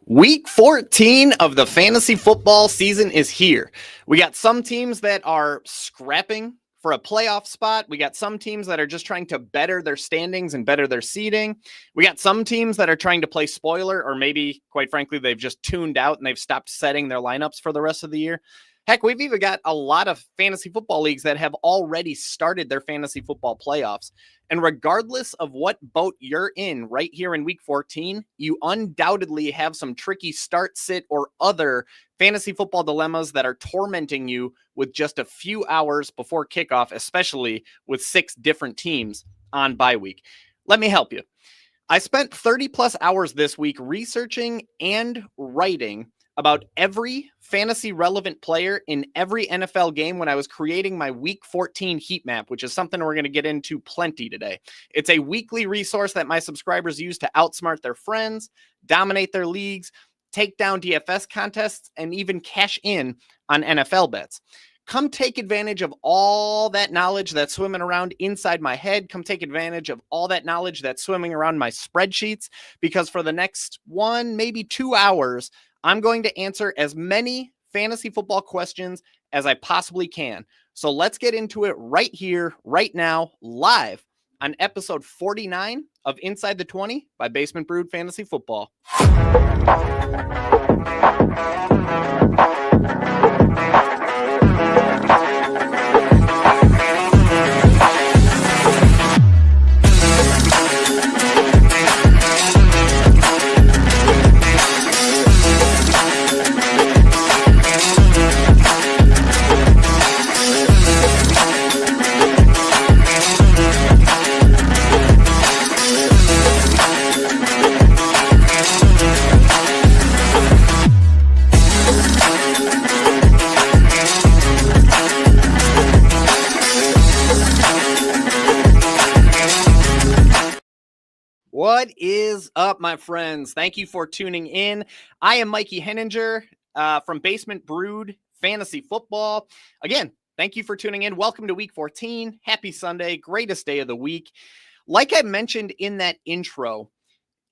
Week 14 of the fantasy football season is here. We got some teams that are scrapping for a playoff spot. We got some teams that are just trying to better their standings and better their seeding. We got some teams that are trying to play spoiler, or maybe, quite frankly, they've just tuned out and they've stopped setting their lineups for the rest of the year. Heck, we've even got a lot of fantasy football leagues that have already started their fantasy football playoffs. And regardless of what boat you're in right here in week 14, you undoubtedly have some tricky start, sit, or other fantasy football dilemmas that are tormenting you with just a few hours before kickoff, especially with 6 different teams on bye week. Let me help you. I spent 30 plus hours this week researching and writing about every fantasy relevant player in every NFL game when I was creating my week 14 heat map, which is something we're going to get into plenty today. It's a weekly resource that my subscribers use to outsmart their friends, dominate their leagues, take down DFS contests, and even cash in on NFL bets. Come take advantage of all that knowledge that's swimming around inside my head. Come take advantage of all that knowledge that's swimming around my spreadsheets, because for the next 1, maybe 2 hours, I'm going to answer as many fantasy football questions as I possibly can. So let's get into it right here, right now, live on episode 49 of Inside the 20 by Basement Brewed Fantasy Football. What is up, my friends? Thank you for tuning in. I am Mikey Henninger from Basement Brewed Fantasy Football. Again, thank you for tuning in. Welcome to week 14. Happy Sunday. Greatest day of the week. Like I mentioned in that intro,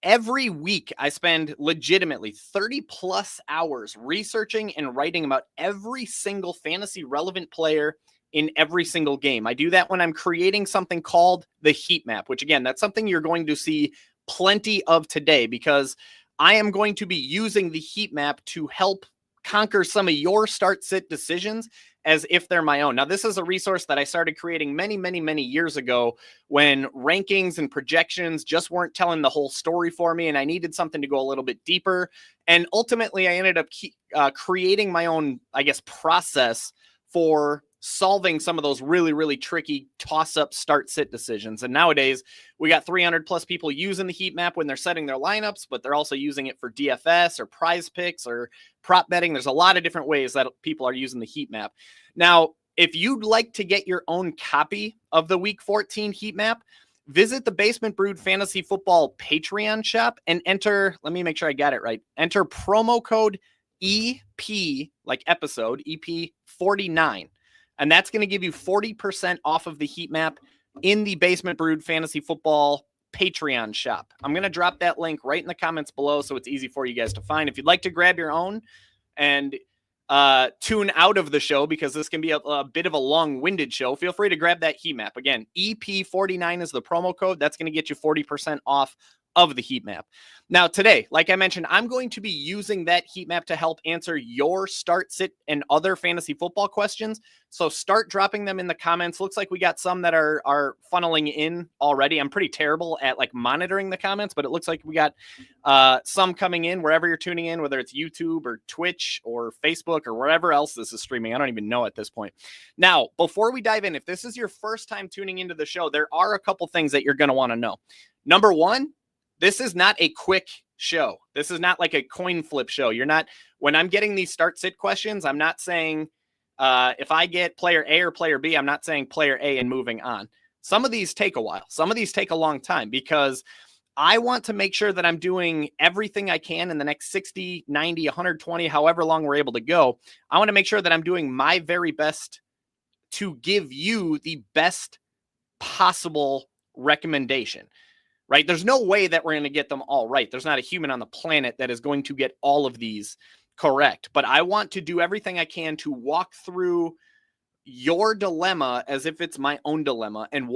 every week I spend legitimately 30 plus hours researching and writing about every single fantasy relevant player in every single game. I do that when I'm creating something called the heat map, which again, that's something you're going to see plenty of today, because I am going to be using the heat map to help conquer some of your start sit decisions as if they're my own. Now, this is a resource that I started creating many years ago when rankings and projections just weren't telling the whole story for me, and I needed something to go a little bit deeper. And ultimately, I ended up creating my own, process for solving some of those really tricky toss-up start-sit decisions. And nowadays, we got 300 plus people using the heat map when they're setting their lineups, but they're also using it for DFS or prize picks or prop betting. There's a lot of different ways that people are using the heat map. Now, if you'd like to get your own copy of the Week 14 heat map, visit the Basement Brewed Fantasy Football Patreon shop and enter, let me make sure I got it right, enter promo code EP, like episode, EP49. And that's going to give you 40% off of the heat map in the Basement Brewed Fantasy Football Patreon shop. I'm going to drop that link right in the comments below so it's easy for you guys to find. If you'd like to grab your own and tune out of the show, because this can be a bit of a long-winded show, feel free to grab that heat map. Again, EP49 is the promo code. That's going to get you 40% off of the heat map. Now today, like I mentioned, I'm going to be using that heat map to help answer your start, sit, and other fantasy football questions. So start dropping them in the comments. Looks like we got some that are funneling in already. I'm pretty terrible at monitoring the comments, but it looks like we got some coming in wherever you're tuning in, whether it's YouTube or Twitch or Facebook or wherever else this is streaming. I don't even know at this point. Now, before we dive in, if this is your first time tuning into the show, there are a couple things that you're going to want to know. Number one, this is not a quick show. This is not like a coin flip show. When I'm getting these start sit questions, I'm not saying if I get player A or player B, I'm not saying player A and moving on. Some of these take a while. Some of these take a long time, because I want to make sure that I'm doing everything I can in the next 60, 90, 120, however long we're able to go. I want to make sure that I'm doing my very best to give you the best possible recommendation. right? There's no way that we're going to get them all right. There's not a human on the planet that is going to get all of these correct. But I want to do everything I can to walk through your dilemma as if it's my own dilemma. And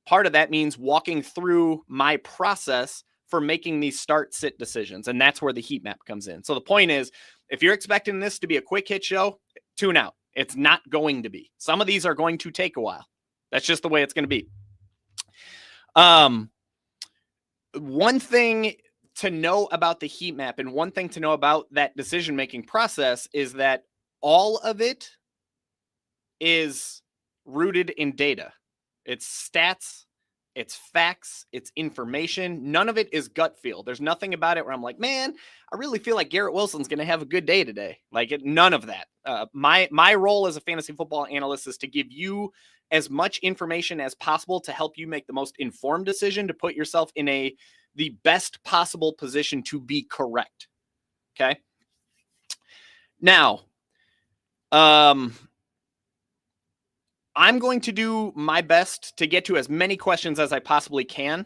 part of that means walking through my process for making these start-sit decisions. And that's where the heat map comes in. So the point is, if you're expecting this to be a quick hit show, tune out. It's not going to be. Some of these are going to take a while. That's just the way it's going to be. One thing to know about the heat map and one thing to know about that decision-making process is that all of it is rooted in data. It's stats, it's facts, it's information. None of it is gut feel. There's nothing about it where I'm like, man, I really feel like Garrett Wilson's going to have a good day today. None of that. My role as a fantasy football analyst is to give you as much information as possible to help you make the most informed decision to put yourself in the best possible position to be correct. Okay. Now, I'm going to do my best to get to as many questions as I possibly can.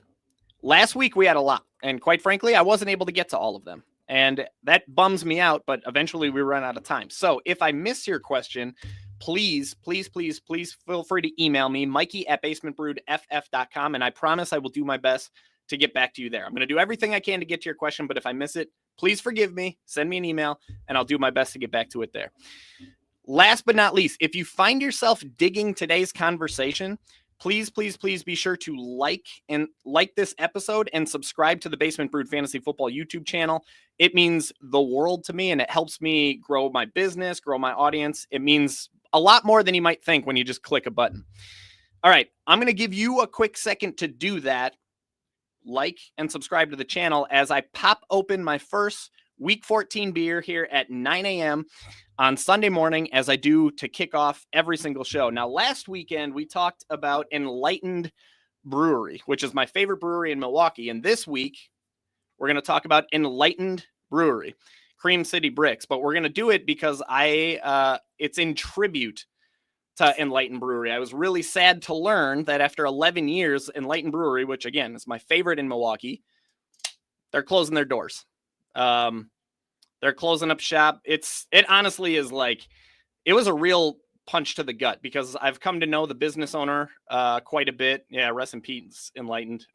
Last week we had a lot, and quite frankly, I wasn't able to get to all of them. And that bums me out, but eventually we run out of time. So if I miss your question, please feel free to email me, Mikey@basementbroodff.com, and I promise I will do my best to get back to you there. I'm going to do everything I can to get to your question, but if I miss it, please forgive me, send me an email, and I'll do my best to get back to it there. Last but not least, if you find yourself digging today's conversation, please be sure to like this episode and subscribe to the Basement Brood Fantasy Football YouTube channel. It means the world to me, and it helps me grow my business, grow my audience. It means a lot more than you might think when you just click a button. All right, I'm going to give you a quick second to do that. Like and subscribe to the channel as I pop open my first Week 14 beer here at 9 a.m. on Sunday morning, as I do to kick off every single show. Now, last weekend, we talked about Enlightened Brewery, which is my favorite brewery in Milwaukee. And this week, we're going to talk about Enlightened Brewery, Cream City Bricks. But we're going to do it because it's in tribute to Enlightened Brewery. I was really sad to learn that after 11 years, Enlightened Brewery, which again is my favorite in Milwaukee, they're closing their doors. They're closing up shop. It honestly is it was a real punch to the gut because I've come to know the business owner quite a bit. Yeah, rest in peace, Enlightened.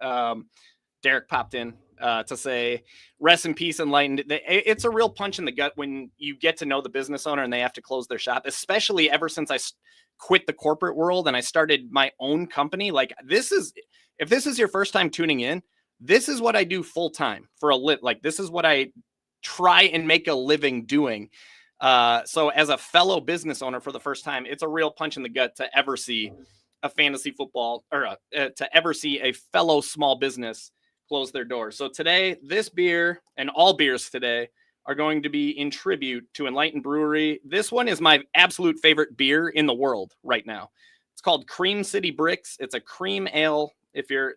Derek popped in to say rest in peace, Enlightened. It's a real punch in the gut when you get to know the business owner and they have to close their shop, especially ever since I quit the corporate world and I started my own company. If this is your first time tuning in, this is what I do full time for a this is what I try and make a living doing. So as a fellow business owner for the first time, it's a real punch in the gut to ever see a fantasy football or to ever see a fellow small business close their doors. So today, this beer and all beers today are going to be in tribute to Enlightened Brewery. This one is my absolute favorite beer in the world right now. It's called Cream City Bricks. It's a cream ale.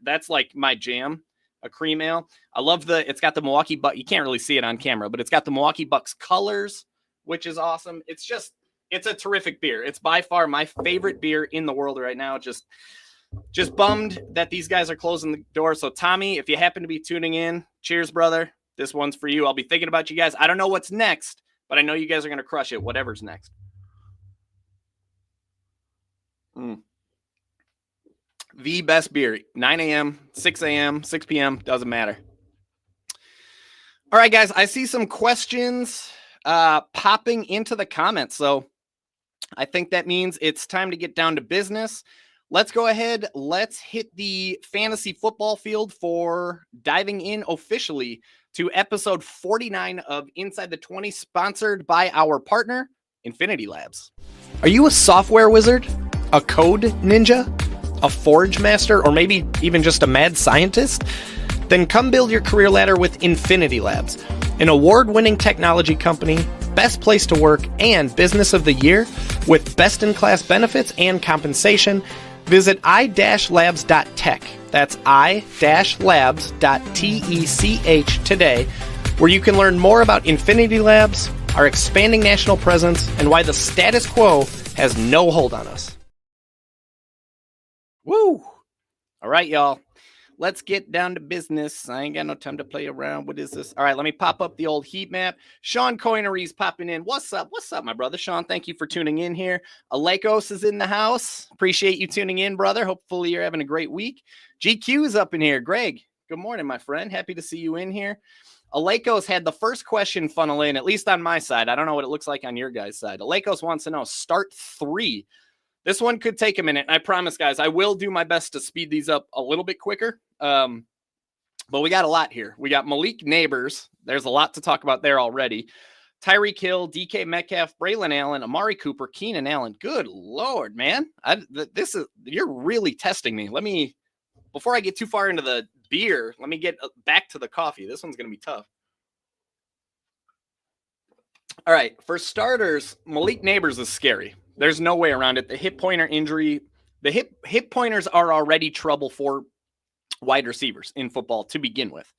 That's like my jam, a cream ale. I love it's got the Milwaukee Bucks. You can't really see it on camera, but it's got the Milwaukee Bucks colors, which is awesome. It's a terrific beer. It's by far my favorite beer in the world right now. Just bummed that these guys are closing the door. So Tommy, if you happen to be tuning in, cheers, brother. This one's for you. I'll be thinking about you guys. I don't know what's next, but I know you guys are going to crush it, whatever's next. The best beer, 9 a.m., 6 a.m., 6 p.m., doesn't matter. All right, guys, I see some questions popping into the comments. So I think that means it's time to get down to business. Let's go ahead. Let's hit the fantasy football field for diving in officially to episode 49 of Inside the 20, sponsored by our partner, Infinity Labs. Are you a software wizard, a code ninja, a forge master, or maybe even just a mad scientist? Then come build your career ladder with Infinity Labs, an award-winning technology company, best place to work, and business of the year with best-in-class benefits and compensation. Visit i-labs.tech. That's i-labs.tech today, where you can learn more about Infinity Labs, our expanding national presence, and why the status quo has no hold on us. Woo! All right, y'all. let's get down to business. I ain't got no time to play around. What is this? All right, let me pop up the old heat map. Sean Coinery's popping in. What's up? What's up, my brother? Sean, thank you for tuning in here. Alekos is in the house. Appreciate you tuning in, brother. Hopefully you're having a great week. GQ is up in here. Greg, good morning, my friend. Happy to see you in here. Alekos had the first question funnel in, at least on my side. I don't know what it looks like on your guys' side. Alekos wants to know, start 3. This one could take a minute. And I promise, guys, I will do my best to speed these up a little bit quicker. But we got a lot here. We got Malik Neighbors. There's a lot to talk about there already. Tyreek Hill, DK Metcalf, Braylon Allen, Amari Cooper, Keenan Allen. Good Lord, man. You're really testing me. Before I get too far into the beer, let me get back to the coffee. This one's going to be tough. All right. For starters, Malik Neighbors is scary. There's no way around it. The hip pointer injury, the hip pointers are already trouble for wide receivers in football to begin with.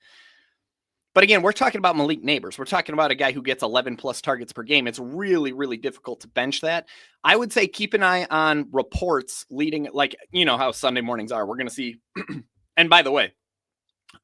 But again, we're talking about Malik Neighbors. We're talking about a guy who gets 11 plus targets per game. It's really, really difficult to bench that. I would say keep an eye on reports leading, like, you know how Sunday mornings are. We're going to see. And by the way,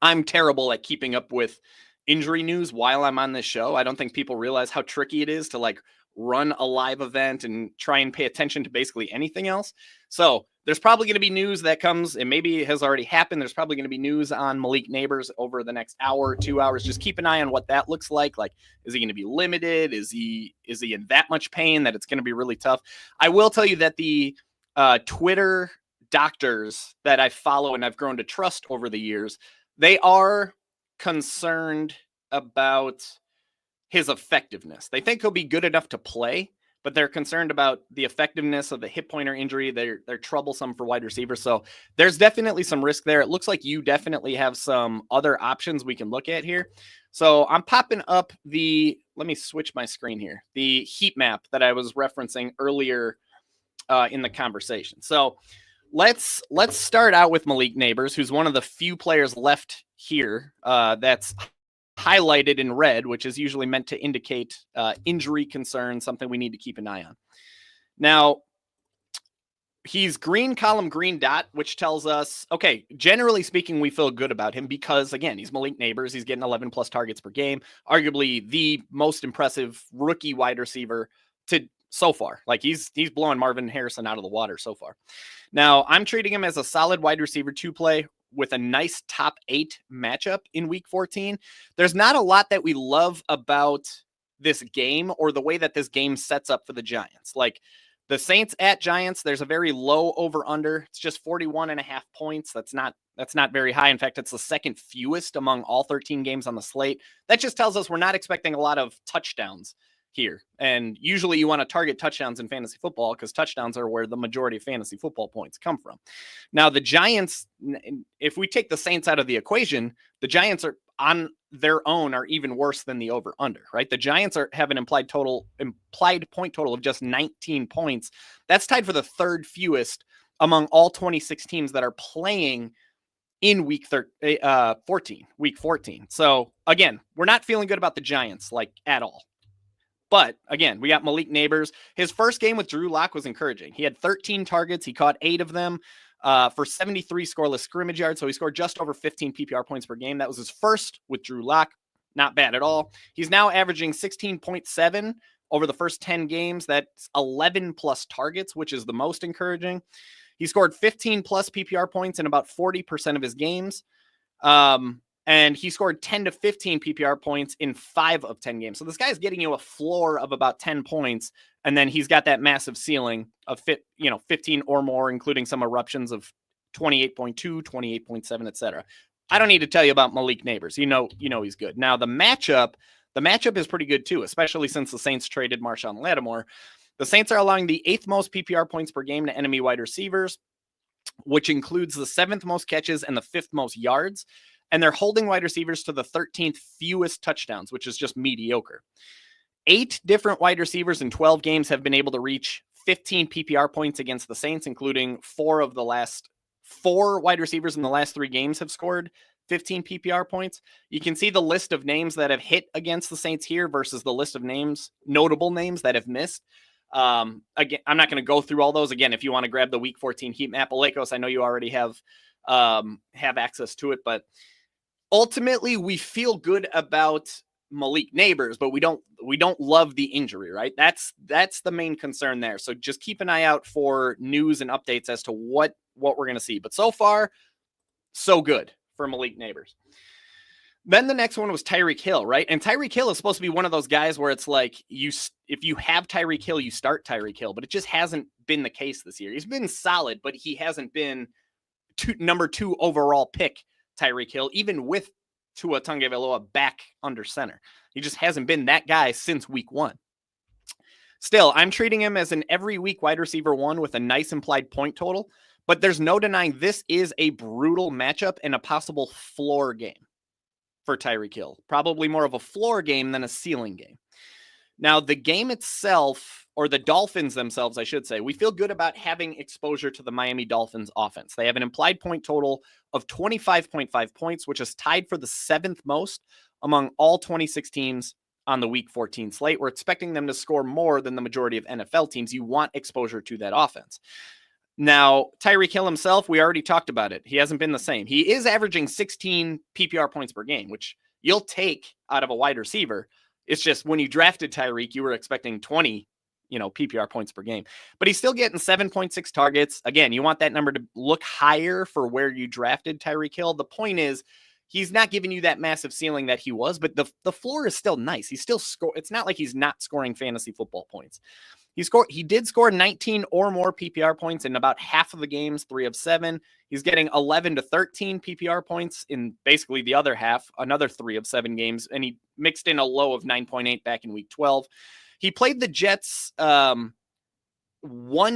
I'm terrible at keeping up with injury news while I'm on this show. I don't think people realize how tricky it is to like run a live event and try and pay attention to basically anything else. So there's probably going to be news that comes, and maybe it has already happened. There's probably going to be news on Malik Neighbors over the next hour or 2 hours. Just keep an eye on what that looks like. Like, is he going to be limited? Is he in that much pain that it's going to be really tough? I will tell you that the Twitter doctors that I follow and I've grown to trust over the years, they are concerned about his effectiveness. They think he'll be good enough to play, but they're concerned about the effectiveness of the hip pointer injury. They're troublesome for wide receivers. So there's definitely some risk there. It looks like you definitely have some other options we can look at here. So I'm popping up let me switch my screen here, the heat map that I was referencing earlier in the conversation. So let's start out with Malik Neighbors, who's one of the few players left here that's highlighted in red, which is usually meant to indicate injury concern, something we need to keep an eye on. Now, he's green column, green dot, which tells us, okay, generally speaking, we feel good about him because, again, he's Malik Neighbors. He's getting 11 plus targets per game, arguably the most impressive rookie wide receiver so far. Like, he's blowing Marvin Harrison out of the water so far. Now, I'm treating him as a solid wide receiver to play with a nice top 8 matchup in week 14. There's not a lot that we love about this game or the way that this game sets up for the Giants. Like, the Saints at Giants, there's a very low over under. It's just 41.5 points. That's not very high. In fact, it's the second fewest among all 13 games on the slate. That just tells us we're not expecting a lot of touchdowns here. And usually you want to target touchdowns in fantasy football because touchdowns are where the majority of fantasy football points come from. Now, the Giants, if we take the Saints out of the equation, the Giants are on their own are even worse than the over under, right? The Giants have an implied point total of just 19 points. That's tied for the third fewest among all 26 teams that are playing in week 14. So again, we're not feeling good about the Giants like at all. But again, we got Malik Neighbors. His first game with Drew Lock was encouraging. He had 13 targets. He caught 8 of them for 73 scoreless scrimmage yards. So he scored just over 15 PPR points per game. That was his first with Drew Lock. Not bad at all. He's now averaging 16.7 over the first 10 games. That's 11 plus targets, which is the most encouraging. He scored 15 plus PPR points in about 40% of his games. And he scored 10 to 15 PPR points in 5 of 10 games. So this guy's getting you a floor of about 10 points. And then he's got that massive ceiling of 15 or more, including some eruptions of 28.2, 28.7, etc. I don't need to tell you about Malik Neighbors. You know he's good. Now the matchup is pretty good too, especially since the Saints traded Marshawn Lattimore. The Saints are allowing the 8th most PPR points per game to enemy wide receivers, which includes the 7th most catches and the 5th most yards. And they're holding wide receivers to the 13th fewest touchdowns, which is just mediocre. 8 different wide receivers in 12 games have been able to reach 15 PPR points against the Saints, including 4 wide receivers in the last 3 games have scored 15 PPR points. You can see the list of names that have hit against the Saints here versus the list of notable names that have missed. Again, I'm not going to go through all those. Again, if you want to grab the week 14 heat map, Alekos, I know you already have have access to it. But ultimately, we feel good about Malik Neighbors, but we don't love the injury, right? That's the main concern there. So just keep an eye out for news and updates as to what we're going to see. But so far, so good for Malik Neighbors. Then the next one was Tyreek Hill, right? And Tyreek Hill is supposed to be one of those guys where it's like if you have Tyreek Hill, you start Tyreek Hill, but it just hasn't been the case this year. He's been solid, but he hasn't been number 2 overall pick Tyreek Hill, even with Tua Tagovailoa back under center. He just hasn't been that guy since week 1. Still, I'm treating him as an every week wide receiver 1 with a nice implied point total, but there's no denying this is a brutal matchup and a possible floor game for Tyreek Hill. Probably more of a floor game than a ceiling game. Now, the game itself, or the Dolphins themselves, I should say, we feel good about having exposure to the Miami Dolphins offense. They have an implied point total of 25.5 points, which is tied for the 7th most among all 26 teams on the Week 14 slate. We're expecting them to score more than the majority of NFL teams. You want exposure to that offense. Now, Tyreek Hill himself, we already talked about it. He hasn't been the same. He is averaging 16 PPR points per game, which you'll take out of a wide receiver. It's just when you drafted Tyreek, you were expecting 20, PPR points per game. But he's still getting 7.6 targets. Again, you want that number to look higher for where you drafted Tyreek Hill. The point is, he's not giving you that massive ceiling that he was, but the floor is still nice. He still It's not like he's not scoring fantasy football points. He did score 19 or more PPR points in about half of the games, 3 of 7. He's getting 11 to 13 PPR points in basically the other half, another 3 of 7 games, and he mixed in a low of 9.8 back in week 12. He played the Jets one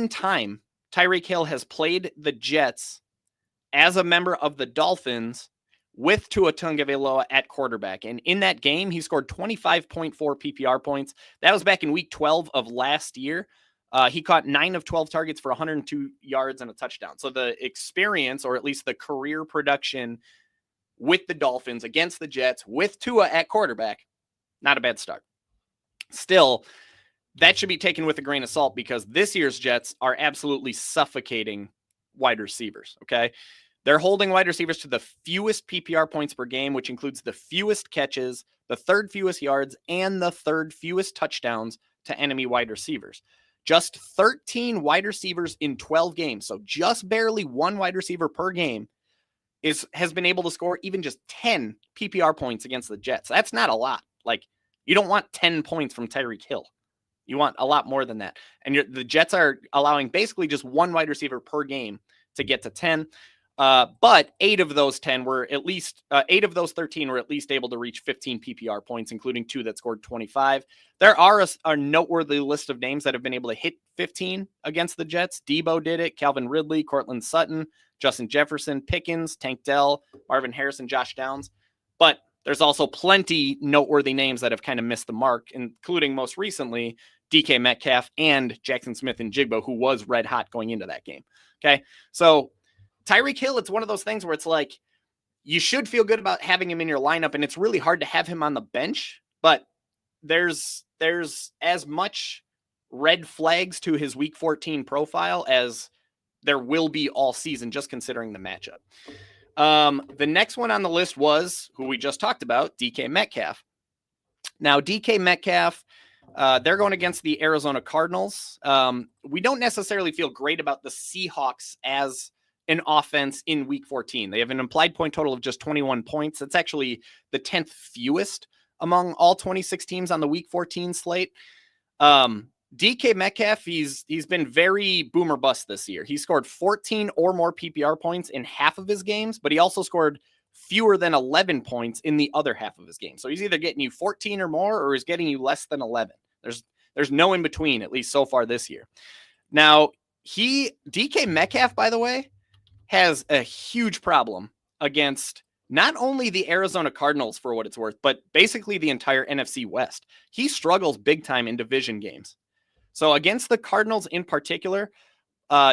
time. Tyreek Hill has played the Jets as a member of the Dolphins with Tua Tagovailoa at quarterback. And in that game, he scored 25.4 PPR points. That was back in week 12 of last year. He caught 9 of 12 targets for 102 yards and a touchdown. So the experience, or at least the career production with the Dolphins against the Jets with Tua at quarterback, not a bad start. Still, that should be taken with a grain of salt because this year's Jets are absolutely suffocating wide receivers, okay? They're holding wide receivers to the fewest PPR points per game, which includes the fewest catches, the 3rd fewest yards, and the 3rd fewest touchdowns to enemy wide receivers. Just 13 wide receivers in 12 games, so just barely 1 wide receiver per game, has been able to score even just 10 PPR points against the Jets. That's not a lot. Like, you don't want 10 points from Tyreek Hill. You want a lot more than that. And the Jets are allowing basically just 1 wide receiver per game to get to 10. But 8 of those 13 were at least able to reach 15 PPR points, including 2 that scored 25. There are a noteworthy list of names that have been able to hit 15 against the Jets. Debo did it, Calvin Ridley, Cortland Sutton, Justin Jefferson, Pickens, Tank Dell, Marvin Harrison, Josh Downs. But there's also plenty noteworthy names that have kind of missed the mark, including most recently DK Metcalf and Jackson Smith-Njigba, who was red hot going into that game. Okay, so Tyreek Hill, it's one of those things where it's like you should feel good about having him in your lineup, and it's really hard to have him on the bench, but there's as much red flags to his week 14 profile as there will be all season, just considering the matchup. The next one on the list was who we just talked about, DK Metcalf. Now, DK Metcalf, they're going against the Arizona Cardinals. We don't necessarily feel great about the Seahawks as an offense in week 14. They have an implied point total of just 21 points. That's actually the 10th fewest among all 26 teams on the week 14 slate. DK Metcalf, he's been very boomer bust this year. He scored 14 or more PPR points in half of his games, but he also scored fewer than 11 points in the other half of his game. So he's either getting you 14 or more, or he's getting you less than 11. There's no in between, at least so far this year. Now, DK Metcalf, by the way, has a huge problem against not only the Arizona Cardinals, for what it's worth, but basically the entire NFC West. He struggles big time in division games. So against the Cardinals in particular,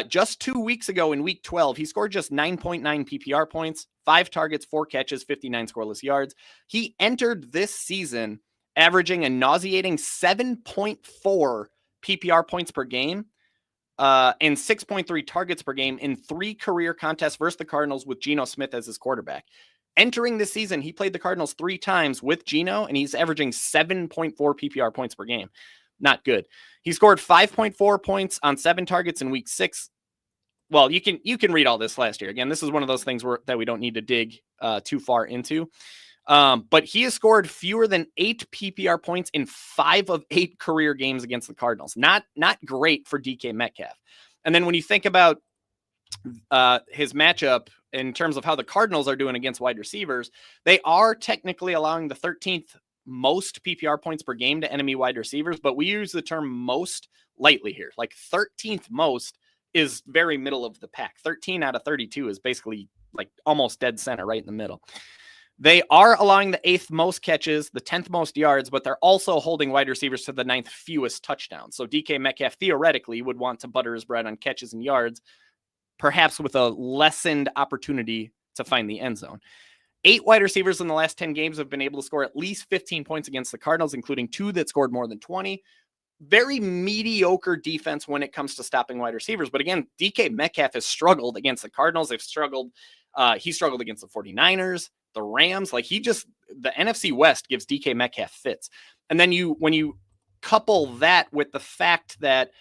just 2 weeks ago in week 12, he scored just 9.9 PPR points, 5 targets, 4 catches, 59 scoreless yards. He entered this season averaging a nauseating 7.4 PPR points per game. and 6.3 targets per game in 3 career contests versus the Cardinals with Geno Smith as his quarterback. Entering this season, he played the Cardinals 3 times with Geno, and he's averaging 7.4 PPR points per game. Not good. He scored 5.4 points on 7 targets in week 6. Well, you can read all this last year. Again, this is one of those things that we don't need to dig too far into. But he has scored fewer than 8 PPR points in 5 of 8 career games against the Cardinals. Not great for DK Metcalf. And then when you think about his matchup in terms of how the Cardinals are doing against wide receivers, they are technically allowing the 13th most PPR points per game to enemy wide receivers, but we use the term most lightly here. Like 13th most is very middle of the pack. 13 out of 32 is basically like almost dead center, right in the middle. They are allowing the 8th most catches, the 10th most yards, but they're also holding wide receivers to the 9th fewest touchdowns. So DK Metcalf theoretically would want to butter his bread on catches and yards, perhaps with a lessened opportunity to find the end zone. 8 wide receivers in the last 10 games have been able to score at least 15 points against the Cardinals, including 2 that scored more than 20. Very mediocre defense when it comes to stopping wide receivers. But again, DK Metcalf has struggled against the Cardinals. He struggled against the 49ers, the Rams. Like the NFC West gives DK Metcalf fits. And then when you couple that with the fact that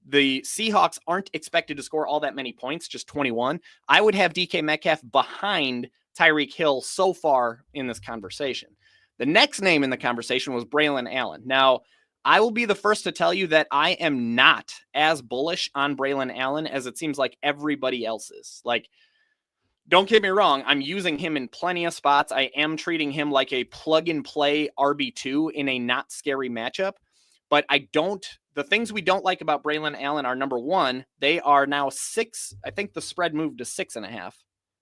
the Seahawks aren't expected to score all that many points, just 21, I would have DK Metcalf behind Tyreek Hill so far in this conversation. The next name in the conversation was Braylon Allen. Now, I will be the first to tell you that I am not as bullish on Braylon Allen as it seems like everybody else is. Like, don't get me wrong, I'm using him in plenty of spots. I am treating him like a plug-and-play RB2 in a not scary matchup. But the things we don't like about Braylon Allen are, number one, they are now 6. I think the spread moved to 6.5.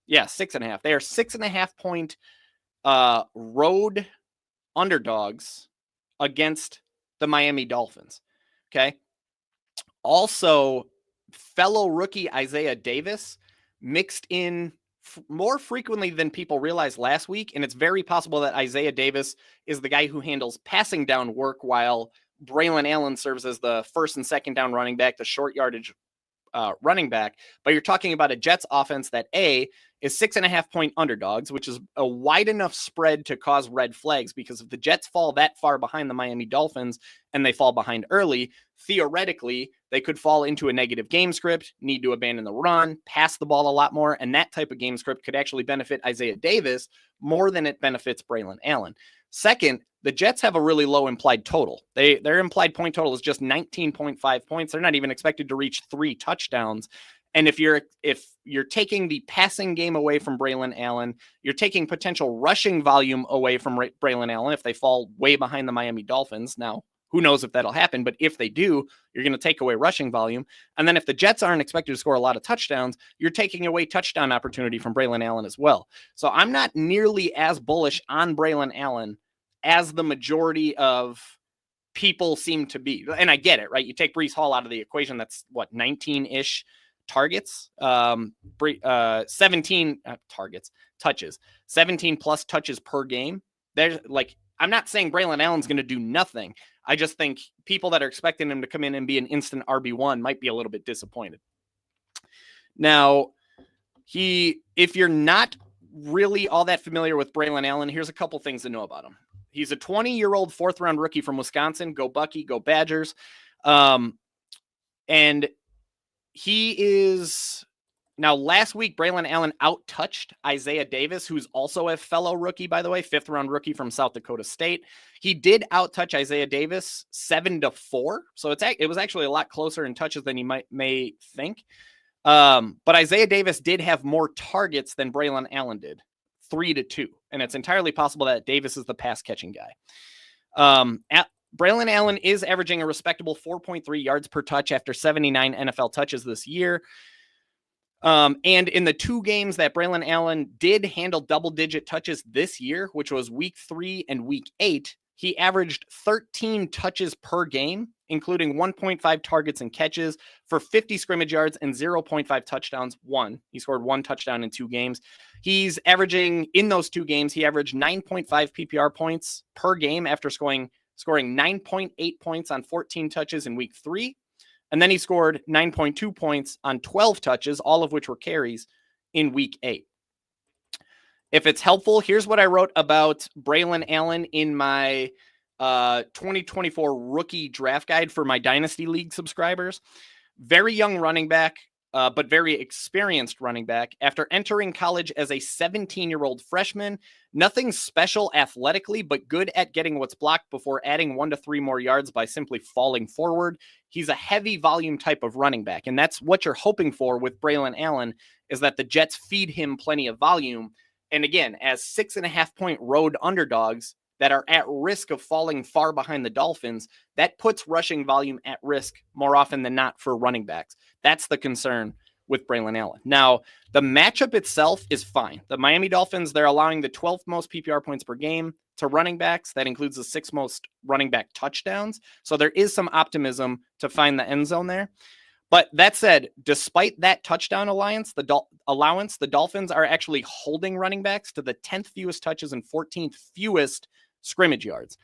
Yeah, 6.5. They are 6.5 point road underdogs against the Miami Dolphins. Okay. Also, fellow rookie Isaiah Davis mixed in more frequently than people realized last week. And it's very possible that Isaiah Davis is the guy who handles passing down work while Braylon Allen serves as the first and second down running back, the short yardage running back. But you're talking about a Jets offense that is 6.5 point underdogs, which is a wide enough spread to cause red flags, because if the Jets fall that far behind the Miami Dolphins and they fall behind early, theoretically, they could fall into a negative game script, need to abandon the run, pass the ball a lot more, and that type of game script could actually benefit Isaiah Davis more than it benefits Braylon Allen. Second, the Jets have a really low implied total. Their implied point total is just 19.5 points. They're not even expected to reach 3 touchdowns. And if you're taking the passing game away from Braylon Allen, you're taking potential rushing volume away from Braylon Allen if they fall way behind the Miami Dolphins. Now, who knows if that'll happen, but if they do, you're going to take away rushing volume. And then if the Jets aren't expected to score a lot of touchdowns, you're taking away touchdown opportunity from Braylon Allen as well. So I'm not nearly as bullish on Braylon Allen as the majority of people seem to be. And I get it, right? You take Breece Hall out of the equation, that's what, 19-ish targets, 17 touches, 17 plus touches per game. There's like, I'm not saying Braylon Allen's going to do nothing. I just think people that are expecting him to come in and be an instant RB1 might be a little bit disappointed. Now, if you're not really all that familiar with Braylon Allen, here's a couple things to know about him. He's a 20-year-old 4th-round rookie from Wisconsin. Go Bucky, go Badgers. And he is now, last week, Braylon Allen out-touched Isaiah Davis, who's also a fellow rookie, by the way, 5th-round rookie from South Dakota State. He did out-touch Isaiah Davis 7-4, so it was actually a lot closer in touches than you may think. But Isaiah Davis did have more targets than Braylon Allen did, 3-2, and it's entirely possible that Davis is the pass-catching guy. Braylon Allen is averaging a respectable 4.3 yards per touch after 79 NFL touches this year. And in the 2 games that Braylon Allen did handle double-digit touches this year, which was week 3 and week 8, he averaged 13 touches per game, including 1.5 targets and catches for 50 scrimmage yards and 0.5 touchdowns. He scored 1 touchdown in 2 games. He's averaging, in those 2 games, he averaged 9.5 PPR points per game after scoring 9.8 points on 14 touches in week 3. And then he scored 9.2 points on 12 touches, all of which were carries in week 8. If it's helpful, here's what I wrote about Braylon Allen in my 2024 rookie draft guide for my Dynasty League subscribers. Very young running back, but very experienced running back. After entering college as a 17-year-old freshman, nothing special athletically, but good at getting what's blocked before adding 1 to 3 more yards by simply falling forward. He's a heavy volume type of running back, and that's what you're hoping for with Braylon Allen, is that the Jets feed him plenty of volume. And again, as 6.5-point road underdogs that are at risk of falling far behind the Dolphins, that puts rushing volume at risk more often than not for running backs. That's the concern with Braylon Allen. Now, the matchup itself is fine. The Miami Dolphins, they're allowing the 12th most PPR points per game to running backs. That includes the 6th most running back touchdowns. So there is some optimism to find the end zone there. But that said, despite that touchdown allowance, the Dolphins are actually holding running backs to the 10th fewest touches and 14th fewest scrimmage yards.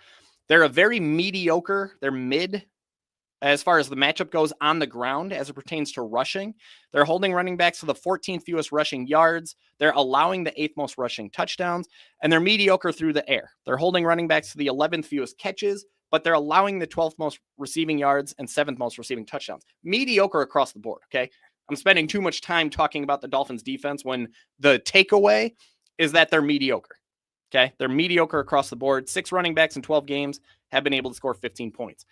They're they're mid as far as the matchup goes on the ground as it pertains to rushing. They're holding running backs to the 14th fewest rushing yards. They're allowing the 8th most rushing touchdowns, and they're mediocre through the air. They're holding running backs to the 11th fewest catches, but they're allowing the 12th most receiving yards and 7th most receiving touchdowns. Mediocre across the board, okay? I'm spending too much time talking about the Dolphins defense when the takeaway is that they're mediocre. Okay, they're mediocre across the board. 6 running backs in 12 games have been able to score 15 points.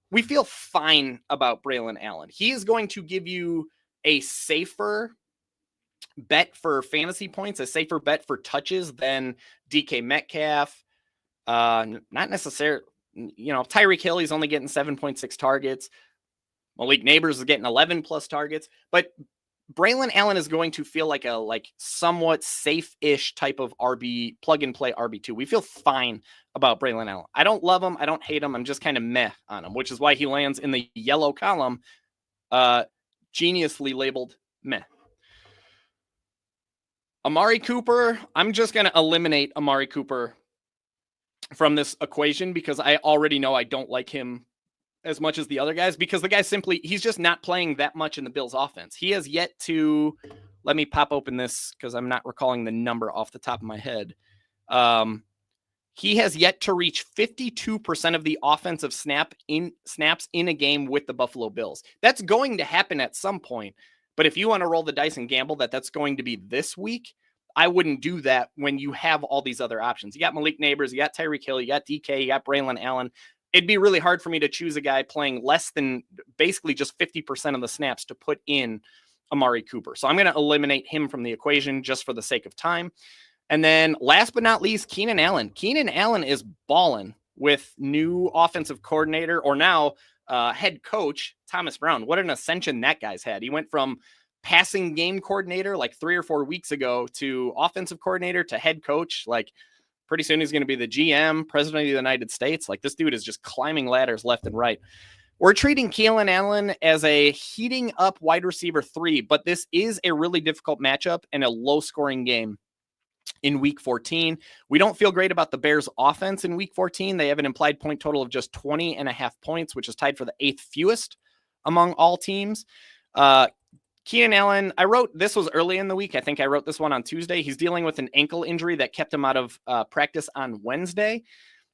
We feel fine about Braylon Allen. He is going to give you a safer bet for fantasy points, a safer bet for touches than DK Metcalf. Not necessarily, Tyreek Hill, he's only getting 7.6 targets. Malik Neighbors is getting 11 plus targets, but Braylon Allen is going to feel like a somewhat safe-ish type of RB, plug-and-play RB2. We feel fine about Braylon Allen. I don't love him. I don't hate him. I'm just kind of meh on him, which is why he lands in the yellow column, geniusly labeled meh. Amari Cooper, I'm just going to eliminate Amari Cooper from this equation because I already know I don't like him as much as the other guys, because the guy he's just not playing that much in the Bills offense. He has yet to, let me pop open this because I'm not recalling the number off the top of my head. He has yet to reach 52% of the offensive snaps in a game with the Buffalo Bills. That's going to happen at some point, but if you want to roll the dice and gamble that that's going to be this week, I wouldn't do that when you have all these other options. You got Malik Neighbors, you got Tyreek Hill, you got DK, you got Braylon Allen. It'd be really hard for me to choose a guy playing less than basically just 50% of the snaps to put in Amari Cooper. So I'm going to eliminate him from the equation just for the sake of time. And then last but not least, Keenan Allen. Keenan Allen is balling with new offensive coordinator, or now head coach, Thomas Brown. What an ascension that guy's had. He went from passing game coordinator like 3 or 4 weeks ago to offensive coordinator to head coach. Like, pretty soon he's going to be the GM, president of the United States. Like, this dude is just climbing ladders left and right. We're treating Keenan Allen as a heating up wide receiver 3, but this is a really difficult matchup and a low scoring game in week 14. We don't feel great about the Bears offense in week 14. They have an implied point total of just 20.5 points, which is tied for the 8th fewest among all teams. Keenan Allen, this was early in the week. I think I wrote this one on Tuesday. He's dealing with an ankle injury that kept him out of practice on Wednesday,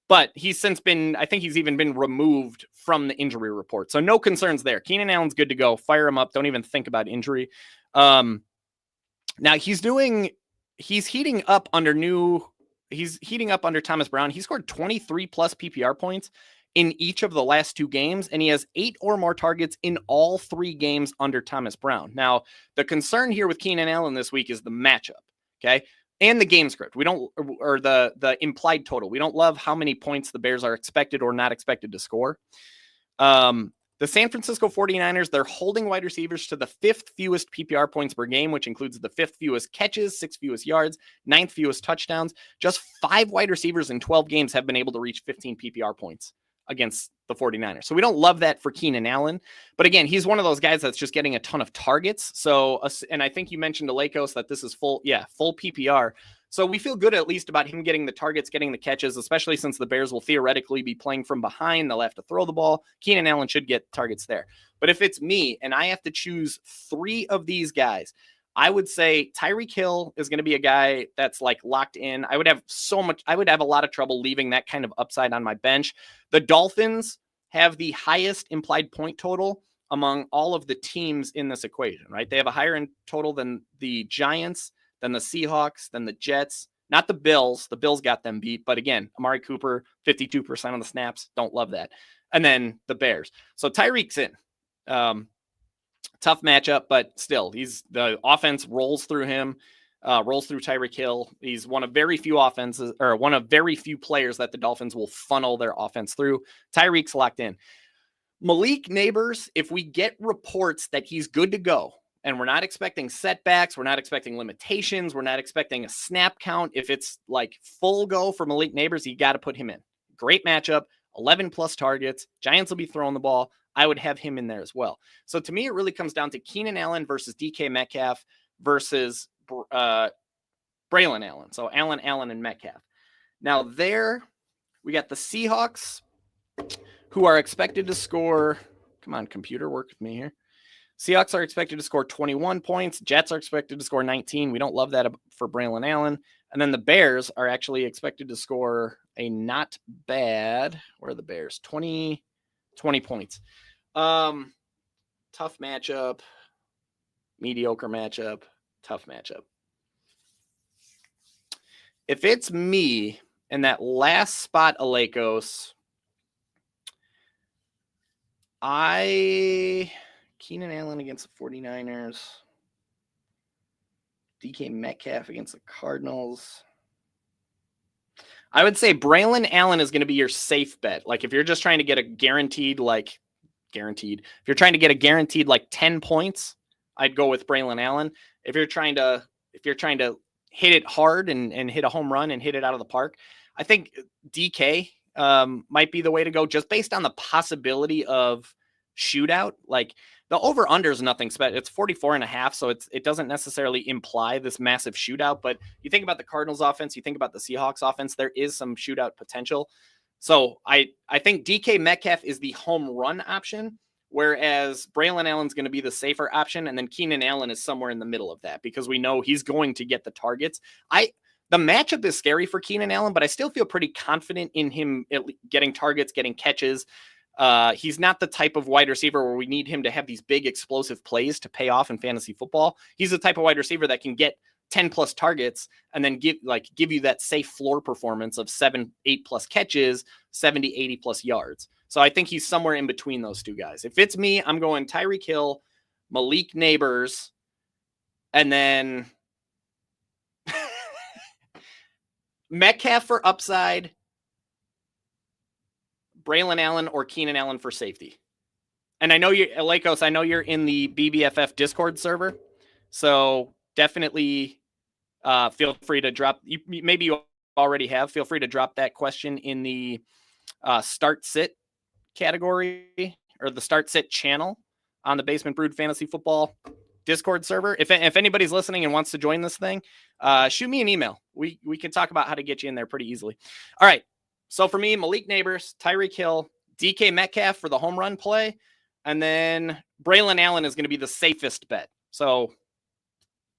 but he's since he's even been removed from the injury report. So no concerns there. Keenan Allen's good to go. Fire him up. Don't even think about injury. Now he's heating up under Thomas Brown. He scored 23 plus PPR points in each of the last 2 games, and he has 8 or more targets in all 3 games under Thomas Brown. Now, the concern here with Keenan Allen this week is the matchup, okay? And the game script. Or the implied total. We don't love how many points the Bears are expected or not expected to score. The San Francisco 49ers, they're holding wide receivers to the 5th fewest PPR points per game, which includes the 5th fewest catches, 6th fewest yards, 9th fewest touchdowns. Just 5 wide receivers in 12 games have been able to reach 15 PPR points against the 49ers. So we don't love that for Keenan Allen. But again, he's one of those guys that's just getting a ton of targets. So, and I think you mentioned to Lakos that this is full PPR. So we feel good at least about him getting the targets, getting the catches, especially since the Bears will theoretically be playing from behind. They'll have to throw the ball. Keenan Allen should get targets there. But if it's me and I have to choose 3 of these guys, I would say Tyreek Hill is going to be a guy that's like locked in. I would have a lot of trouble leaving that kind of upside on my bench. The Dolphins have the highest implied point total among all of the teams in this equation, right? They have a higher in total than the Giants, than the Seahawks, than the Jets, not the Bills. The Bills got them beat. But again, Amari Cooper, 52% of the snaps. Don't love that. And then the Bears. So Tyreek's in. Tough matchup, but still, the offense rolls through him, rolls through Tyreek Hill. He's one of very few players that the Dolphins will funnel their offense through. Tyreek's locked in. Malik Neighbors, if we get reports that he's good to go, and we're not expecting setbacks, we're not expecting limitations, we're not expecting a snap count. If it's like full go for Malik Neighbors, you got to put him in. Great matchup, 11 plus targets. Giants will be throwing the ball. I would have him in there as well. So to me, it really comes down to Keenan Allen versus DK Metcalf versus Braylon Allen. So Allen, and Metcalf. Now there, we got the Seahawks, who are expected to score. Come on, computer, work with me here. Seahawks are expected to score 21 points. Jets are expected to score 19. We don't love that for Braylon Allen. And then the Bears are actually expected to score a not bad, where are the Bears? 20 points. Tough matchup, mediocre matchup, tough matchup. If it's me in that last spot, Alekos, Keenan Allen against the 49ers, DK Metcalf against the Cardinals. I would say Braylon Allen is going to be your safe bet. Like if you're just trying to get a guaranteed, if you're trying to get a guaranteed like 10 points, I'd go with Braylon Allen. If you're trying to hit it hard and hit a home run and hit it out of the park, I think DK might be the way to go, just based on the possibility of shootout. Like the over under is nothing special. It's 44.5. So it doesn't necessarily imply this massive shootout, but you think about the Cardinals offense, you think about the Seahawks offense, there is some shootout potential. So I think DK Metcalf is the home run option, whereas Braylon Allen's going to be the safer option. And then Keenan Allen is somewhere in the middle of that because we know he's going to get the targets. The matchup is scary for Keenan Allen, but I still feel pretty confident in him getting targets, getting catches. He's not the type of wide receiver where we need him to have these big explosive plays to pay off in fantasy football. He's the type of wide receiver that can get 10 plus targets and then give you that safe floor performance of 7-8 plus catches, 70-80 plus yards. So I think he's somewhere in between those two guys. If it's me, I'm going Tyreek Hill, Malik Neighbors, and then Metcalf for upside, Braylon Allen or Keenan Allen for safety. And I know Lakos, I know you're in the BBFF Discord server, so definitely feel free to drop. Maybe you already have. Feel free to drop that question in the start sit category or the start sit channel on the Basement Brood Fantasy Football Discord server. If anybody's listening and wants to join this thing, shoot me an email. We can talk about how to get you in there pretty easily. All right. So for me, Malik Neighbors, Tyreek Hill, DK Metcalf for the home run play, and then Braylon Allen is going to be the safest bet. So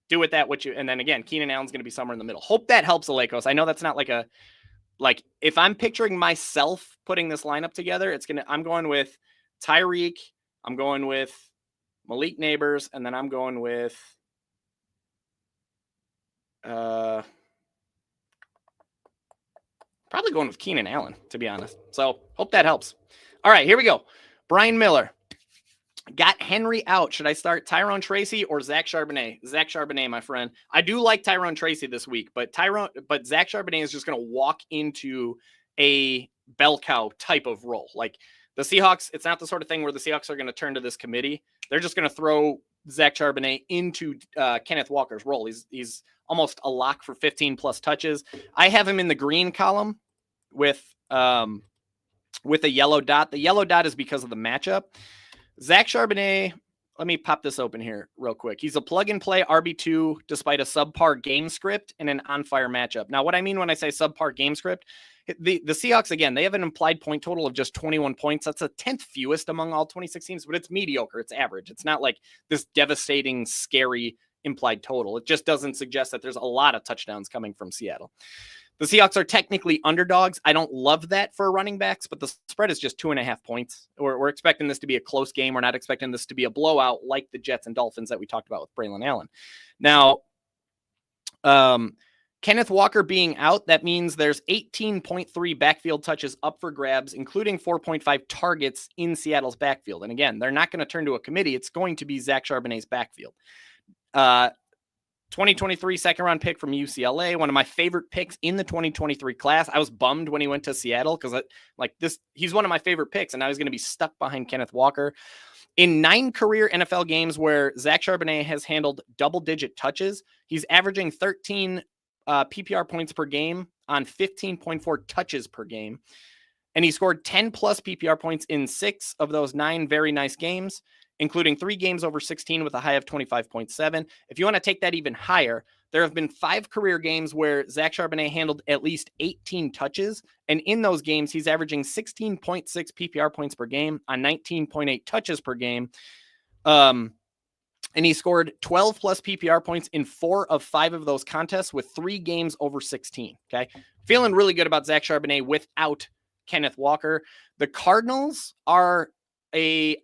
do with that what you, and then again, Keenan Allen's going to be somewhere in the middle. Hope that helps, Alekos. I know that's not like if I'm picturing myself putting this lineup together, I'm going with Tyreek, I'm going with Malik Neighbors, and then I'm going with probably going with Keenan Allen, to be honest. So hope that helps. All right, here we go. Brian Miller got Henry out. Should I start Tyrone Tracy or Zach Charbonnet? Zach Charbonnet, my friend. I do like Tyrone Tracy this week, but Zach Charbonnet is just going to walk into a bell cow type of role. Like the Seahawks, it's not the sort of thing where the Seahawks are going to turn to this committee. They're just going to throw Zach Charbonnet into Kenneth Walker's role. He's almost a lock for 15 plus touches. I have him in the green column with a yellow dot. The yellow dot is because of the matchup. Zach Charbonnet, let me pop this open here real quick. He's a plug-and-play RB2 despite a subpar game script and an on-fire matchup. Now, what I mean when I say subpar game script, the Seahawks, again, they have an implied point total of just 21 points. That's a 10th fewest among all 26 teams, but it's mediocre. It's average. It's not like this devastating, scary implied total. It just doesn't suggest that there's a lot of touchdowns coming from Seattle. The Seahawks are technically underdogs. I don't love that for running backs, but the spread is just 2.5 points. We're expecting this to be a close game. We're not expecting this to be a blowout like the Jets and Dolphins that we talked about with Braylon Allen. Now, Kenneth Walker being out, that means there's 18.3 backfield touches up for grabs, including 4.5 targets in Seattle's backfield. And again, they're not going to turn to a committee. It's going to be Zach Charbonnet's backfield. 2023 second-round pick from UCLA, one of my favorite picks in the 2023 class. I was bummed when he went to Seattle because he's one of my favorite picks, and now he's going to be stuck behind Kenneth Walker. In 9 career NFL games where Zach Charbonnet has handled double-digit touches, he's averaging 13 PPR points per game on 15.4 touches per game, and he scored 10-plus PPR points in 6 of those 9 very nice games, including 3 games over 16 with a high of 25.7. If you want to take that even higher, there have been 5 career games where Zach Charbonnet handled at least 18 touches. And in those games, he's averaging 16.6 PPR points per game on 19.8 touches per game. And he scored 12 plus PPR points in 4 of 5 of those contests with 3 games over 16. Okay. Feeling really good about Zach Charbonnet without Kenneth Walker. The Cardinals are a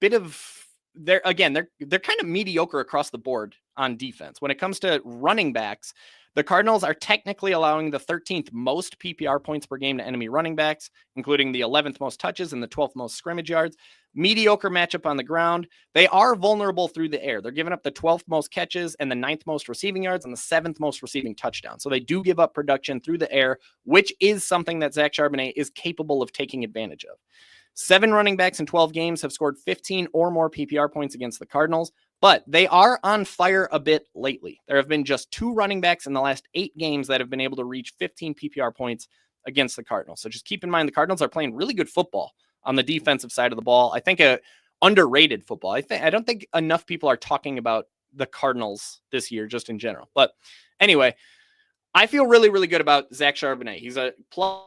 bit of they're kind of mediocre across the board on defense. When it comes to running backs, the Cardinals are technically allowing the 13th most PPR points per game to enemy running backs, including the 11th most touches and the 12th most scrimmage yards. Mediocre matchup on the ground. They are vulnerable through the air. They're giving up the 12th most catches and the 9th most receiving yards and the 7th most receiving touchdowns. So they do give up production through the air, which is something that Zach Charbonnet is capable of taking advantage of. 7 running backs in 12 games have scored 15 or more PPR points against the Cardinals, but they are on fire a bit lately. There have been just 2 running backs in the last 8 games that have been able to reach 15 PPR points against the Cardinals. So just keep in mind the Cardinals are playing really good football on the defensive side of the ball. I think a underrated football. I don't think enough people are talking about the Cardinals this year just in general. But anyway, I feel really, really good about Zach Charbonnet. He's a plus.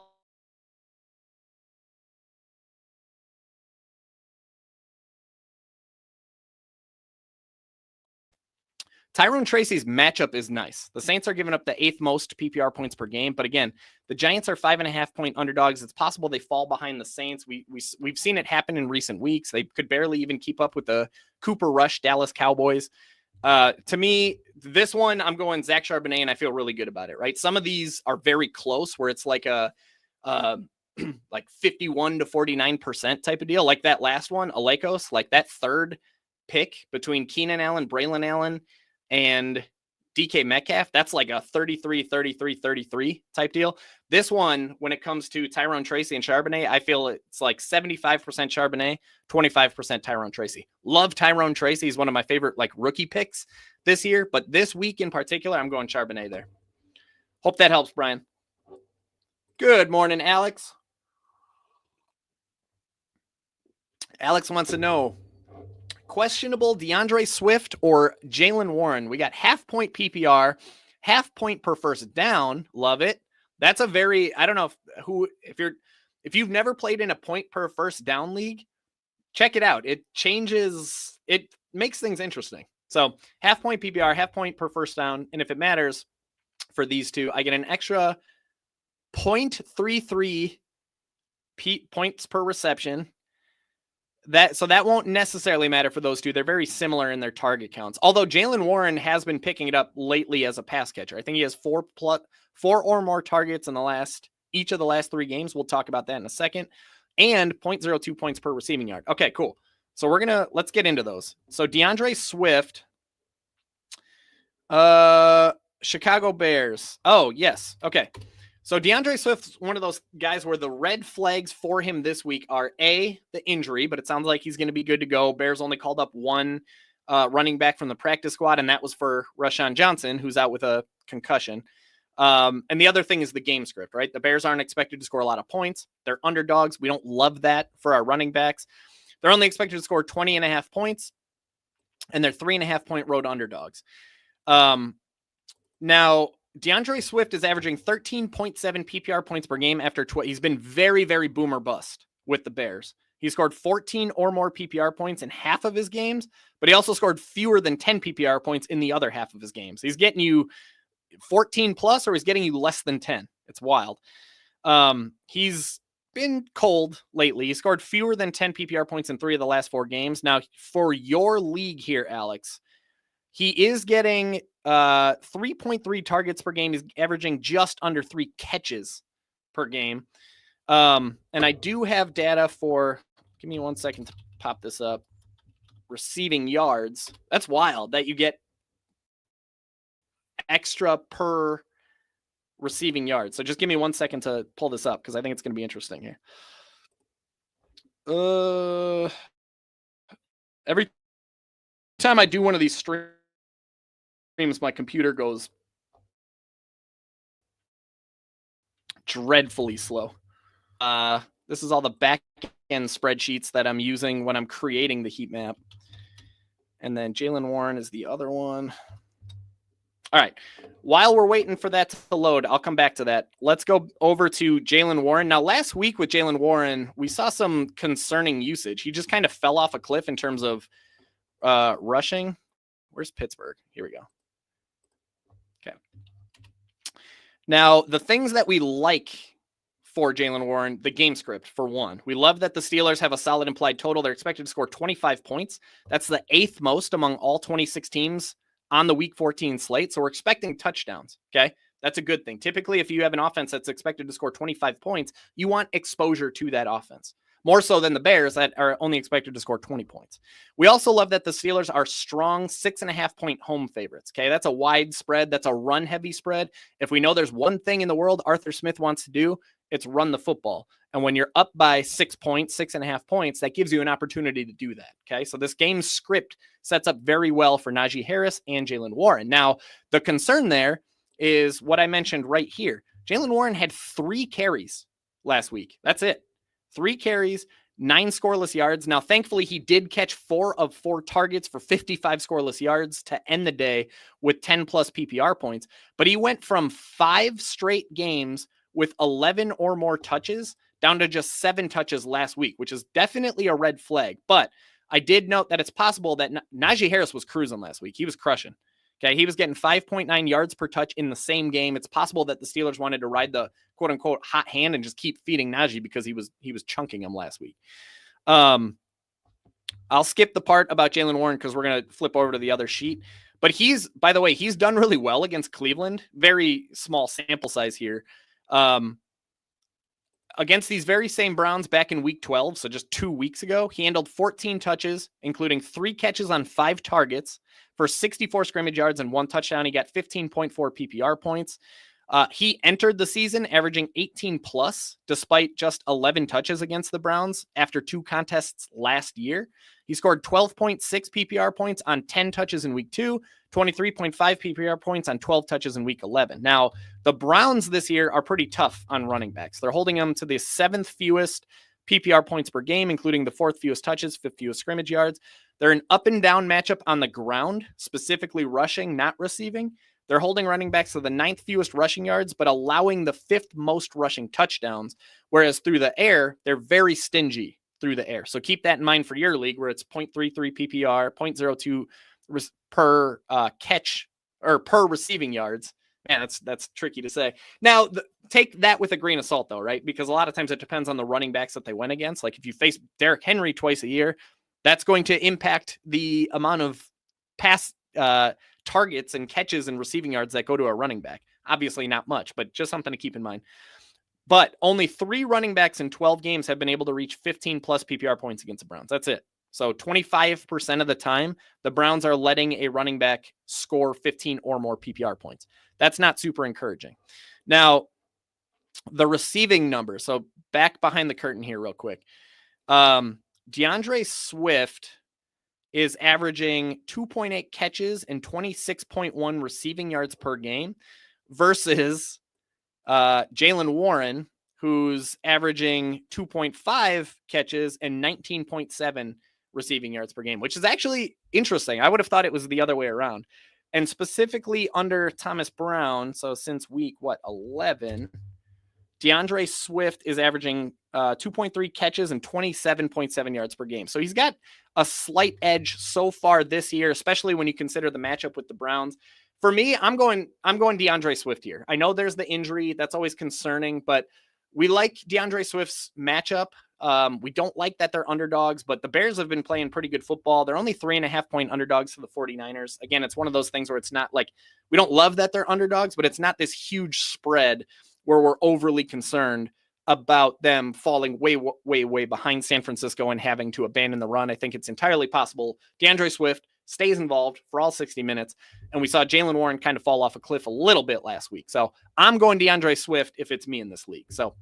Tyrone Tracy's matchup is nice. The Saints are giving up the 8th most PPR points per game. But again, the Giants are 5.5 point underdogs. It's possible they fall behind the Saints. We've seen it happen in recent weeks. They could barely even keep up with the Cooper Rush Dallas Cowboys. To me, this one, I'm going Zach Charbonnet, and I feel really good about it, right? Some of these are very close where it's like a like 51 to 49% type of deal. Like that last one, Alekos, like that third pick between Keenan Allen, Braylon Allen, and DK Metcalf, that's like a 33, 33, 33 type deal. This one, when it comes to Tyrone Tracy and Charbonnet, I feel it's like 75% Charbonnet, 25% Tyrone Tracy. Love Tyrone Tracy. He's one of my favorite like rookie picks this year, but this week in particular, I'm going Charbonnet there. Hope that helps, Brian. Good morning, Alex. Alex wants to know, questionable DeAndre Swift or Jaylen Warren? We got half-point PPR, half-point per first down. Love it. That's a very, I don't know if you've never played in a point per first down league, check it out. It makes things interesting. So half-point PPR, half-point per first down. And if it matters for these two, I get an extra 0.33 points per reception. So that won't necessarily matter for those two. They're very similar in their target counts. Although Jaylen Warren has been picking it up lately as a pass catcher. I think he has 4 or more targets in each of the last 3 games. We'll talk about that in a second. And 0.02 points per receiving yard. Okay, cool. So let's get into those. So DeAndre Swift, Chicago Bears. Oh, yes. Okay. So DeAndre Swift's one of those guys where the red flags for him this week are the injury, but it sounds like he's going to be good to go. Bears only called up 1 running back from the practice squad, and that was for Rashawn Johnson, who's out with a concussion. And the other thing is the game script, right? The Bears aren't expected to score a lot of points. They're underdogs. We don't love that for our running backs. They're only expected to score 20.5 points. and they're 3.5-point road underdogs. Now, DeAndre Swift is averaging 13.7 PPR points per game after he's been very, very boomer bust with the Bears. He scored 14 or more PPR points in half of his games, but he also scored fewer than 10 PPR points in the other half of his games. He's getting you 14 plus, or he's getting you less than 10. It's wild. He's been cold lately. He scored fewer than 10 PPR points in 3 of the last 4 games. Now, for your league here, Alex, he is getting 3.3 targets per game. He's averaging just under 3 catches per game. And I do have data for, give me 1 second to pop this up, receiving yards. That's wild that you get extra per receiving yards. So just give me 1 second to pull this up because I think it's going to be interesting here. Every time I do one of these streams, my computer goes dreadfully slow. This is all the back end spreadsheets that I'm using when I'm creating the heat map. And then Jaylen Warren is the other one. All right. While we're waiting for that to load, I'll come back to that. Let's go over to Jaylen Warren. Now, last week with Jaylen Warren, we saw some concerning usage. He just kind of fell off a cliff in terms of rushing. Where's Pittsburgh? Here we go. Okay. Now, the things that we like for Jaylen Warren, the game script, for one. We love that the Steelers have a solid implied total. They're expected to score 25 points. That's the 8th most among all 26 teams on the week 14 slate. So we're expecting touchdowns. Okay. That's a good thing. Typically, if you have an offense that's expected to score 25 points, you want exposure to that offense. More so than the Bears that are only expected to score 20 points. We also love that the Steelers are strong 6.5-point home favorites. Okay. That's a wide spread. That's a run heavy spread. If we know there's one thing in the world Arthur Smith wants to do, it's run the football. And when you're up by 6 points, 6.5 points, that gives you an opportunity to do that. Okay. So this game script sets up very well for Najee Harris and Jaylen Warren. Now, the concern there is what I mentioned right here. Jaylen Warren had 3 carries last week. That's it. 3 carries, 9 scoreless yards. Now, thankfully, he did catch 4 of 4 targets for 55 scoreless yards to end the day with 10 plus PPR points. But he went from 5 straight games with 11 or more touches down to just 7 touches last week, which is definitely a red flag. But I did note that it's possible that Najee Harris was cruising last week. He was crushing. Okay, he was getting 5.9 yards per touch in the same game. It's possible that the Steelers wanted to ride the quote unquote hot hand and just keep feeding Najee because he was chunking him last week. I'll skip the part about Jaylen Warren because we're going to flip over to the other sheet. But by the way, he's done really well against Cleveland. Very small sample size here. Against these very same Browns back in week 12, so just 2 weeks ago, he handled 14 touches, including 3 catches on 5 targets for 64 scrimmage yards and 1 touchdown. He got 15.4 PPR points. He entered the season averaging 18 plus, despite just 11 touches against the Browns after 2 contests last year. He scored 12.6 PPR points on 10 touches in week 2, 23.5 PPR points on 12 touches in week 11. Now, the Browns this year are pretty tough on running backs. They're holding them to the 7th fewest PPR points per game, including the 4th fewest touches, 5th fewest scrimmage yards. They're an up and down matchup on the ground, specifically rushing, not receiving. They're holding running backs to the 9th fewest rushing yards, but allowing the 5th most rushing touchdowns. Whereas through the air, they're very stingy through the air. So keep that in mind for your league where it's 0.33 PPR, 0.02 per catch or per receiving yards. Man, that's tricky to say. Now, take that with a grain of salt, though, right? Because a lot of times it depends on the running backs that they went against. Like if you face Derrick Henry twice a year, that's going to impact the amount of pass targets and catches and receiving yards that go to a running back. Obviously not much, but just something to keep in mind. But only 3 running backs in 12 games have been able to reach 15 plus PPR points against the Browns. That's it. So 25% of the time, the Browns are letting a running back score 15 or more PPR points. That's not super encouraging. Now, the receiving numbers. So back behind the curtain here real quick. DeAndre Swift is averaging 2.8 catches and 26.1 receiving yards per game versus Jaylen Warren, who's averaging 2.5 catches and 19.7 receiving yards per game, which is actually interesting. I would have thought it was the other way around. And specifically under Thomas Brown, so since week 11, DeAndre Swift is averaging 2.3 catches and 27.7 yards per game. So he's got a slight edge so far this year, especially when you consider the matchup with the Browns. For me, I'm going DeAndre Swift here. I know there's the injury. That's always concerning, but we like DeAndre Swift's matchup. We don't like that they're underdogs, but the Bears have been playing pretty good football. They're only 3.5-point underdogs for the 49ers. Again, it's one of those things where it's not like we don't love that they're underdogs, but it's not this huge spread where we're overly concerned about them falling way behind San Francisco and having to abandon the run. I think it's entirely possible DeAndre Swift stays involved for all 60 minutes. And we saw Jaylen Warren kind of fall off a cliff a little bit last week. So I'm going DeAndre Swift if it's me in this league. So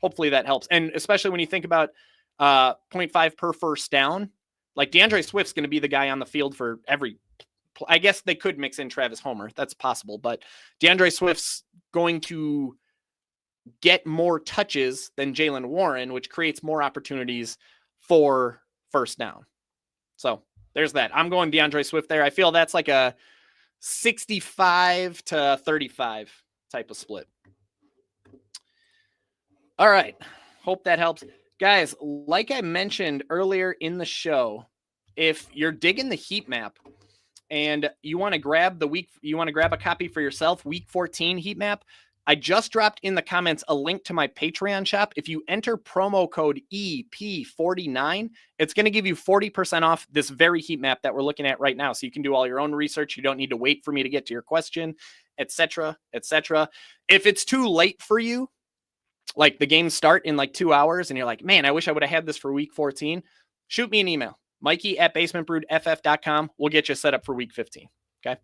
hopefully that helps. And especially when you think about 0.5 per first down, like DeAndre Swift's going to be the guy on the field for every, I guess they could mix in Travis Homer. That's possible. But DeAndre Swift's going to get more touches than Jaylen Warren, which creates more opportunities for first down. So there's that. I'm going DeAndre Swift there. I feel that's like a 65 to 35 type of split. All right. Hope that helps. Guys, like I mentioned earlier in the show, if you're digging the heat map and you want to grab a copy for yourself, week 14 heat map, I just dropped in the comments a link to my Patreon shop. If you enter promo code EP49, it's going to give you 40% off this very heat map that we're looking at right now. So you can do all your own research. You don't need to wait for me to get to your question, etc., etc. If it's too late for you, like the games start in like 2 hours and you're like, man, I wish I would have had this for week 14, shoot me an email, Mikey@basementbroodff.com. We'll get you set up for week 15. Okay.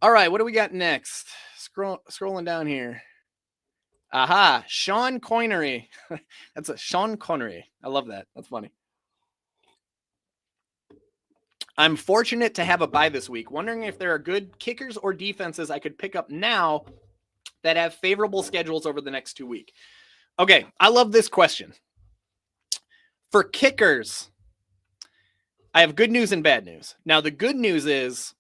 All right. What do we got next? Scrolling down here. Aha. Sean Connery. That's a Sean Connery. I love that. That's funny. I'm fortunate to have a bye this week. Wondering if there are good kickers or defenses I could pick up now that have favorable schedules over the next 2 weeks. Okay. I love this question. For kickers, I have good news and bad news. Now, the good news is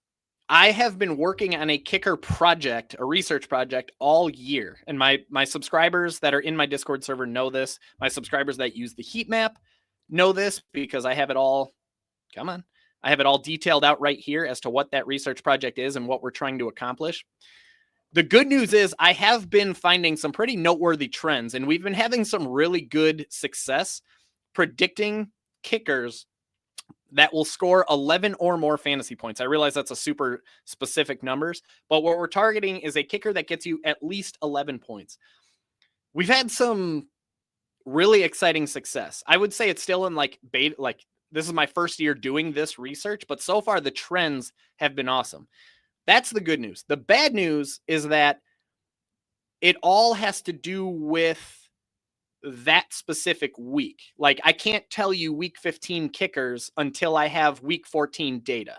I have been working on a kicker project, a research project all year. And my subscribers that are in my Discord server know this. My subscribers that use the heat map know this because I have it all. Come on. I have it all detailed out right here as to what that research project is and what we're trying to accomplish. The good news is I have been finding some pretty noteworthy trends, and we've been having some really good success predicting kickers that will score 11 or more fantasy points. I realize that's a super specific numbers, but what we're targeting is a kicker that gets you at least 11 points. We've had some really exciting success. I would say it's still in like beta, like this is my first year doing this research, but so far the trends have been awesome. That's the good news. The bad news is that it all has to do with that specific week. Like I can't tell you week 15 kickers until I have week 14 data.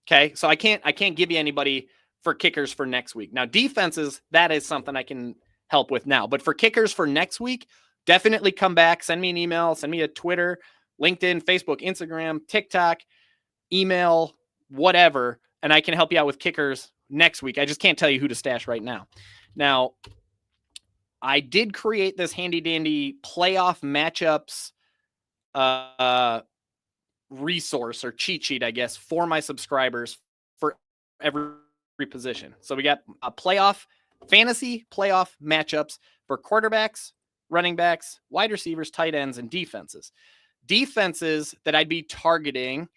Okay. So I can't give you anybody for kickers for next week. Now defenses, that is something I can help with now, but for kickers for next week, definitely come back, send me an email, send me a Twitter, LinkedIn, Facebook, Instagram, TikTok, email, whatever. And I can help you out with kickers next week. I just can't tell you who to stash right now. Now, I did create this handy dandy playoff matchups resource or cheat sheet, I guess, for my subscribers for every position. So we got a fantasy playoff matchups for quarterbacks, running backs, wide receivers, tight ends, and defenses. Defenses that I'd be targeting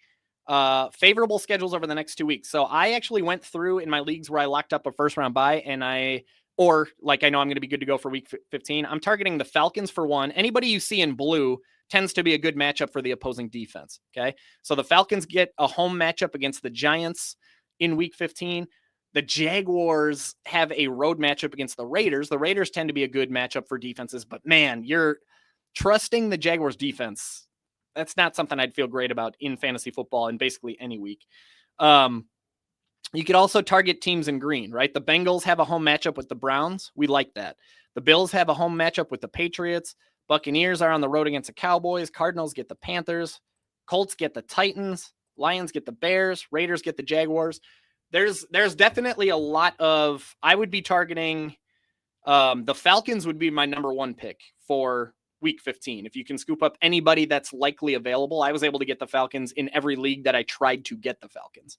favorable schedules over the next 2 weeks. So I actually went through in my leagues where I locked up a first round bye and I know I'm going to be good to go for week 15. I'm targeting the Falcons for one. Anybody you see in blue tends to be a good matchup for the opposing defense. Okay. So the Falcons get a home matchup against the Giants in week 15. The Jaguars have a road matchup against the Raiders. The Raiders tend to be a good matchup for defenses, but man, you're trusting the Jaguars defense. That's not something I'd feel great about in fantasy football in basically any week. You could also target teams in green, right? The Bengals have a home matchup with the Browns. We like that. The Bills have a home matchup with the Patriots. Buccaneers are on the road against the Cowboys. Cardinals get the Panthers. Colts get the Titans. Lions get the Bears. Raiders get the Jaguars. There's definitely a lot of, I would be targeting, the Falcons would be my number one pick for week 15. If you can scoop up anybody that's likely available, I was able to get the Falcons in every league that I tried to get the Falcons.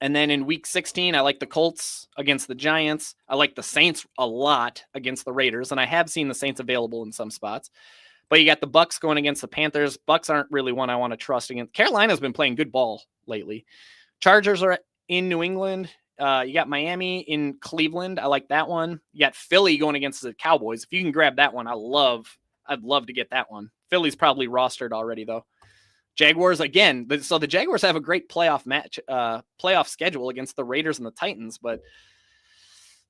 And then in week 16, I like the Colts against the Giants. I like the Saints a lot against the Raiders, and I have seen the Saints available in some spots. But you got the Bucks going against the Panthers. Bucks aren't really one I want to trust against. Carolina's been playing good ball lately. Chargers are in New England. You got Miami in Cleveland. I like that one. You got Philly going against the Cowboys. If you can grab that one, I'd love to get that one. Philly's probably rostered already, though. Jaguars again. So the Jaguars have a great playoff schedule against the Raiders and the Titans, but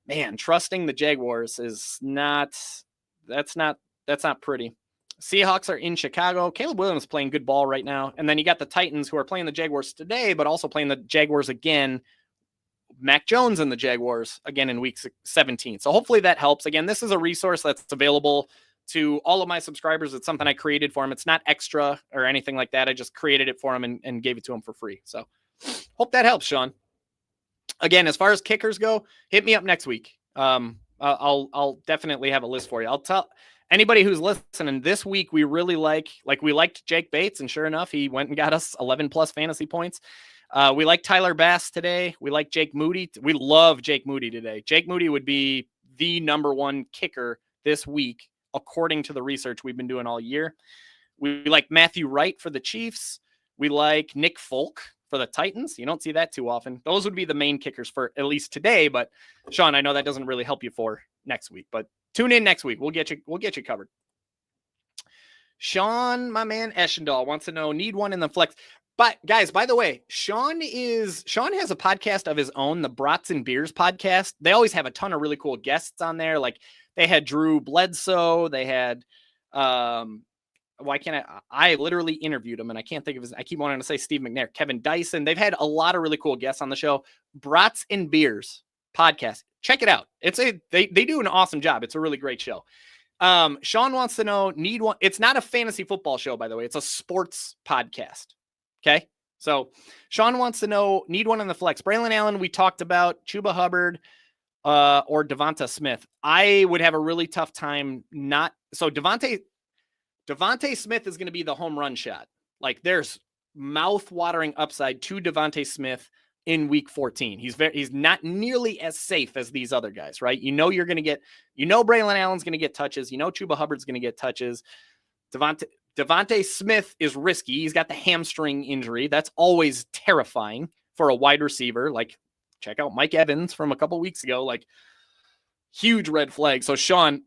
man, trusting the Jaguars is that's not pretty. Seahawks are in Chicago. Caleb Williams is playing good ball right now. And then you got the Titans who are playing the Jaguars today, but also playing the Jaguars again. Mac Jones and the Jaguars again in week 17. So hopefully that helps. Again, this is a resource that's available to all of my subscribers. It's something I created for them. It's not extra or anything like that. I just created it for them and gave it to them for free. So hope that helps, Sean. Again, as far as kickers go, hit me up next week. I'll definitely have a list for you. I'll tell anybody who's listening this week, we really we liked Jake Bates, and sure enough, he went and got us 11 plus fantasy points. We like Tyler Bass today. We like Jake Moody. We love Jake Moody today. Jake Moody would be the number one kicker this week, according to the research we've been doing all year. We like Matthew Wright for the Chiefs. We like Nick Folk for the Titans. You don't see that too often. Those would be the main kickers for at least today. But Sean, I know that doesn't really help you for next week, but tune in next week. We'll get you covered. Sean, my man Eschendahl wants to know, need one in the flex. But guys, by the way, Sean has a podcast of his own, the Brats and Beers podcast. They always have a ton of really cool guests on there. Like they had Drew Bledsoe. They had, I literally interviewed him and I can't think of his, I keep wanting to say Steve McNair, Kevin Dyson. They've had a lot of really cool guests on the show. Brats and Beers podcast. Check it out. They do an awesome job. It's a really great show. Sean wants to know, need one. It's not a fantasy football show, by the way. It's a sports podcast. Okay. So Sean wants to know, need one in the flex. Braylon Allen, we talked about. Chuba Hubbard, or Devonta Smith. I would have a really tough time not. So Devonta Smith is going to be the home run shot. Like there's mouth-watering upside to Devonta Smith in week 14. He's not nearly as safe as these other guys, right? You're going to get, Braylon Allen's going to get touches. Chuba Hubbard's going to get touches. Devonta Smith is risky. He's got the hamstring injury. That's always terrifying for a wide receiver. Like, check out Mike Evans from a couple weeks ago. Like, huge red flag. So, Sean,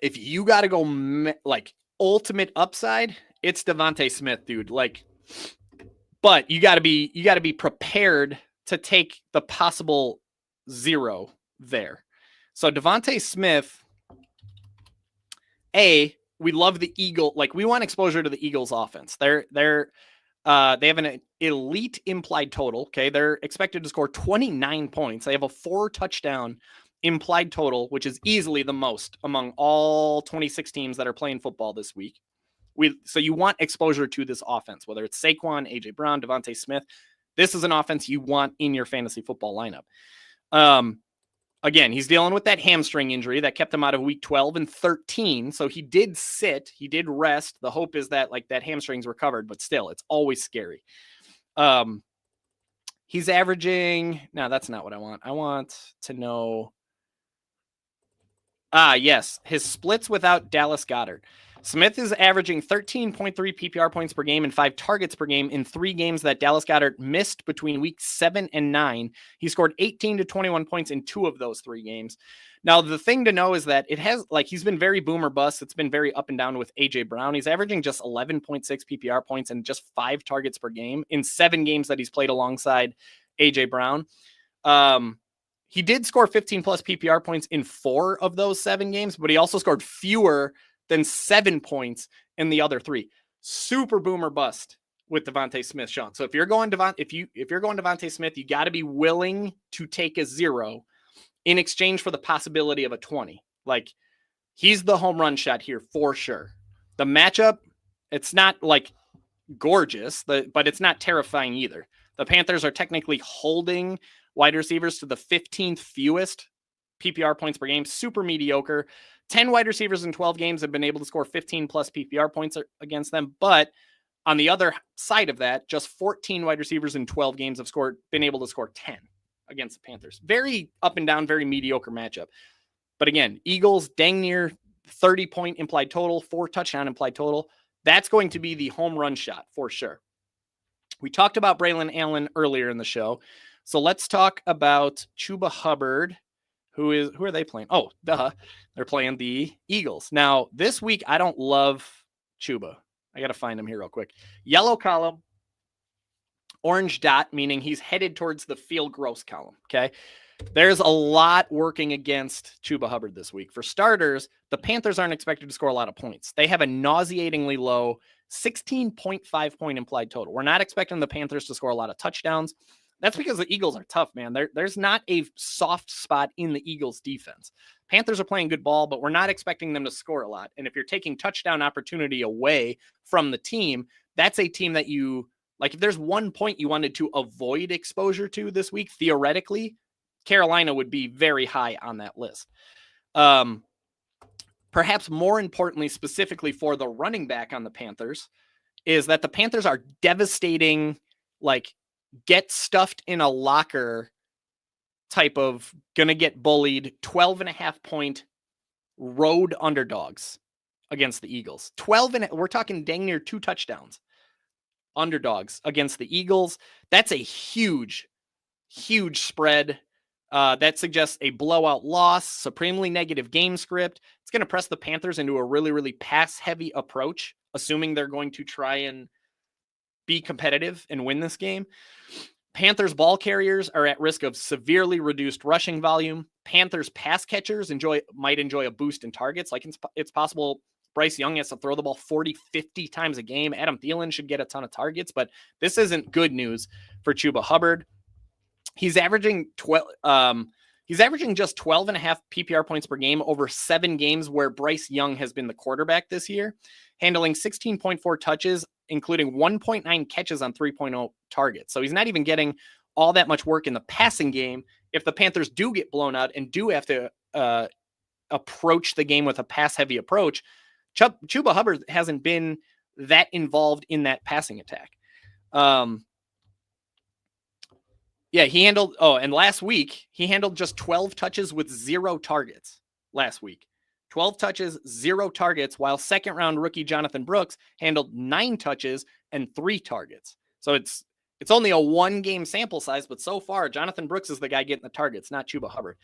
if you got to go ultimate upside, it's Devonta Smith, dude. But you got to be prepared to take the possible zero there. So Devonta Smith, we love the Eagle. We want exposure to the Eagles offense. They have an elite implied total. Okay. They're expected to score 29 points. They have a 4 touchdown implied total, which is easily the most among all 26 teams that are playing football this week. So you want exposure to this offense, whether it's Saquon, AJ Brown, Devonta Smith. This is an offense you want in your fantasy football lineup. Again, he's dealing with that hamstring injury that kept him out of week 12 and 13. So he did sit, he did rest. The hope is that that hamstring's recovered, but still, it's always scary. He's averaging, no, that's not what I want. I want to know. Yes, his splits without Dallas Goedert. Smith is averaging 13.3 PPR points per game and 5 targets per game in 3 games that Dallas Goedert missed between weeks 7 and 9. He scored 18 to 21 points in 2 of those 3 games. Now, the thing to know is that it has, he's been very boom or bust. It's been very up and down with AJ Brown. He's averaging just 11.6 PPR points and just 5 targets per game in 7 games that he's played alongside AJ Brown. He did score 15 plus PPR points in 4 of those 7 games, but he also scored fewer than 7 points in the other 3. Super boom or bust with Devonta Smith, Sean. So if you're going Devonta Smith, you got to be willing to take a 0 in exchange for the possibility of a 20. He's the home run shot here for sure. The matchup, it's not like gorgeous, but it's not terrifying either. The Panthers are technically holding wide receivers to the 15th fewest PPR points per game, super mediocre. 10 wide receivers in 12 games have been able to score 15 plus PPR points against them. But on the other side of that, just 14 wide receivers in 12 games have been able to score 10 against the Panthers. Very up and down, very mediocre matchup. But again, Eagles dang near 30-point implied total, 4 touchdown implied total. That's going to be the home run shot for sure. We talked about Braylon Allen earlier in the show. So let's talk about Chuba Hubbard. Who are they playing? Oh, they're playing the Eagles. Now, this week, I don't love Chuba. I got to find him here real quick. Yellow column, orange dot, meaning he's headed towards the feel gross column. Okay. There's a lot working against Chuba Hubbard this week. For starters, the Panthers aren't expected to score a lot of points. They have a nauseatingly low 16.5 point implied total. We're not expecting the Panthers to score a lot of touchdowns. That's because the Eagles are tough, man. There's not a soft spot in the Eagles defense. Panthers are playing good ball, but we're not expecting them to score a lot. And if you're taking touchdown opportunity away from the team, that's a team that you, like, if there's one point you wanted to avoid exposure to this week, theoretically, Carolina would be very high on that list. Perhaps more importantly, specifically for the running back on the Panthers, is that the Panthers are devastating, like, get stuffed in a locker type of gonna get bullied 12.5 point road underdogs against the Eagles. We're talking dang near 2 touchdowns underdogs against the Eagles. That's a huge spread. That suggests a blowout loss, supremely negative game script. It's going to press the Panthers into a really, really pass-heavy approach, assuming they're going to try and be competitive and win this game. Panthers ball carriers are at risk of severely reduced rushing volume. Panthers pass catchers might enjoy a boost in targets. Like, it's possible Bryce Young has to throw the ball 40, 50 times a game. Adam Thielen should get a ton of targets, but this isn't good news for Chuba Hubbard. He's averaging just 12.5 PPR points per game over 7 games where Bryce Young has been the quarterback this year, handling 16.4 touches, including 1.9 catches on 3.0 targets. So he's not even getting all that much work in the passing game. If the Panthers do get blown out and do have to approach the game with a pass-heavy approach, Chuba Hubbard hasn't been that involved in that passing attack. And last week, he handled just 12 touches with 0 targets last week. 12 touches, 0 targets, while second-round rookie Jonathan Brooks handled 9 touches and 3 targets. So it's only a 1-game sample size, but so far, Jonathan Brooks is the guy getting the targets, not Chuba Hubbard.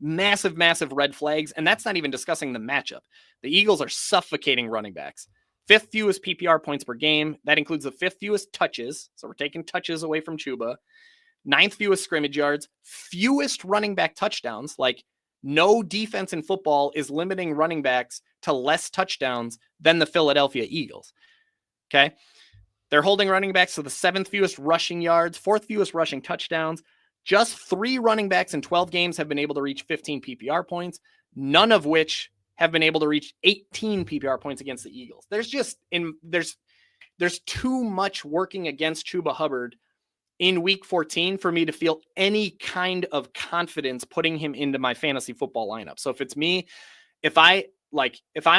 Massive, massive red flags, and that's not even discussing the matchup. The Eagles are suffocating running backs. 5th fewest PPR points per game. That includes the 5th fewest touches, so we're taking touches away from Chuba. 9th fewest scrimmage yards, fewest running back touchdowns. Like, no defense in football is limiting running backs to less touchdowns than the Philadelphia Eagles. Okay. They're holding running backs to the 7th fewest rushing yards, 4th fewest rushing touchdowns. Just 3 running backs in 12 games have been able to reach 15 PPR points, none of which have been able to reach 18 PPR points against the Eagles. There's too much working against Chuba Hubbard in week 14 for me to feel any kind of confidence putting him into my fantasy football lineup. So if it's me, if I'm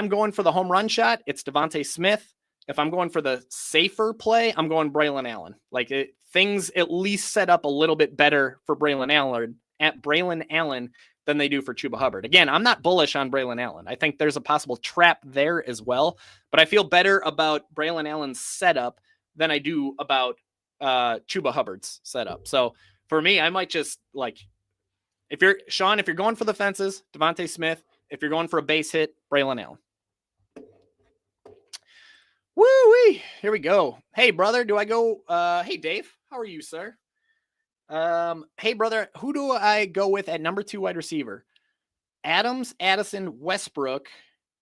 going for the home run shot, it's Devontae Smith. If I'm going for the safer play, I'm going Braylon Allen. Things at least set up a little bit better for Braylon Allen than they do for Chuba Hubbard. Again, I'm not bullish on Braylon Allen. I think there's a possible trap there as well, but I feel better about Braylon Allen's setup than I do about Chuba Hubbard's setup. So for me, I might just if you're going for the fences, Devontae Smith. If you're going for a base hit, Braylon Allen. Woo-wee. Here we go. Hey, brother, do I go? Hey, Dave, how are you, sir? Hey, brother, who do I go with at number 2 wide receiver? Adams, Addison, Westbrook.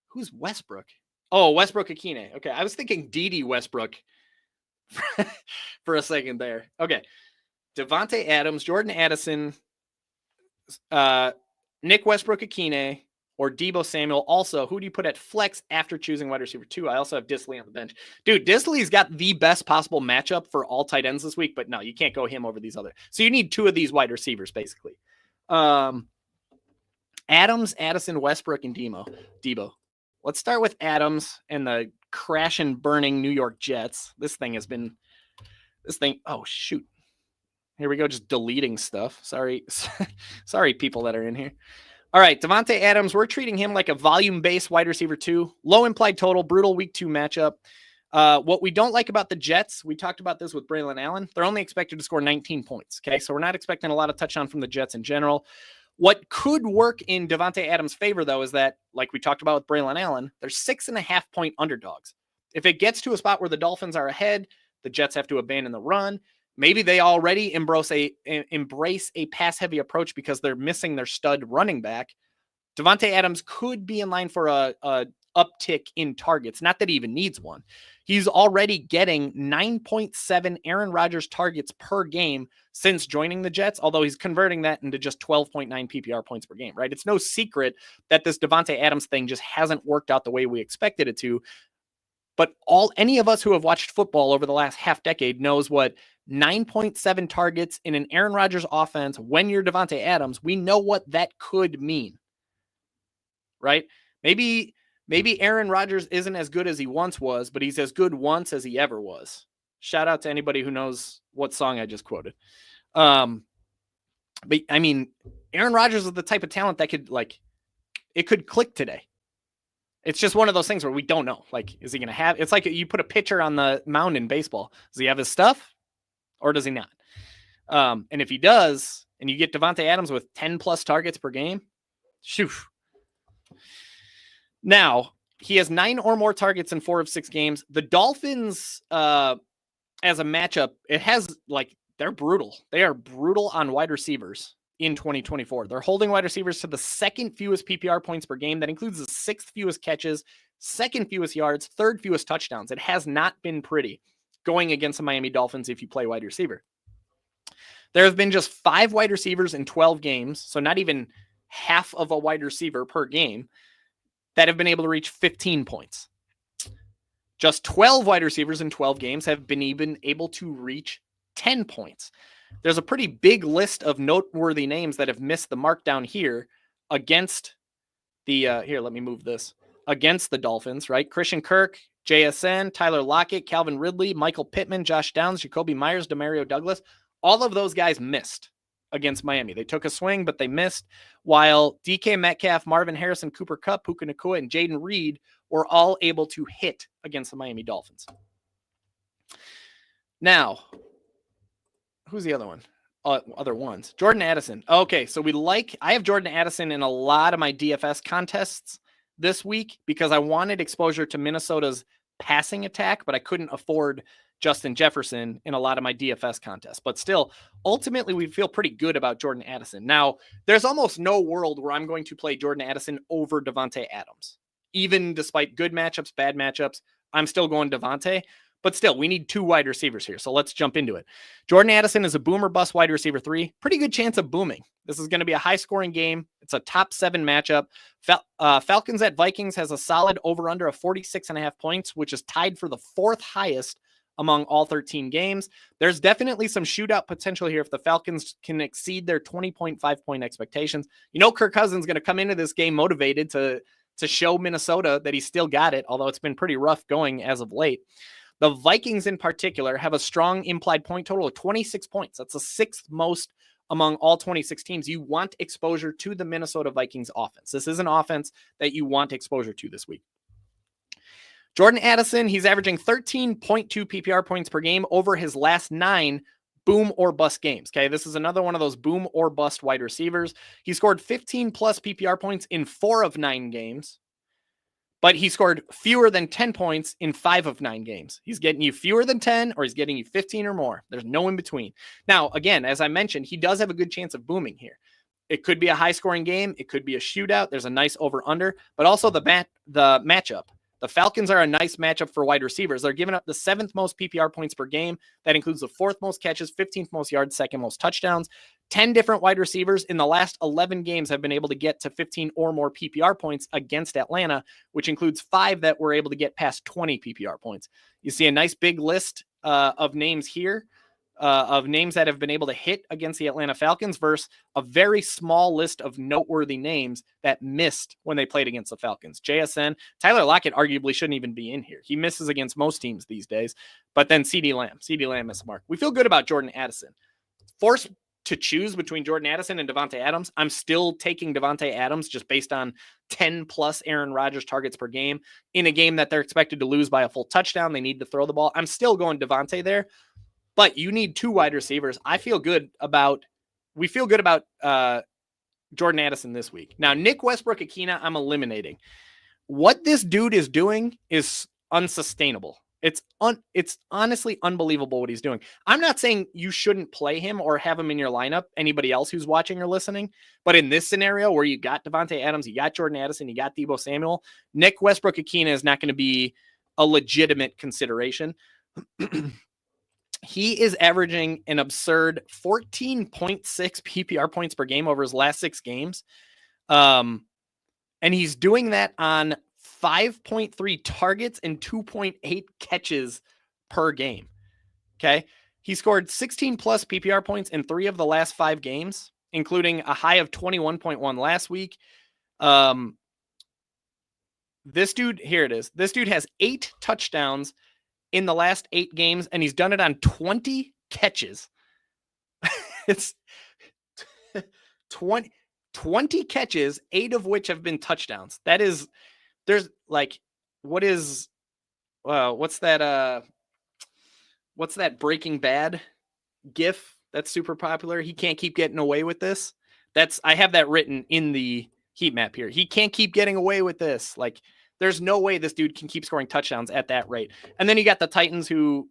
Who's Westbrook? Oh, Westbrook Akine. Okay, I was thinking Dede Westbrook for a second there. Okay, Devontae Adams, Jordan Addison, Nick Westbrook Akine, or Deebo Samuel? Also, who do you put at flex after choosing wide receiver 2? I also have Disley on the bench. Dude, Disley's got the best possible matchup for all tight ends this week, but no, you can't go him over these other. So you need 2 of these wide receivers, basically. Adams, Addison, Westbrook, and Deebo. Let's start with Adams and the crash and burning New York Jets. Oh, shoot. Here we go, just deleting stuff. Sorry, people that are in here. All right, Davante Adams, we're treating him like a volume-based wide receiver 2. Low implied total, brutal week 2 matchup. What we don't like about the Jets, we talked about this with Braylon Allen, they're only expected to score 19 points, okay? So we're not expecting a lot of touchdown from the Jets in general. What could work in Davante Adams' favor, though, is that, like we talked about with Braylon Allen, they're 6.5-point underdogs. If it gets to a spot where the Dolphins are ahead, the Jets have to abandon the run. Maybe they already embrace a pass-heavy approach because they're missing their stud running back. Davante Adams could be in line for a uptick in targets. Not that he even needs one. He's already getting 9.7 Aaron Rodgers targets per game since joining the Jets, although he's converting that into just 12.9 PPR points per game, right? It's no secret that this Davante Adams thing just hasn't worked out the way we expected it to. But any of us who have watched football over the last half decade knows what 9.7 targets in an Aaron Rodgers offense when you're Davante Adams, we know what that could mean, right? Maybe Aaron Rodgers isn't as good as he once was, but he's as good once as he ever was. Shout out to anybody who knows what song I just quoted. But I mean, Aaron Rodgers is the type of talent that it could click today. It's just one of those things where we don't know. Like, is he going to have, it's like you put a pitcher on the mound in baseball. Does he have his stuff or does he not? And if he does, and you get Davante Adams with 10 plus targets per game, shoo. Now, he has 9 or more targets in 4 of 6 games. The Dolphins, as a matchup, they're brutal. They are brutal on wide receivers in 2024. They're holding wide receivers to the second fewest PPR points per game. That includes the 6th fewest catches, 2nd fewest yards, 3rd fewest touchdowns. It has not been pretty going against the Miami Dolphins if you play wide receiver. There have been just 5 wide receivers in 12 games, so not even half of a wide receiver per game, that have been able to reach 15 points. Just 12 wide receivers in 12 games have been even able to reach 10 points. There's a pretty big list of noteworthy names that have missed the mark down here against the, let me move this, against the Dolphins, right? Christian Kirk, JSN, Tyler Lockett, Calvin Ridley, Michael Pittman, Josh Downs, Jacoby Myers, Demario Douglas. All of those guys missed against Miami. They took a swing, but they missed, while DK Metcalf, Marvin Harrison, Cooper Kupp, Puka Nacua, and Jaden Reed were all able to hit against the Miami Dolphins. Now, who's the other one? Other ones. Jordan Addison. Okay, so I have Jordan Addison in a lot of my DFS contests this week because I wanted exposure to Minnesota's passing attack, but I couldn't afford Justin Jefferson in a lot of my DFS contests. But still, ultimately, we feel pretty good about Jordan Addison. Now, there's almost no world where I'm going to play Jordan Addison over Davante Adams. Even despite good matchups, bad matchups, I'm still going Davante. But still, we need 2 wide receivers here, so let's jump into it. Jordan Addison is a boom or bust wide receiver 3. Pretty good chance of booming. This is going to be a high-scoring game. It's a top 7 matchup. Falcons at Vikings has a solid over-under of 46.5 points, which is tied for the 4th highest among all 13 games. There's definitely some shootout potential here if the Falcons can exceed their 20.5-point expectations. You know Kirk Cousins is going to come into this game motivated to show Minnesota that he's still got it, although it's been pretty rough going as of late. The Vikings in particular have a strong implied point total of 26 points. That's the 6th most among all 26 teams. You want exposure to the Minnesota Vikings offense. This is an offense that you want exposure to this week. Jordan Addison, he's averaging 13.2 PPR points per game over his last 9 boom or bust games. Okay, this is another one of those boom or bust wide receivers. He scored 15 plus PPR points in 4 of 9 games. But he scored fewer than 10 points in 5 of 9 games. He's getting you fewer than 10 or he's getting you 15 or more. There's no in between. Now, again, as I mentioned, he does have a good chance of booming here. It could be a high-scoring game. It could be a shootout. There's a nice over-under, but also the matchup. The Falcons are a nice matchup for wide receivers. They're giving up the 7th most PPR points per game. That includes the 4th most catches, 15th most yards, 2nd most touchdowns. 10 different wide receivers in the last 11 games have been able to get to 15 or more PPR points against Atlanta, which includes 5 that were able to get past 20 PPR points. You see a nice big list of names here, of names that have been able to hit against the Atlanta Falcons versus a very small list of noteworthy names that missed when they played against the Falcons. JSN, Tyler Lockett arguably shouldn't even be in here. He misses against most teams these days. But then CeeDee Lamb missed the mark. We feel good about Jordan Addison. Forced to choose between Jordan Addison and Davante Adams, I'm still taking Davante Adams just based on 10 plus Aaron Rodgers targets per game in a game that they're expected to lose by a full touchdown. They need to throw the ball. I'm still going Davante there, but you need 2 wide receivers. We feel good about Jordan Addison this week. Now, Nick Westbrook-Ikhine, I'm eliminating. What this dude is doing is unsustainable. It's honestly unbelievable what he's doing. I'm not saying you shouldn't play him or have him in your lineup, anybody else who's watching or listening, but in this scenario where you got Davante Adams, you got Jordan Addison, you got Deebo Samuel, Nick Westbrook-Ikhine is not going to be a legitimate consideration. He is averaging an absurd 14.6 PPR points per game over his last 6 games. And he's doing that on 5.3 targets and 2.8 catches per game. Okay. He scored 16 plus PPR points in 3 of the last 5 games, including a high of 21.1 last week. This dude, here it is. This dude has 8 touchdowns in the last 8 games, and he's done it on 20 catches. It's 20 catches, 8 of which have been touchdowns. That is, there's like, what's that Breaking Bad gif that's super popular? He can't keep getting away with this. I have that written in the heat map here. He can't keep getting away with this. Like, there's no way this dude can keep scoring touchdowns at that rate. And then you got the Titans who,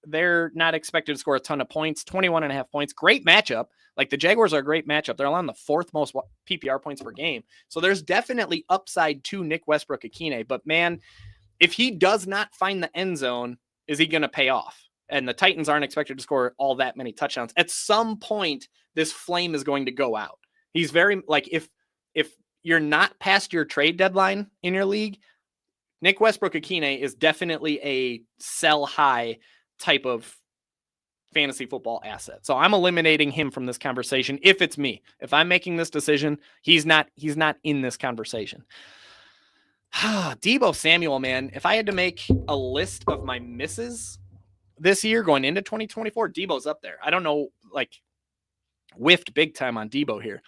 they're not expected to score a ton of points, 21.5 points. Great matchup. Like, the Jaguars are a great matchup. They're allowing the 4th most PPR points per game. So there's definitely upside to Nick Westbrook-Ikhine. But man, if he does not find the end zone, is he going to pay off? And the Titans aren't expected to score all that many touchdowns. At some point, this flame is going to go out. He's very, like, if you're not past your trade deadline in your league, Nick Westbrook-Ikhine is definitely a sell high type of fantasy football asset. So I'm eliminating him from this conversation. If it's me, if I'm making this decision, he's not in this conversation. Deebo Samuel, man, if I had to make a list of my misses this year going into 2024, Deebo's up there. I don't know, like, whiffed big time on Deebo here.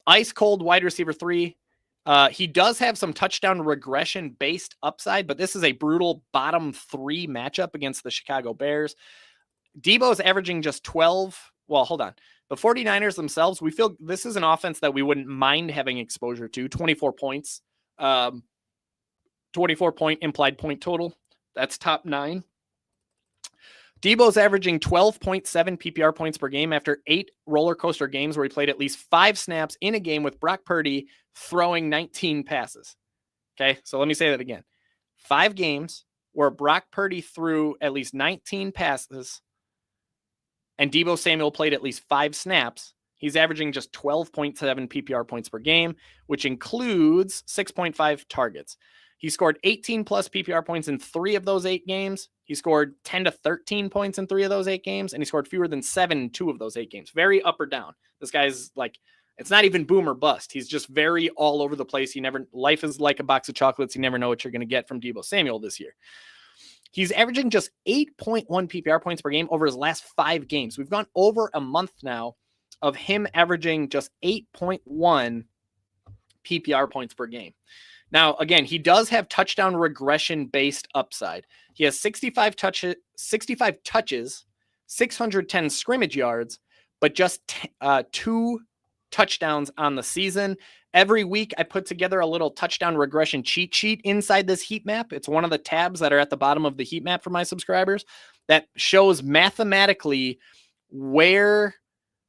Ice cold wide receiver 3. He does have some touchdown regression based upside, but this is a brutal bottom 3 matchup against the Chicago Bears. Deebo's averaging just 12. Well, hold on. The 49ers themselves, we feel this is an offense that we wouldn't mind having exposure to. 24 points, 24 point implied point total. That's top 9. Deebo's averaging 12.7 PPR points per game after 8 roller coaster games where he played at least 5 snaps in a game with Brock Purdy throwing 19 passes. Okay, so let me say that again. 5 games where Brock Purdy threw at least 19 passes and Deebo Samuel played at least 5 snaps. He's averaging just 12.7 PPR points per game, which includes 6.5 targets. He scored 18 plus PPR points in 3 of those 8 games. He scored 10 to 13 points in 3 of those 8 games, and he scored fewer than 7 in 2 of those 8 games. Very up or down. This guy's like, it's not even boom or bust. He's just very all over the place. Life is like a box of chocolates. You never know what you're going to get from Deebo Samuel this year. He's averaging just 8.1 PPR points per game over his last 5 games. We've gone over a month now of him averaging just 8.1 PPR points per game. Now, again, he does have touchdown regression based upside. He has 65 touches, 610 scrimmage yards, but just 2 touchdowns on the season. Every week, I put together a little touchdown regression cheat sheet inside this heat map. It's one of the tabs that are at the bottom of the heat map for my subscribers that shows mathematically where,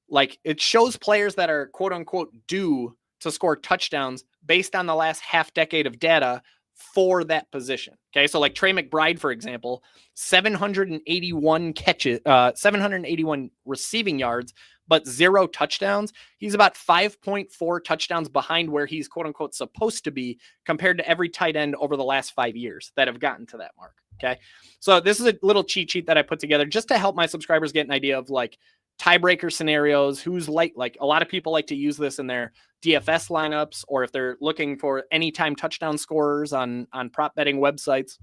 like, it shows players that are quote unquote due to score touchdowns based on the last half decade of data for that position. Okay. So like Trey McBride, for example, 781 catches, 781 receiving yards, but 0 touchdowns. He's about 5.4 touchdowns behind where he's quote unquote supposed to be compared to every tight end over the last 5 years that have gotten to that mark. Okay. So this is a little cheat sheet that I put together just to help my subscribers get an idea of like tiebreaker scenarios, who's like a lot of people like to use this in their DFS lineups, or if they're looking for anytime touchdown scorers on prop betting websites.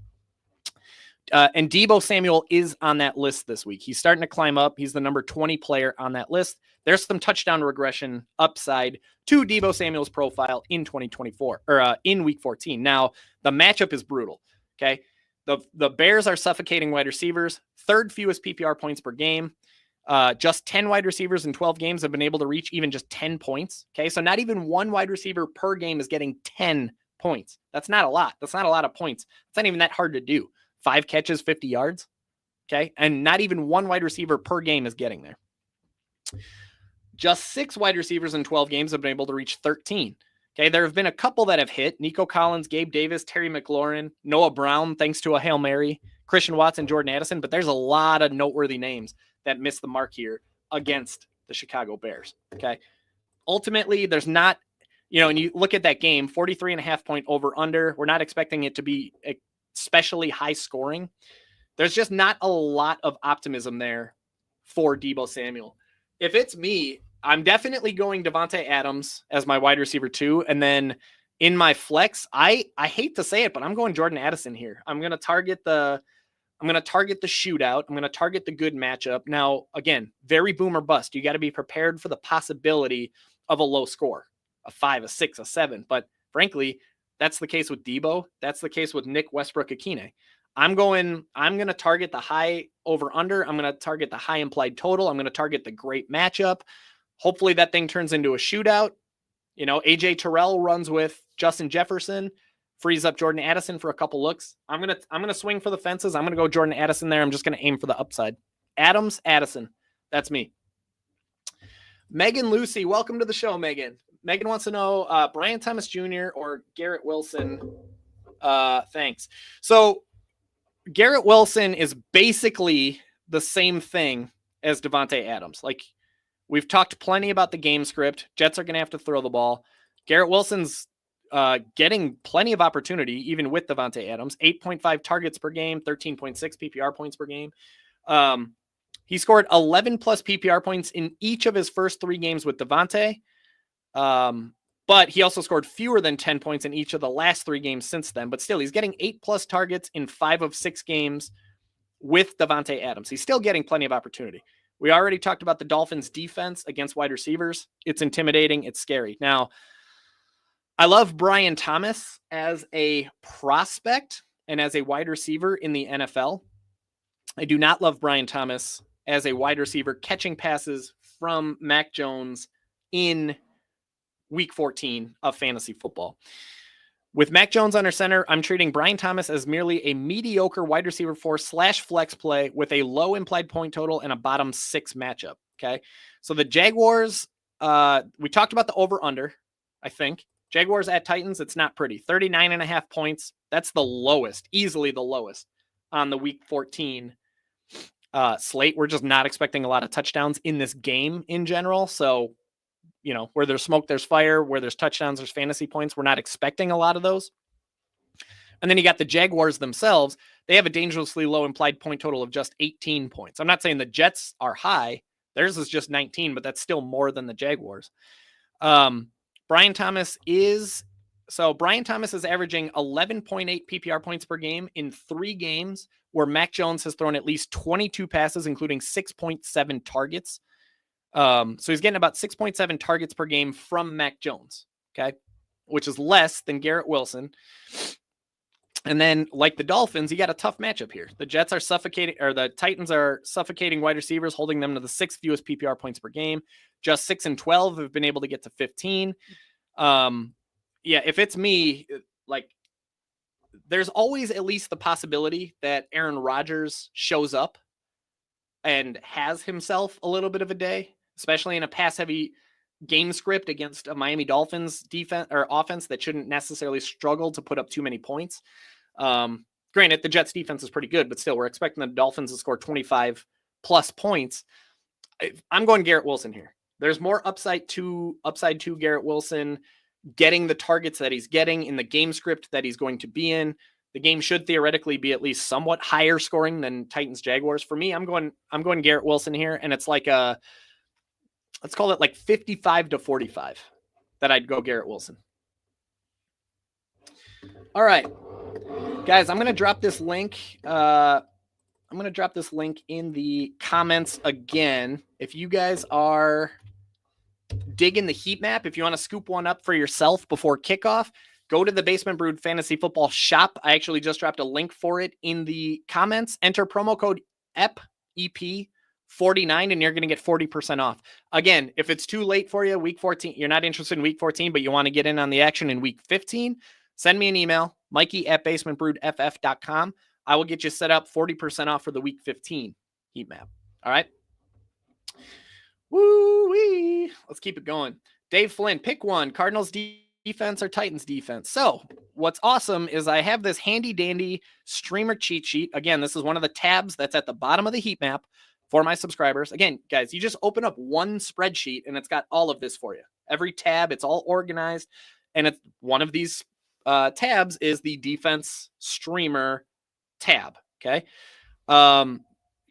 And Deebo Samuel is on that list this week. He's starting to climb up. He's the number 20 player on that list. There's some touchdown regression upside to Deebo Samuel's profile in 2024 or in week 14. Now, the matchup is brutal. Okay. The Bears are suffocating wide receivers, third fewest PPR points per game. Just 10 wide receivers in 12 games have been able to reach even just 10 points. Okay. So not even one wide receiver per game is getting 10 points. That's not a lot. That's not a lot of points. It's not even that hard to do. 5 catches, 50 yards. Okay. And not even one wide receiver per game is getting there. Just 6 wide receivers in 12 games have been able to reach 13. Okay. There have been a couple that have hit: Nico Collins, Gabe Davis, Terry McLaurin, Noah Brown, thanks to a Hail Mary, Christian Watson, Jordan Addison. But there's a lot of noteworthy names that missed the mark here against the Chicago Bears. Okay. Ultimately, there's not, and you look at that game, 43.5 point over under. We're not expecting it to be especially high scoring. There's just not a lot of optimism there for Deebo Samuel. If it's me, I'm definitely going Davante Adams as my wide receiver 2. And then in my flex, I hate to say it, but I'm going Jordan Addison here. I'm going to target the shootout. I'm going to target the good matchup. Now, again, very boom or bust. You got to be prepared for the possibility of a low score, a 5, a 6, a 7. But frankly, that's the case with Deebo. That's the case with Nick Westbrook-Akine. I'm going to target the high over under. I'm going to target the high implied total. I'm going to target the great matchup. Hopefully that thing turns into a shootout. AJ Terrell runs with Justin Jefferson, frees up Jordan Addison for a couple looks. I'm going to swing for the fences. I'm going to go Jordan Addison there. I'm just going to aim for the upside. Adams, Addison. That's me. Megan Lucy, welcome to the show, Megan. Megan wants to know Brian Thomas Jr. or Garrett Wilson. Thanks. So Garrett Wilson is basically the same thing as Davante Adams. Like, we've talked plenty about the game script. Jets are going to have to throw the ball. Garrett Wilson's getting plenty of opportunity, even with Davante Adams. 8.5 targets per game, 13.6 PPR points per game. He scored 11 plus PPR points in each of his first 3 games with Davante. But he also scored fewer than 10 points in each of the last 3 games since then. But still, he's getting 8 plus targets in 5 of 6 games with Davante Adams. He's still getting plenty of opportunity. We already talked about the Dolphins' defense against wide receivers. It's intimidating. It's scary. Now, I love Brian Thomas as a prospect and as a wide receiver in the NFL. I do not love Brian Thomas as a wide receiver catching passes from Mac Jones in week 14 of fantasy football. With Mac Jones under center, I'm treating Brian Thomas as merely a mediocre wide receiver 4/flex play with a low implied point total and a bottom 6 matchup. Okay. So the Jaguars, we talked about the over under, I think. Jaguars at Titans, it's not pretty. 39.5 points. That's the lowest, easily the lowest on the week 14 slate. We're just not expecting a lot of touchdowns in this game in general. So, where there's smoke, there's fire. Where there's touchdowns, there's fantasy points. We're not expecting a lot of those. And then you got the Jaguars themselves. They have a dangerously low implied point total of just 18 points. I'm not saying the Jets are high. Theirs is just 19, but that's still more than the Jaguars. Brian Thomas is averaging 11.8 PPR points per game in 3 games where Mac Jones has thrown at least 22 passes, including 6.7 targets. So he's getting about 6.7 targets per game from Mac Jones. Okay. Which is less than Garrett Wilson. And then, like the Dolphins, you got a tough matchup here. The Jets are suffocating, or the Titans are suffocating wide receivers, holding them to the 6th fewest PPR points per game. Just 6 and 12 have been able to get to 15. If it's me, there's always at least the possibility that Aaron Rodgers shows up and has himself a little bit of a day, especially in a pass-heavy game script against a Miami Dolphins defense or offense that shouldn't necessarily struggle to put up too many points. Granted, the Jets defense is pretty good, but still, we're expecting the Dolphins to score 25 plus points. I'm going Garrett Wilson here. There's more upside to Garrett Wilson getting the targets that he's getting in the game script that he's going to be in. The game should theoretically be at least somewhat higher scoring than Titans Jaguars. For me, I'm going Garrett Wilson here, and it's like let's call it like 55-45 that I'd go Garrett Wilson. All right, guys, I'm going to drop this link. I'm going to drop this link in the comments again. If you guys are digging the heat map, if you want to scoop one up for yourself before kickoff, go to the Basement Brood Fantasy Football shop. I actually just dropped a link for it in the comments. Enter promo code EP49 and you're going to get 40% off. Again, if it's too late for you, week 14, you're not interested in week 14, but you want to get in on the action in week 15, send me an email, Mikey@basementbroodff.com. I will get you set up 40% off for the week 15 heat map. All right. Woo-wee. Let's keep it going. Dave Flynn, pick one, Cardinals defense or Titans defense. So what's awesome is I have this handy dandy streamer cheat sheet. Again, this is one of the tabs that's at the bottom of the heat map for my subscribers. Again, guys, you just open up one spreadsheet and it's got all of this for you. Every tab, it's all organized. And it's one of these tabs is the defense streamer tab. Okay.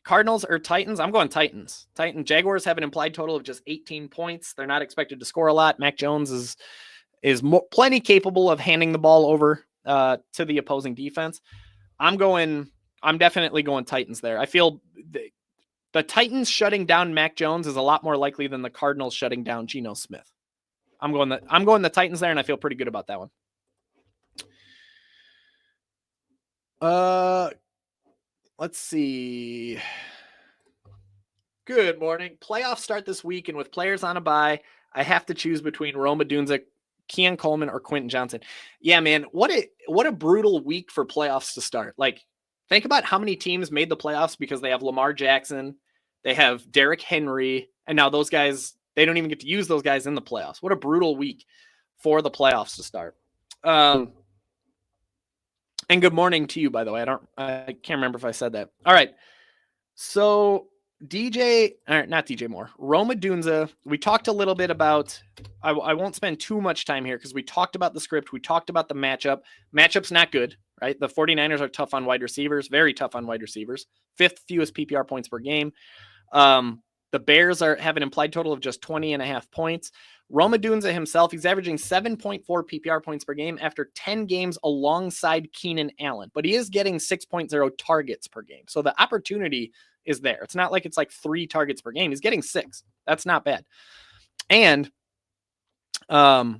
Cardinals or Titans? I'm going Titans. Jaguars have an implied total of just 18 points. They're not expected to score a lot. Mac Jones is plenty capable of handing the ball over to the opposing defense. I'm definitely going Titans there. I feel the Titans shutting down Mac Jones is a lot more likely than the Cardinals shutting down Geno Smith. I'm going the Titans there, and I feel pretty good about that one. Let's see. Good morning. Playoffs start this week, and with players on a bye, I have to choose between Rome Odunze, Keon Coleman, or Quentin Johnson. Yeah, man, what a brutal week for playoffs to start. Like, think about how many teams made the playoffs because they have Lamar Jackson, they have Derrick Henry, and now those guys, they don't even get to use those guys in the playoffs. What a brutal week for the playoffs to start. And good morning to you, by the way. I can't remember if I said that. All right. So not DJ Moore, Rome Odunze. We talked a little bit about, I won't spend too much time here because we talked about the script. We talked about the matchup. Matchup's not good, right? The 49ers are tough on wide receivers, very tough on wide receivers. 5th fewest PPR points per game. The Bears have an implied total of just 20.5 points. Rome Odunze himself, he's averaging 7.4 PPR points per game after 10 games alongside Keenan Allen, but he is getting 6.0 targets per game. So the opportunity is there. It's not like it's like 3 targets per game. He's getting 6. That's not bad. And I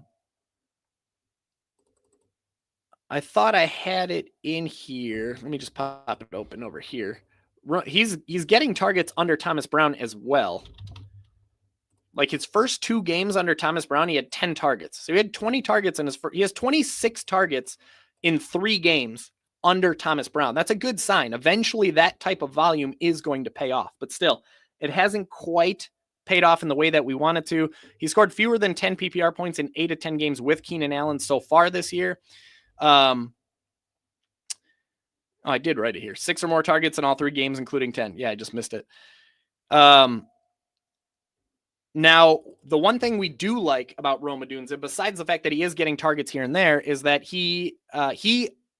thought I had it in here. Let me just pop it open over here. He's getting targets under Thomas Brown as well. Like his first 2 games under Thomas Brown, he had 10 targets. So he had 20 targets in he has 26 targets in 3 games under Thomas Brown. That's a good sign. Eventually that type of volume is going to pay off, but still it hasn't quite paid off in the way that we wanted to. He scored fewer than 10 PPR points in 8 of 10 games with Keenan Allen so far this year. I did write it here. 6 or more targets in all 3 games, including 10. Yeah, I just missed it. Now, the one thing we do like about Rome Odunze, besides the fact that he is getting targets here and there, is that he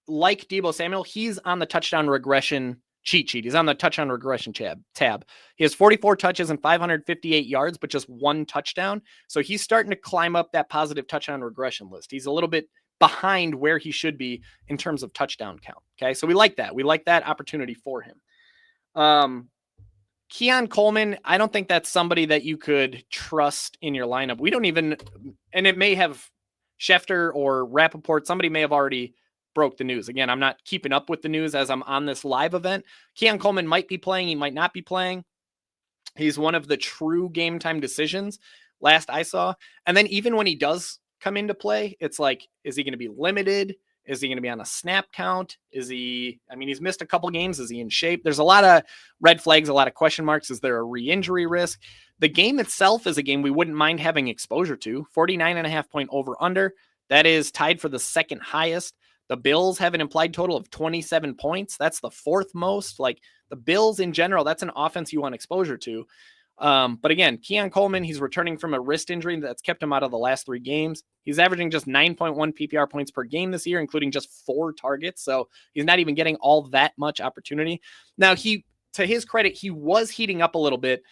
like Deebo Samuel, he's on the touchdown regression cheat sheet. He's on the touchdown regression tab. He has 44 touches and 558 yards, but just 1 touchdown. So he's starting to climb up that positive touchdown regression list. He's a little bit behind where he should be in terms of touchdown count. Okay. So we like that. We like that opportunity for him. Keon Coleman, I don't think that's somebody that you could trust in your lineup. We don't even, and it may have Schefter or Rappaport, somebody may have already broke the news. Again, I'm not keeping up with the news as I'm on this live event. Keon Coleman might be playing. He might not be playing. He's one of the true game time decisions last I saw. And then even when he does come into play, it's like, is he going to be limited? Is he going to be on a snap count? He's missed a couple games. Is he in shape? There's a lot of red flags, a lot of question marks. Is there a re-injury risk? The game itself is a game we wouldn't mind having exposure to. 49.5 point over under. That is tied for the second highest. The Bills have an implied total of 27 points. That's the 4th most. Like the Bills in general, that's an offense you want exposure to. But again, Keon Coleman, he's returning from a wrist injury that's kept him out of the last 3 games. He's averaging just 9.1 PPR points per game this year, including just 4 targets. So he's not even getting all that much opportunity. Now, to his credit, he was heating up a little bit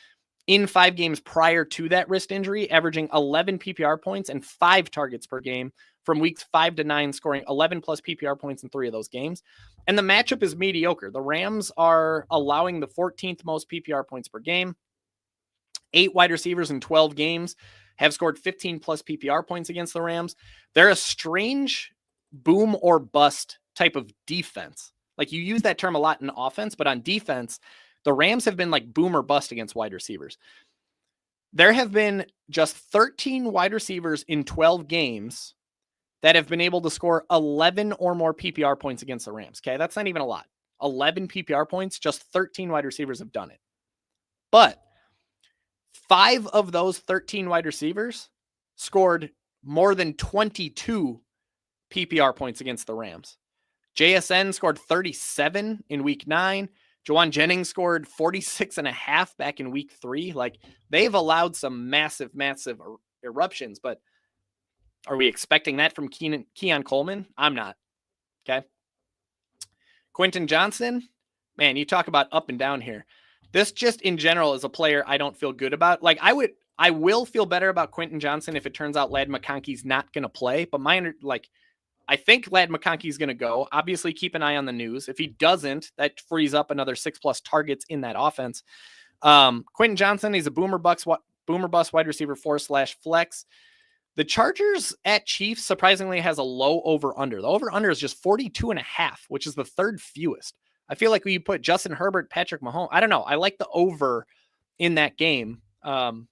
in 5 games prior to that wrist injury, averaging 11 PPR points and 5 targets per game from weeks 5 to 9, scoring 11 plus PPR points in 3 of those games. And the matchup is mediocre. The Rams are allowing the 14th most PPR points per game. 8 wide receivers in 12 games have scored 15 plus PPR points against the Rams. They're a strange boom or bust type of defense. Like, you use that term a lot in offense, but on defense, the Rams have been like boom or bust against wide receivers. There have been just 13 wide receivers in 12 games that have been able to score 11 or more PPR points against the Rams. Okay, that's not even a lot. 11 PPR points, just 13 wide receivers have done it. But 5 of those 13 wide receivers scored more than 22 PPR points against the Rams. JSN scored 37 in week 9. Jawan Jennings scored 46.5 back in week 3. Like, they've allowed some massive eruptions, but are we expecting that from Keon Coleman? I'm not. Okay. Quentin Johnson, man, you talk about up and down here. This just in general is a player I don't feel good about. Like, I will feel better about Quentin Johnson if it turns out Ladd McConkey's not going to play, but I think Ladd McConkey's going to go. Obviously, keep an eye on the news. If he doesn't, that frees up another 6+ targets in that offense. Quentin Johnson, he's a boomer bust wide receiver 4/flex. The Chargers at Chiefs surprisingly has a low over-under. The over-under is just 42.5, which is the 3rd fewest. I feel like we put Justin Herbert, Patrick Mahomes. I don't know. I like the over in that game. But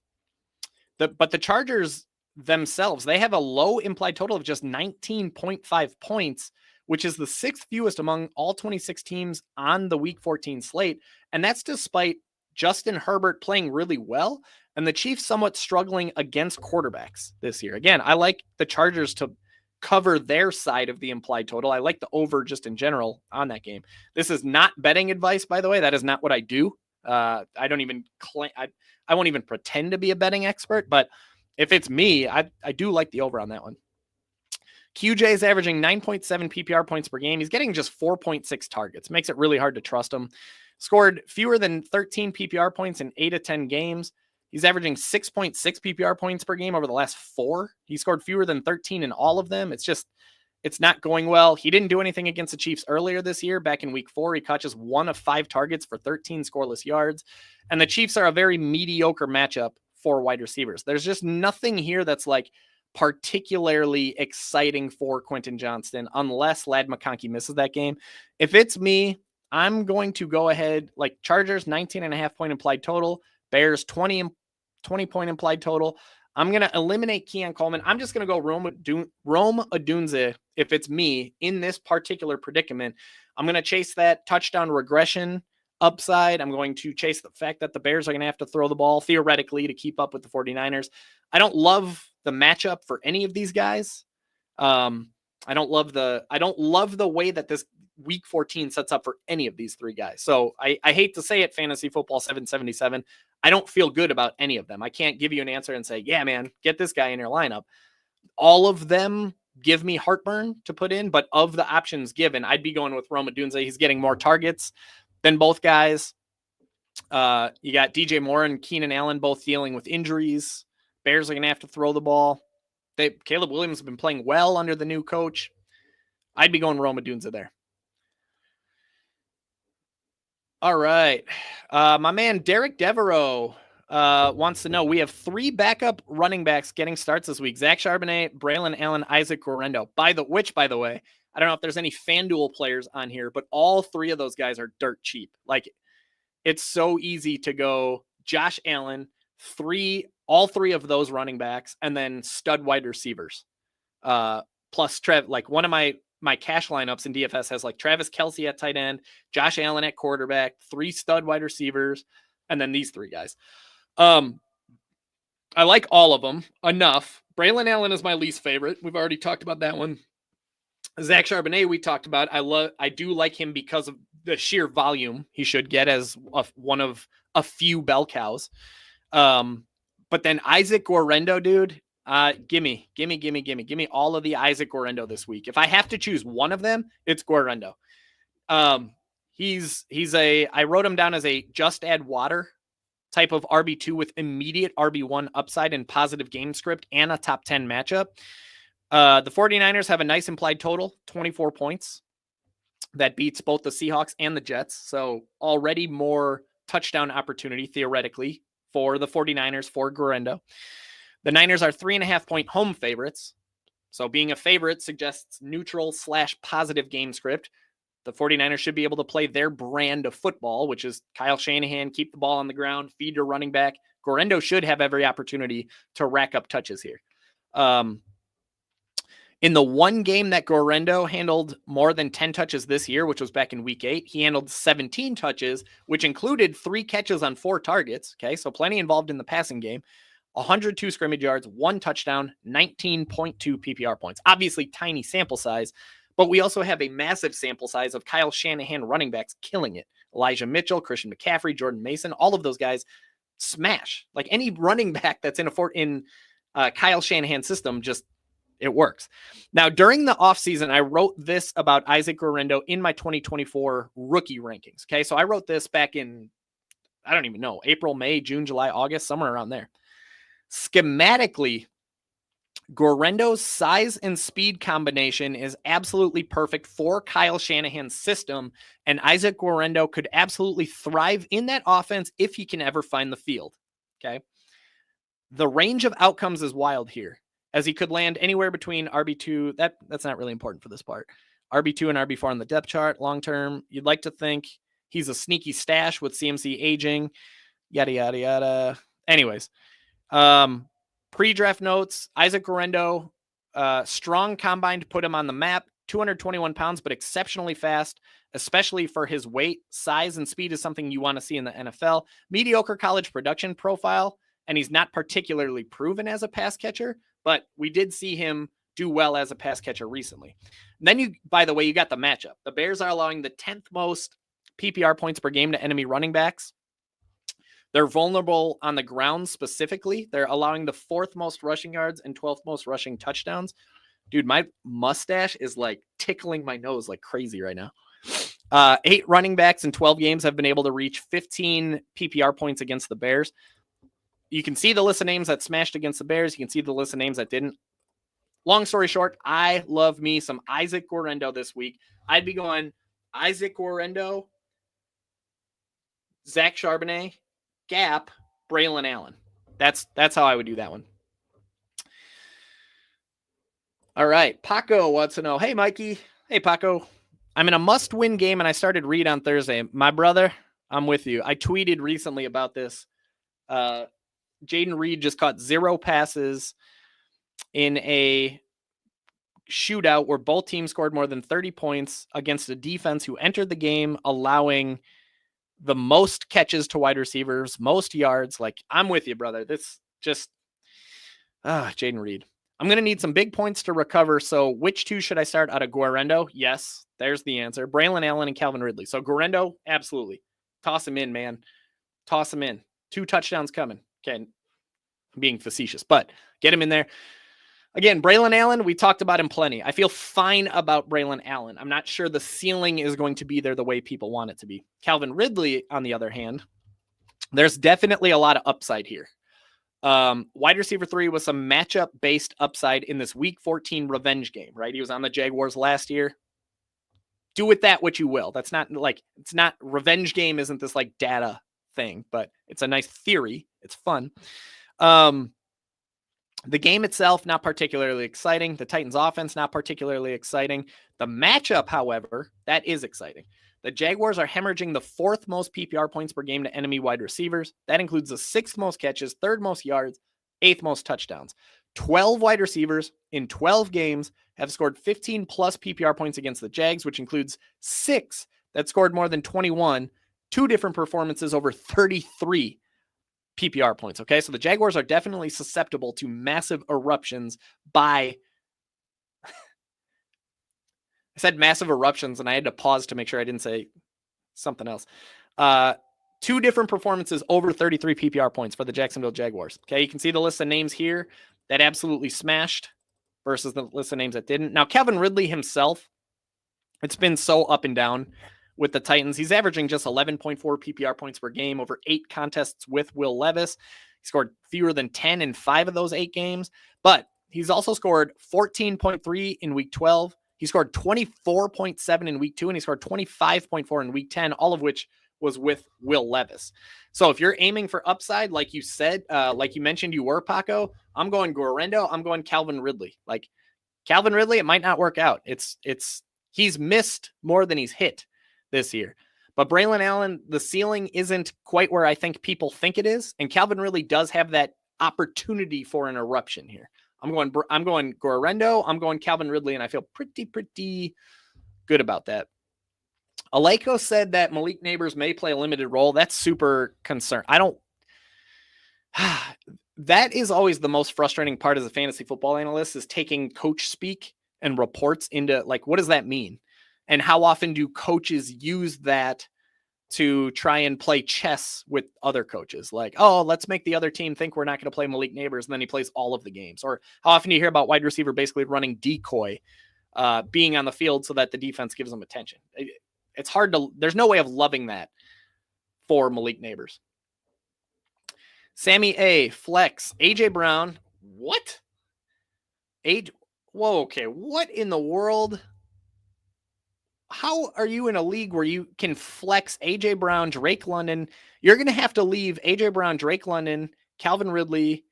the Chargers themselves, they have a low implied total of just 19.5 points, which is the 6th fewest among all 26 teams on the week 14 slate. And that's despite Justin Herbert playing really well and the Chiefs somewhat struggling against quarterbacks this year. Again, I like the Chargers to cover their side of the implied total. I like the over just in general on that game. This is not betting advice, by the way. That is not what I do. I don't even claim, I won't even pretend to be a betting expert, but if it's me, I do like the over on that one. QJ is averaging 9.7 PPR points per game. He's getting just 4.6 targets. Makes it really hard to trust him. Scored fewer than 13 PPR points in 8 of 10 games. He's averaging 6.6 PPR points per game over the last 4. He scored fewer than 13 in all of them. It's not going well. He didn't do anything against the Chiefs earlier this year. Back in week 4, he caught just 1 of 5 targets for 13 scoreless yards. And the Chiefs are a very mediocre matchup for wide receivers. There's just nothing here that's like particularly exciting for Quentin Johnston unless Ladd McConkey misses that game. If it's me, I'm going to go ahead, like Chargers 19.5 point implied total, Bears 20 point implied total. I'm going to eliminate Keon Coleman. I'm just going to go Rome Odunze if it's me in this particular predicament. I'm going to chase that touchdown regression upside. I'm going to chase the fact that the Bears are going to have to throw the ball theoretically to keep up with the 49ers. I don't love the matchup for any of these guys. I don't love the way that this week 14 sets up for any of these 3 guys. So I hate to say it, Fantasy Football 777. I don't feel good about any of them. I can't give you an answer and say, yeah, man, get this guy in your lineup. All of them give me heartburn to put in, but of the options given, I'd be going with Rome Odunze. He's getting more targets than both guys. You got DJ Moore and Keenan Allen both dealing with injuries. Bears are going to have to throw the ball. Caleb Williams has been playing well under the new coach. I'd be going Rome Odunze there. All right. My man, Derek Devereaux wants to know, we have 3 backup running backs getting starts this week. Zach Charbonnet, Braylon Allen, Isaac Guerrero. By the way, I don't know if there's any FanDuel players on here, but all 3 of those guys are dirt cheap. Like, it's so easy to go Josh Allen, all 3 of those running backs, and then stud wide receivers. Plus Trev, like one of my cash lineups in DFS has like Travis Kelce at tight end, Josh Allen at quarterback, 3 stud wide receivers, and then these 3 guys. I like all of them enough. Braylon Allen is my least favorite. We've already talked about that one. Zach Charbonnet, we talked about. I do like him because of the sheer volume he should get as one of a few bell cows. But then Isaac Guerrero, dude, gimme all of the Isaac Guerrero this week. If I have to choose one of them, it's Guerrero. I wrote him down as a just add water type of RB2 with immediate RB1 upside and positive game script and a top 10 matchup. The 49ers have a nice implied total, 24 points. That beats both the Seahawks and the Jets. So already more touchdown opportunity theoretically for the 49ers for Guerrero. The Niners are 3.5-point home favorites. So being a favorite suggests neutral / positive game script. The 49ers should be able to play their brand of football, which is Kyle Shanahan, keep the ball on the ground, feed your running back. Guerrero should have every opportunity to rack up touches here. In the one game that Guerrero handled more than 10 touches this year, which was back in week 8, he handled 17 touches, which included 3 catches on 4 targets. Okay, so plenty involved in the passing game. 102 scrimmage yards, 1 touchdown, 19.2 PPR points. Obviously, tiny sample size, but we also have a massive sample size of Kyle Shanahan running backs killing it. Elijah Mitchell, Christian McCaffrey, Jordan Mason, all of those guys smash. Like any running back that's in Kyle Shanahan's system, just it works. Now, during the offseason, I wrote this about Isaac Guerrero in my 2024 rookie rankings. Okay, so I wrote this back in, I don't even know, April, May, June, July, August, somewhere around there. Schematically, Guerrero's size and speed combination is absolutely perfect for Kyle Shanahan's system, and Isaac Guerrero could absolutely thrive in that offense if he can ever find the field. Okay. The range of outcomes is wild here, as he could land anywhere between RB2. That's not really important for this part. RB2 and RB4 on the depth chart. Long term, you'd like to think he's a sneaky stash with CMC aging, yada, yada, yada. Anyways, pre-draft notes, Isaac Guerrero, strong combine to put him on the map, 221 pounds, but exceptionally fast, especially for his weight. Size and speed is something you want to see in the NFL. Mediocre college production profile, and he's not particularly proven as a pass catcher, but we did see him do well as a pass catcher recently. And then by the way, you got the matchup. The Bears are allowing the 10th most PPR points per game to enemy running backs. They're vulnerable on the ground specifically. They're allowing the 4th most rushing yards and 12th most rushing touchdowns. Dude, my mustache is like tickling my nose like crazy right now. 8 running backs in 12 games have been able to reach 15 PPR points against the Bears. You can see the list of names that smashed against the Bears. You can see the list of names that didn't. Long story short, I love me some Isaac Guerrero this week. I'd be going Isaac Guerrero, Zach Charbonnet, Gap, Braylon Allen. That's how I would do that one. All right. Paco wants to know, hey, Mikey. Hey, Paco. I'm in a must-win game, and I started Reed on Thursday. My brother, I'm with you. I tweeted recently about this. Jaden Reed just caught 0 passes in a shootout where both teams scored more than 30 points against a defense who entered the game allowing the most catches to wide receivers, most yards. Like, I'm with you, brother. This just, Jaden Reed. I'm going to need some big points to recover. So which 2 should I start out of Guerrero? Yes, there's the answer. Braylon Allen and Calvin Ridley. So Guerrero, absolutely. Toss him in, man. Toss him in. 2 touchdowns coming. Okay, I'm being facetious, but get him in there. Again, Braylon Allen, we talked about him plenty. I feel fine about Braylon Allen. I'm not sure the ceiling is going to be there the way people want it to be. Calvin Ridley, on the other hand, there's definitely a lot of upside here. Wide receiver 3 with some matchup-based upside in this Week 14 revenge game, right? He was on the Jaguars last year. Do with that what you will. That's not like, it's not, revenge game isn't this like data thing, but it's a nice theory. It's fun. The game itself, not particularly exciting. The Titans offense, not particularly exciting. The matchup, however, that is exciting. The Jaguars are hemorrhaging the 4th most PPR points per game to enemy wide receivers. That includes the 6th most catches, 3rd most yards, 8th most touchdowns. 12 wide receivers in 12 games have scored 15 plus PPR points against the Jags, which includes 6 that scored more than 21, 2 different performances over 33 PPR points. Okay, so the Jaguars are definitely susceptible to massive eruptions by, I said massive eruptions and I had to pause to make sure I didn't say something else. To 2 different performances over 33 PPR points for the Jacksonville Jaguars. Okay, you can see the list of names here that absolutely smashed versus the list of names that didn't. Now, Calvin Ridley himself, it's been so up and down with the Titans. He's averaging just 11.4 PPR points per game over 8 contests with Will Levis. He scored fewer than 10 in 5 of those 8 games, but he's also scored 14.3 in week 12. He scored 24.7 in week 2, and he scored 25.4 in week 10, all of which was with Will Levis. So if you're aiming for upside, like you said, like you mentioned you were, Paco, I'm going Guarendo. I'm going Calvin Ridley. Like Calvin Ridley, it might not work out. He's missed more than he's hit this year. But Braylon Allen, the ceiling isn't quite where I think people think it is. And Calvin really does have that opportunity for an eruption here. I'm going Guarendo. I'm going Calvin Ridley, and I feel pretty good about that. Aleko said that Malik Neighbors may play a limited role. That's super concerned. That is always the most frustrating part as a fantasy football analyst, is taking coach speak and reports into, like, what does that mean? And how often do coaches use that to try and play chess with other coaches? Like, oh, let's make the other team think we're not going to play Malik Neighbors, and then he plays all of the games. Or how often do you hear about wide receiver basically running decoy, being on the field so that the defense gives them attention? It's hard to, there's no way of loving that for Malik Neighbors. Sammy A, flex, AJ Brown. What? Whoa, okay. What in the world? How are you in a league where you can flex AJ Brown, Drake London? You're going to have to leave AJ Brown, Drake London, Calvin Ridley,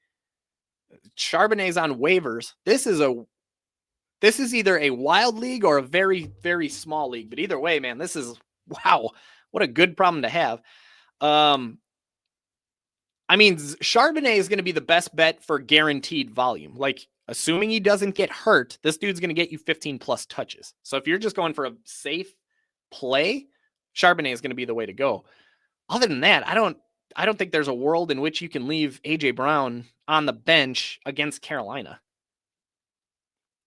Charbonnet's on waivers. This is either a wild league or a very, very small league. But either way, man, this is, wow, what a good problem to have. I mean, Charbonnet is going to be the best bet for guaranteed volume. Like, assuming he doesn't get hurt, this dude's going to get you 15 plus touches. So if you're just going for a safe play, Charbonnet is going to be the way to go. Other than that, I don't think there's a world in which you can leave AJ Brown on the bench against Carolina.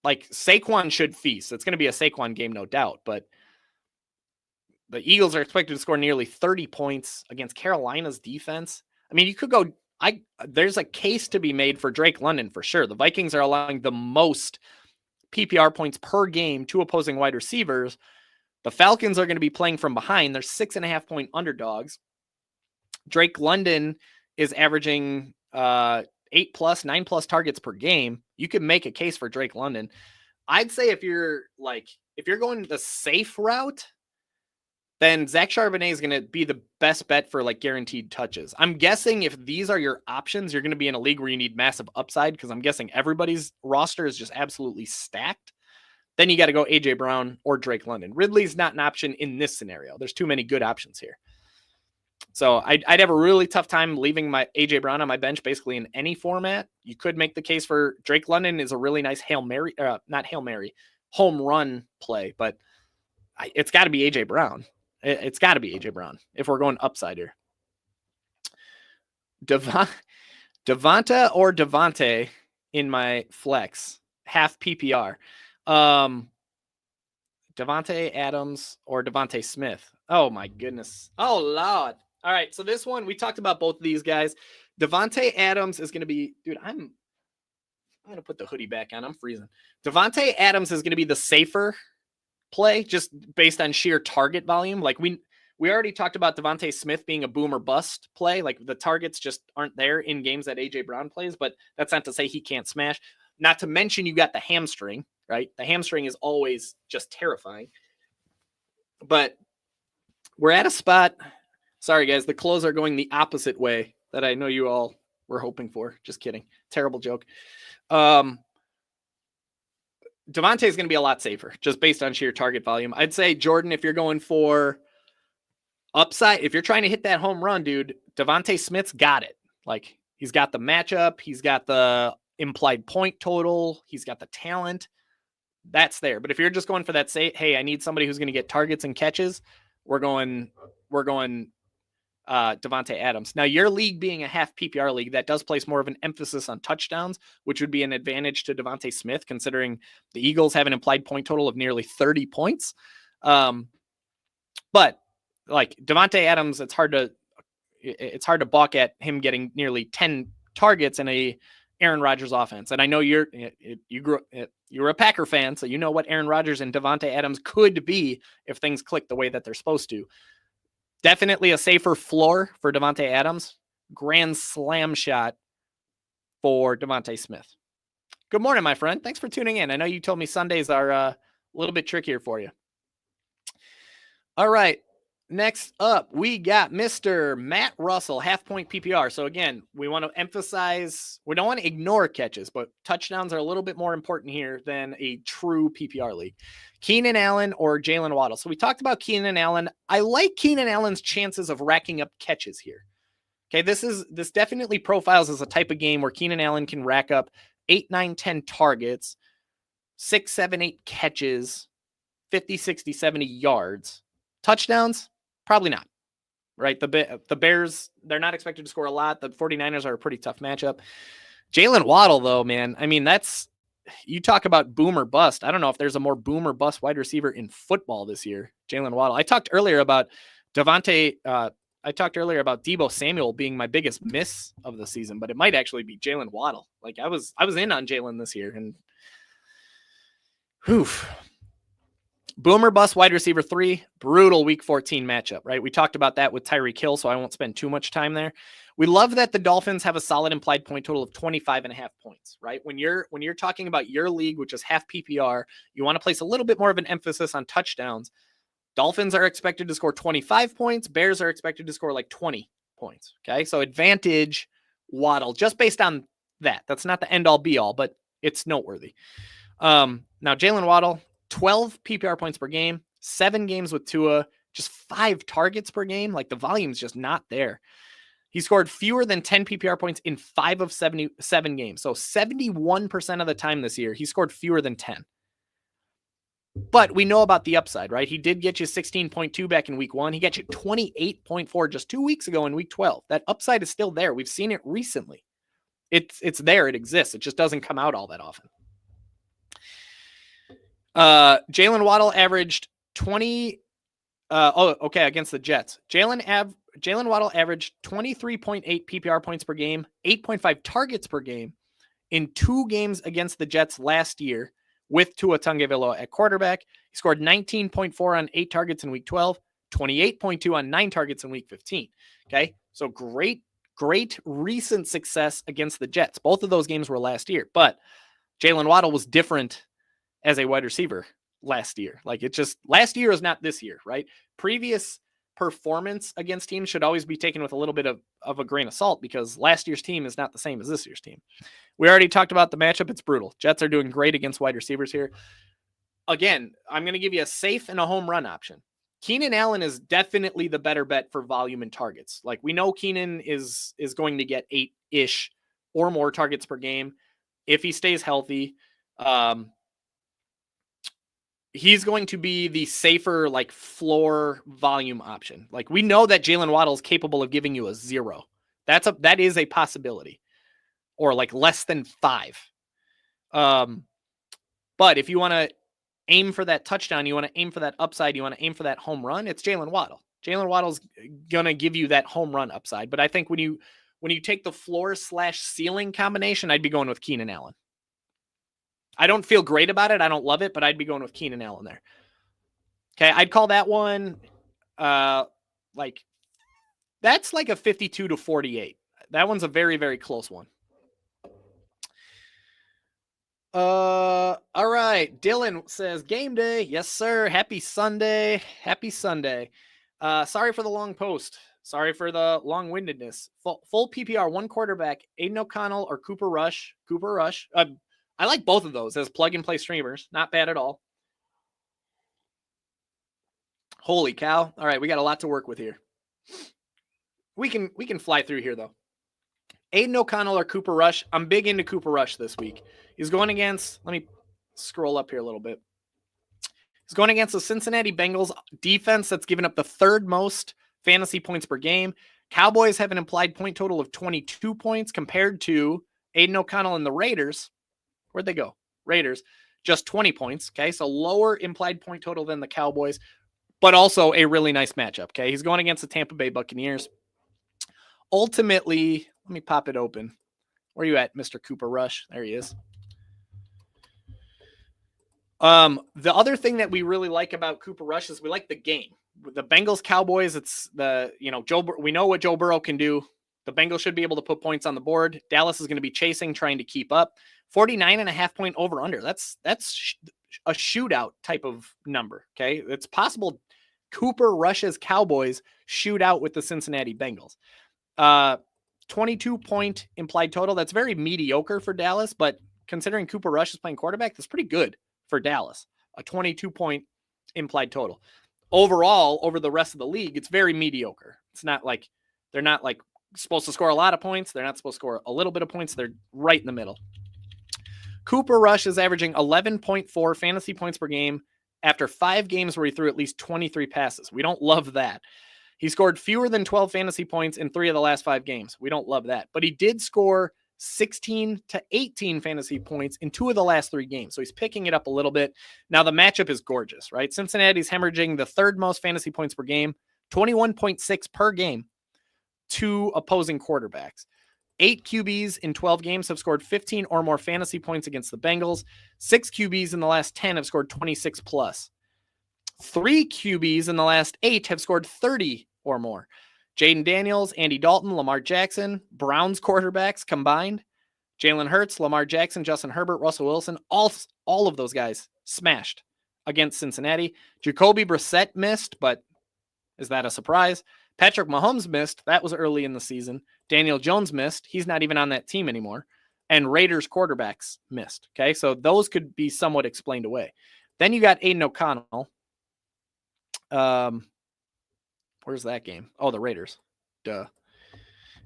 Like, Saquon should feast. It's going to be a Saquon game, no doubt, but the Eagles are expected to score nearly 30 points against Carolina's defense. I mean, you could go, there's a case to be made for Drake London for sure. The Vikings are allowing the most PPR points per game to opposing wide receivers. The Falcons are going to be playing from behind. They're 6.5 point underdogs. Drake London is averaging 8+, 9+ targets per game. You could make a case for Drake London. I'd say if you're going the safe route, then Zach Charbonnet is going to be the best bet for like guaranteed touches. I'm guessing if these are your options, you're going to be in a league where you need massive upside, because I'm guessing everybody's roster is just absolutely stacked. Then you got to go AJ Brown or Drake London. Ridley's not an option in this scenario. There's too many good options here. So I'd have a really tough time leaving my AJ Brown on my bench basically in any format. You could make the case for Drake London is a really nice home run play, but it's got to be AJ Brown. It's got to be AJ Brown if we're going upside here. Devonta or Devontae in my flex, half PPR. Devontae Adams or Devontae Smith. Oh my goodness. Oh Lord. All right. So this one, we talked about both of these guys. Devontae Adams is going to be, dude, I'm going to put the hoodie back on. I'm freezing. Devontae Adams is going to be the safer play just based on sheer target volume. Like we already talked about Devontae Smith being a boom or bust play. Like the targets just aren't there in games that AJ Brown plays, but that's not to say he can't smash. Not to mention you got the hamstring, right? The hamstring is always just terrifying. But we're at a spot. Sorry guys, the clothes are going the opposite way that I know you all were hoping for. Just kidding. Terrible joke. Devontae is going to be a lot safer just based on sheer target volume. I'd say, Jordan, if you're going for upside, if you're trying to hit that home run, dude, Devontae Smith's got it. Like, he's got the matchup. He's got the implied point total. He's got the talent. That's there. But if you're just going for that, say, hey, I need somebody who's going to get targets and catches, we're going Devontae Adams. Now, your league being a half PPR league, that does place more of an emphasis on touchdowns, which would be an advantage to Devontae Smith, considering the Eagles have an implied point total of nearly 30 points. But like Devontae Adams, it's hard to it's hard to balk at him getting nearly 10 targets in a Aaron Rodgers offense. And I know you were a Packer fan, so you know what Aaron Rodgers and Davante Adams could be if things click the way that they're supposed to. Definitely a safer floor for Davante Adams. Grand slam shot for Devontae Smith. Good morning, my friend. Thanks for tuning in. I know you told me Sundays are a little bit trickier for you. All right. Next up, we got Mr. Matt Russell, half-point PPR. So again, we want to emphasize, we don't want to ignore catches, but touchdowns are a little bit more important here than a true PPR league. Keenan Allen or Jalen Waddle. So we talked about Keenan Allen. I like Keenan Allen's chances of racking up catches here. Okay, this definitely profiles as a type of game where Keenan Allen can rack up 8, 9, 10 targets, 6, 7, 8 catches, 50, 60, 70 yards. Touchdowns? Probably not, right? The Bears, they're not expected to score a lot. The 49ers are a pretty tough matchup. Jalen Waddle, though, man, I mean, you talk about boom or bust. I don't know if there's a more boom or bust wide receiver in football this year. Jalen Waddle. I talked earlier about Deebo Samuel being my biggest miss of the season, but it might actually be Jalen Waddle. Like I was in on Jalen this year, and Boomer bust wide receiver 3, brutal week 14 matchup, right? We talked about that with Tyreek Hill, so I won't spend too much time there. We love that the Dolphins have a solid implied point total of 25.5 points, right? When you're talking about your league, which is half PPR, you want to place a little bit more of an emphasis on touchdowns. Dolphins are expected to score 25 points. Bears are expected to score like 20 points. Okay. So advantage Waddle just based on that. That's not the end all be all, but it's noteworthy. Now Jalen Waddle, 12 PPR points per game, 7 games with Tua, just 5 targets per game. Like the volume's just not there. He scored fewer than 10 PPR points in 5 of 77 games. So 71% of the time this year, he scored fewer than 10. But we know about the upside, right? He did get you 16.2 back in week 1. He got you 28.4 just 2 weeks ago in week 12. That upside is still there. We've seen it recently. It's there. It exists. It just doesn't come out all that often. Jalen Waddle averaged 20. Against the Jets. Jalen Waddle averaged 23.8 PPR points per game, 8.5 targets per game in 2 games against the Jets last year with Tua Tagovailoa at quarterback. He scored 19.4 on 8 targets in week 12, 28.2 on 9 targets in week 15. Okay. So great recent success against the Jets. Both of those games were last year, but Jalen Waddle was different as a wide receiver last year. Like last year is not this year, right? Previous performance against teams should always be taken with a little bit of a grain of salt because last year's team is not the same as this year's team. We already talked about the matchup. It's brutal. Jets are doing great against wide receivers here. Again, I'm going to give you a safe and a home run option. Keenan Allen is definitely the better bet for volume and targets. Like we know Keenan is going to get 8-ish or more targets per game if he stays healthy. He's going to be the safer, like floor volume option. Like we know that Jalen Waddle is capable of giving you a 0. That is a possibility, or like less than 5. But if you want to aim for that touchdown, you want to aim for that upside, you want to aim for that home run, it's Jalen Waddle. Jalen Waddle's going to give you that home run upside. But I think when you take the floor/ceiling combination, I'd be going with Keenan Allen. I don't feel great about it. I don't love it, but I'd be going with Keenan Allen there. Okay, I'd call that one that's like a 52-48. That one's a very, very close one. All right. Dylan says game day. Yes, sir. Happy Sunday. Happy Sunday. Sorry for the long post. Sorry for the long-windedness. Full PPR, 1 quarterback, Aiden O'Connell or Cooper Rush. I like both of those as plug-and-play streamers. Not bad at all. Holy cow. All right, we got a lot to work with here. We can fly through here, though. Aiden O'Connell or Cooper Rush. I'm big into Cooper Rush this week. He's going against, let me scroll up here a little bit. He's going against the Cincinnati Bengals defense that's given up the 3rd most fantasy points per game. Cowboys have an implied point total of 22 points compared to Aiden O'Connell and the Raiders. Where'd they go? Raiders, just 20 points. Okay, so lower implied point total than the Cowboys, but also a really nice matchup. Okay, he's going against the Tampa Bay Buccaneers. ultimately, let me pop it open. Where are you at, Mr. Cooper Rush? There he is. The other thing that we really like about Cooper Rush is we like the game. The Bengals Cowboys, it's the, we know what Joe Burrow can do. The Bengals should be able to put points on the board. Dallas is going to be chasing, trying to keep up. 49.5 point over under. That's a shootout type of number. Okay. It's possible Cooper Rush's Cowboys shoot out with the Cincinnati Bengals. 22 point implied total. That's very mediocre for Dallas, but considering Cooper Rush is playing quarterback, that's pretty good for Dallas. A 22 point implied total. Overall, over the rest of the league, it's very mediocre. It's not like they're not like supposed to score a lot of points. They're not supposed to score a little bit of points. They're right in the middle. Cooper Rush is averaging 11.4 fantasy points per game after 5 games where he threw at least 23 passes. We don't love that. He scored fewer than 12 fantasy points in 3 of the last 5 games. We don't love that. But he did score 16 to 18 fantasy points in 2 of the last 3 games. So he's picking it up a little bit. Now the matchup is gorgeous, right? Cincinnati's hemorrhaging the 3rd most fantasy points per game, 21.6 per game to opposing quarterbacks. 8 QBs in 12 games have scored 15 or more fantasy points against the Bengals. 6 QBs in the last 10 have scored 26 plus. 3 QBs in the last 8 have scored 30 or more. Jaden Daniels, Andy Dalton, Lamar Jackson, Browns quarterbacks combined. Jalen Hurts, Lamar Jackson, Justin Herbert, Russell Wilson, all of those guys smashed against Cincinnati. Jacoby Brissett missed, but is that a surprise? Patrick Mahomes missed. That was early in the season. Daniel Jones missed. He's not even on that team anymore. And Raiders quarterbacks missed. Okay, so those could be somewhat explained away. Then you got Aiden O'Connell. Where's that game? Oh, the Raiders. Duh.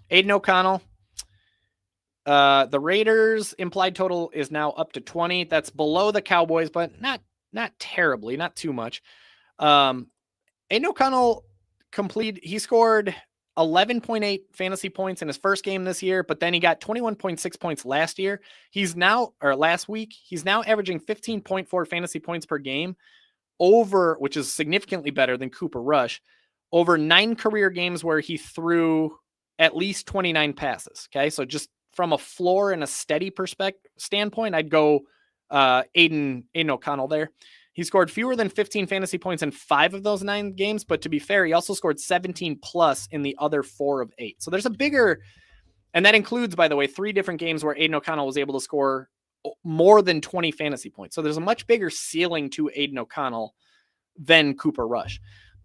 Aiden O'Connell. The Raiders implied total is now up to 20. That's below the Cowboys, but not terribly, not too much. Aiden O'Connell he scored 11.8 fantasy points in his first game this year, but then he got 21.6 points last week. He's now averaging 15.4 fantasy points per game which is significantly better than Cooper Rush, over 9 career games where he threw at least 29 passes. Okay. So just from a floor and a steady standpoint, I'd go Aiden O'Connell there. He scored fewer than 15 fantasy points in 5 of those 9 games, but to be fair, he also scored 17 plus in the other 4 of 8. So there's a bigger, and that includes, by the way, 3 different games where Aiden O'Connell was able to score more than 20 fantasy points. So there's a much bigger ceiling to Aiden O'Connell than Cooper Rush.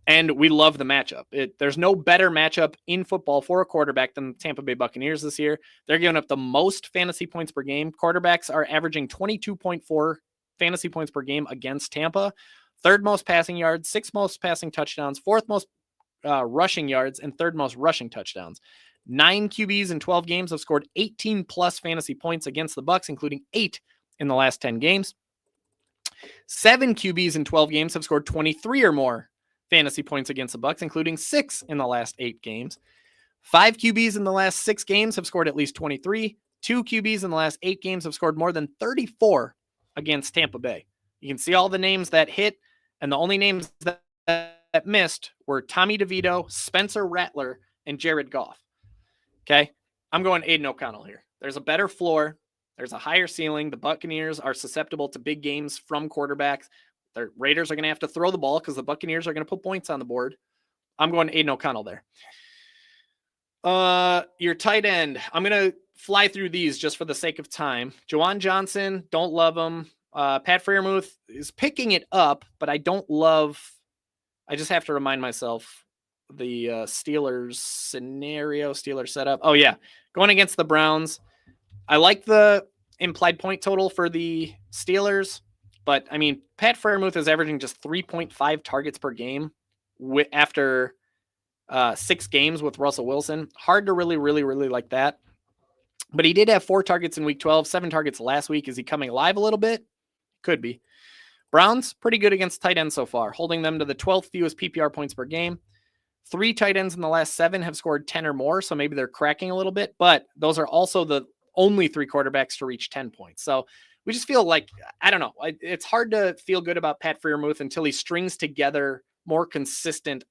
And we love the matchup. There's no better matchup in football for a quarterback than the Tampa Bay Buccaneers this year. They're giving up the most fantasy points per game. Quarterbacks are averaging 22.4 fantasy points per game against Tampa. 3rd most passing yards, 6th most passing touchdowns, 4th most rushing yards, and 3rd most rushing touchdowns. 9 QBs in 12 games have scored 18 plus fantasy points against the Bucs, including 8 in the last 10 games. 7 QBs in 12 games have scored 23 or more fantasy points against the Bucs, including 6 in the last 8 games. 5 QBs in the last 6 games have scored at least 23. 2 QBs in the last 8 games have scored more than 34 against Tampa Bay. You can see all the names that hit, and the only names that missed were Tommy DeVito, Spencer Rattler, and Jared Goff. Okay, I'm going Aiden O'Connell here. There's a better floor. There's a higher ceiling. The Buccaneers are susceptible to big games from quarterbacks. The Raiders are going to have to throw the ball because the Buccaneers are going to put points on the board. I'm going Aiden O'Connell there. Your tight end. I'm going to fly through these just for the sake of time. Juwan Johnson, don't love him. Pat Freiermuth is picking it up, but I just have to remind myself the Steelers setup. Oh yeah. Going against the Browns. I like the implied point total for the Steelers, but I mean, Pat Freiermuth is averaging just 3.5 targets per game after 6 games with Russell Wilson. Hard to really like that. But he did have 4 targets in week 12, 7 targets last week. Is he coming alive a little bit? Could be. Browns, pretty good against tight ends so far, holding them to the 12th fewest PPR points per game. 3 tight ends in the last 7 have scored 10 or more, so maybe they're cracking a little bit, but those are also the only 3 quarterbacks to reach 10 points. So we just feel like, I don't know, it's hard to feel good about Pat Freiermuth until he strings together more consistent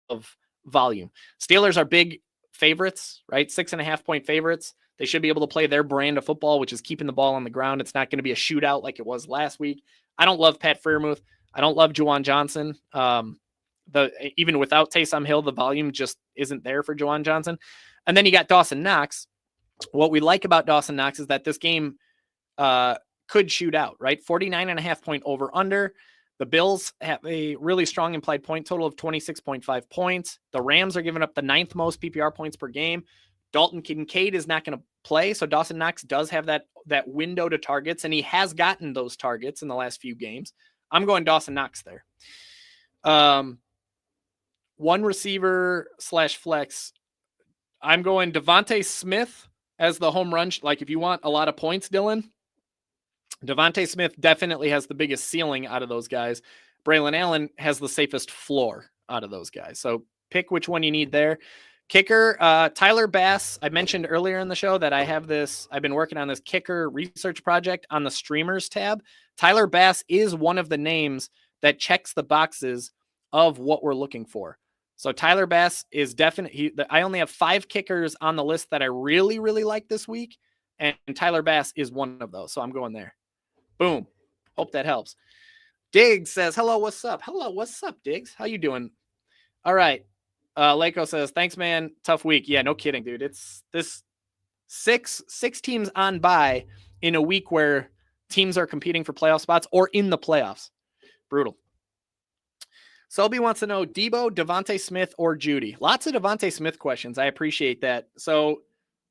of volume. Steelers are big favorites, right? 6.5-point favorites. They should be able to play their brand of football, which is keeping the ball on the ground. It's not going to be a shootout like it was last week. I don't love Pat Freiermuth. I don't love Juwan Johnson. Even without Taysom Hill, the volume just isn't there for Juwan Johnson. And then you got Dawson Knox. What we like about Dawson Knox is that this game could shoot out, right? 49.5-point over under. The Bills have a really strong implied point total of 26.5 points. The Rams are giving up the 9th most PPR points per game. Dalton Kincaid is not going to play, so Dawson Knox does have that window to targets, and he has gotten those targets in the last few games. I'm going Dawson Knox there. One receiver / flex. I'm going Devontae Smith as the home run. Like if you want a lot of points, Dylan, Devontae Smith definitely has the biggest ceiling out of those guys. Braylon Allen has the safest floor out of those guys. So pick which one you need there. Kicker, Tyler Bass. I mentioned earlier in the show that I've been working on this kicker research project on the streamers tab. Tyler Bass is one of the names that checks the boxes of what we're looking for. So Tyler Bass is definitely, I only have 5 kickers on the list that I really, really like this week. And Tyler Bass is one of those. So I'm going there. Boom. Hope that helps. Diggs says, hello, what's up? Hello, what's up, Diggs? How you doing? All right. Lako says, thanks, man. Tough week. Yeah, no kidding, dude. It's this six teams on bye in a week where teams are competing for playoff spots or in the playoffs. Brutal. Selby wants to know Debo, Devontae Smith, or Judy. Lots of Devontae Smith questions. I appreciate that. So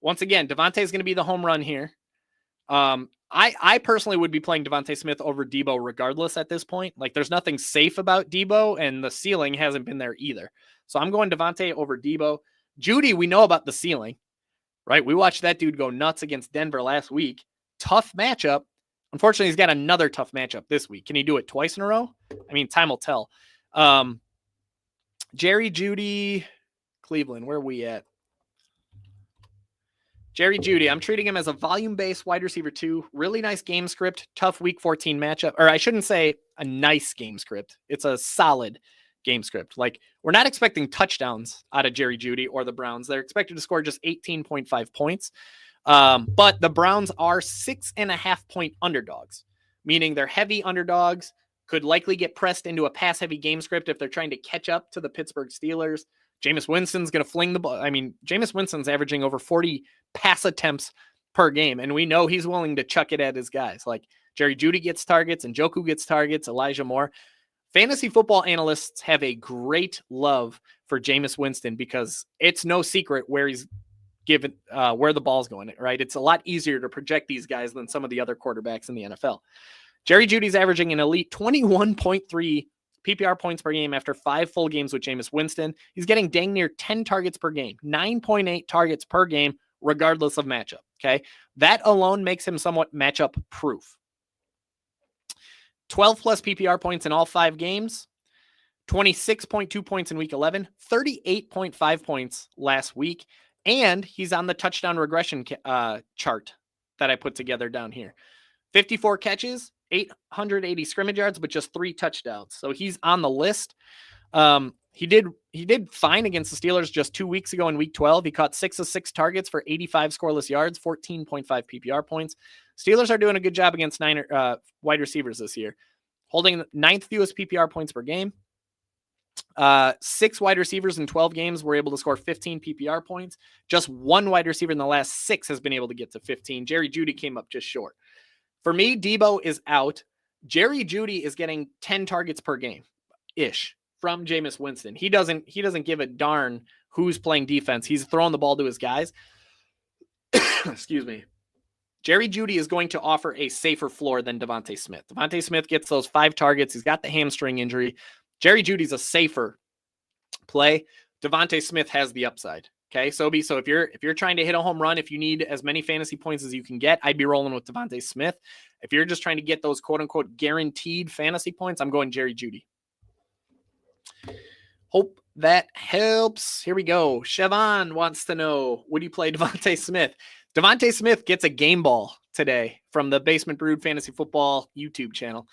once again, Devontae is going to be the home run here. I personally would be playing Devontae Smith over Debo regardless at this point. Like there's nothing safe about Debo and the ceiling hasn't been there either. So I'm going Devontae over Debo. Judy, we know about the ceiling, right? We watched that dude go nuts against Denver last week. Tough matchup. Unfortunately, he's got another tough matchup this week. Can he do it twice in a row? I mean, time will tell. Jerry Judy, Cleveland, where are we at? Jerry Judy, I'm treating him as a volume-based wide receiver 2. Really nice game script, tough week 14 matchup. Or I shouldn't say a nice game script. It's a solid game script. Like, we're not expecting touchdowns out of Jerry Judy or the Browns. They're expected to score just 18.5 points. But the Browns are 6.5-point underdogs, meaning they're heavy underdogs, could likely get pressed into a pass-heavy game script if they're trying to catch up to the Pittsburgh Steelers. Jameis Winston's going to fling the ball. I mean, Jameis Winston's averaging over 40 pass attempts per game, and we know he's willing to chuck it at his guys. Like Jerry Judy gets targets, and Njoku gets targets, Elijah Moore. Fantasy football analysts have a great love for Jameis Winston because it's no secret where he's given, where the ball's going, right? It's a lot easier to project these guys than some of the other quarterbacks in the NFL. Jerry Judy's averaging an elite 21.3 PPR points per game after 5 full games with Jameis Winston. He's getting dang near 10 targets per game, 9.8 targets per game, regardless of matchup. Okay. That alone makes him somewhat matchup proof. 12 plus PPR points in all 5 games, 26.2 points in week 11, 38.5 points last week. And he's on the touchdown regression chart that I put together down here. 54 catches, 880 scrimmage yards, but just 3 touchdowns. So he's on the list. He did fine against the Steelers just 2 weeks ago in week 12. He caught 6 of 6 targets for 85 scoreless yards, 14.5 PPR points. Steelers are doing a good job against wide receivers this year, holding 9th fewest PPR points per game. 6 wide receivers in 12 games were able to score 15 PPR points. Just 1 wide receiver in the last 6 has been able to get to 15. Jerry Judy came up just short. For me, Debo is out. Jerry Judy is getting 10 targets per game-ish from Jameis Winston. He doesn't give a darn who's playing defense. He's throwing the ball to his guys. Excuse me. Jerry Judy is going to offer a safer floor than Devontae Smith. Devontae Smith gets those 5 targets. He's got the hamstring injury. Jerry Judy's a safer play. Devontae Smith has the upside. Okay, so if you're trying to hit a home run, if you need as many fantasy points as you can get, I'd be rolling with Devontae Smith. If you're just trying to get those quote unquote guaranteed fantasy points, I'm going Jerry Judy. Hope that helps. Here we go. Chevon wants to know, would you play Devontae Smith? Devontae Smith gets a game ball today from the Basement Brood Fantasy Football YouTube channel.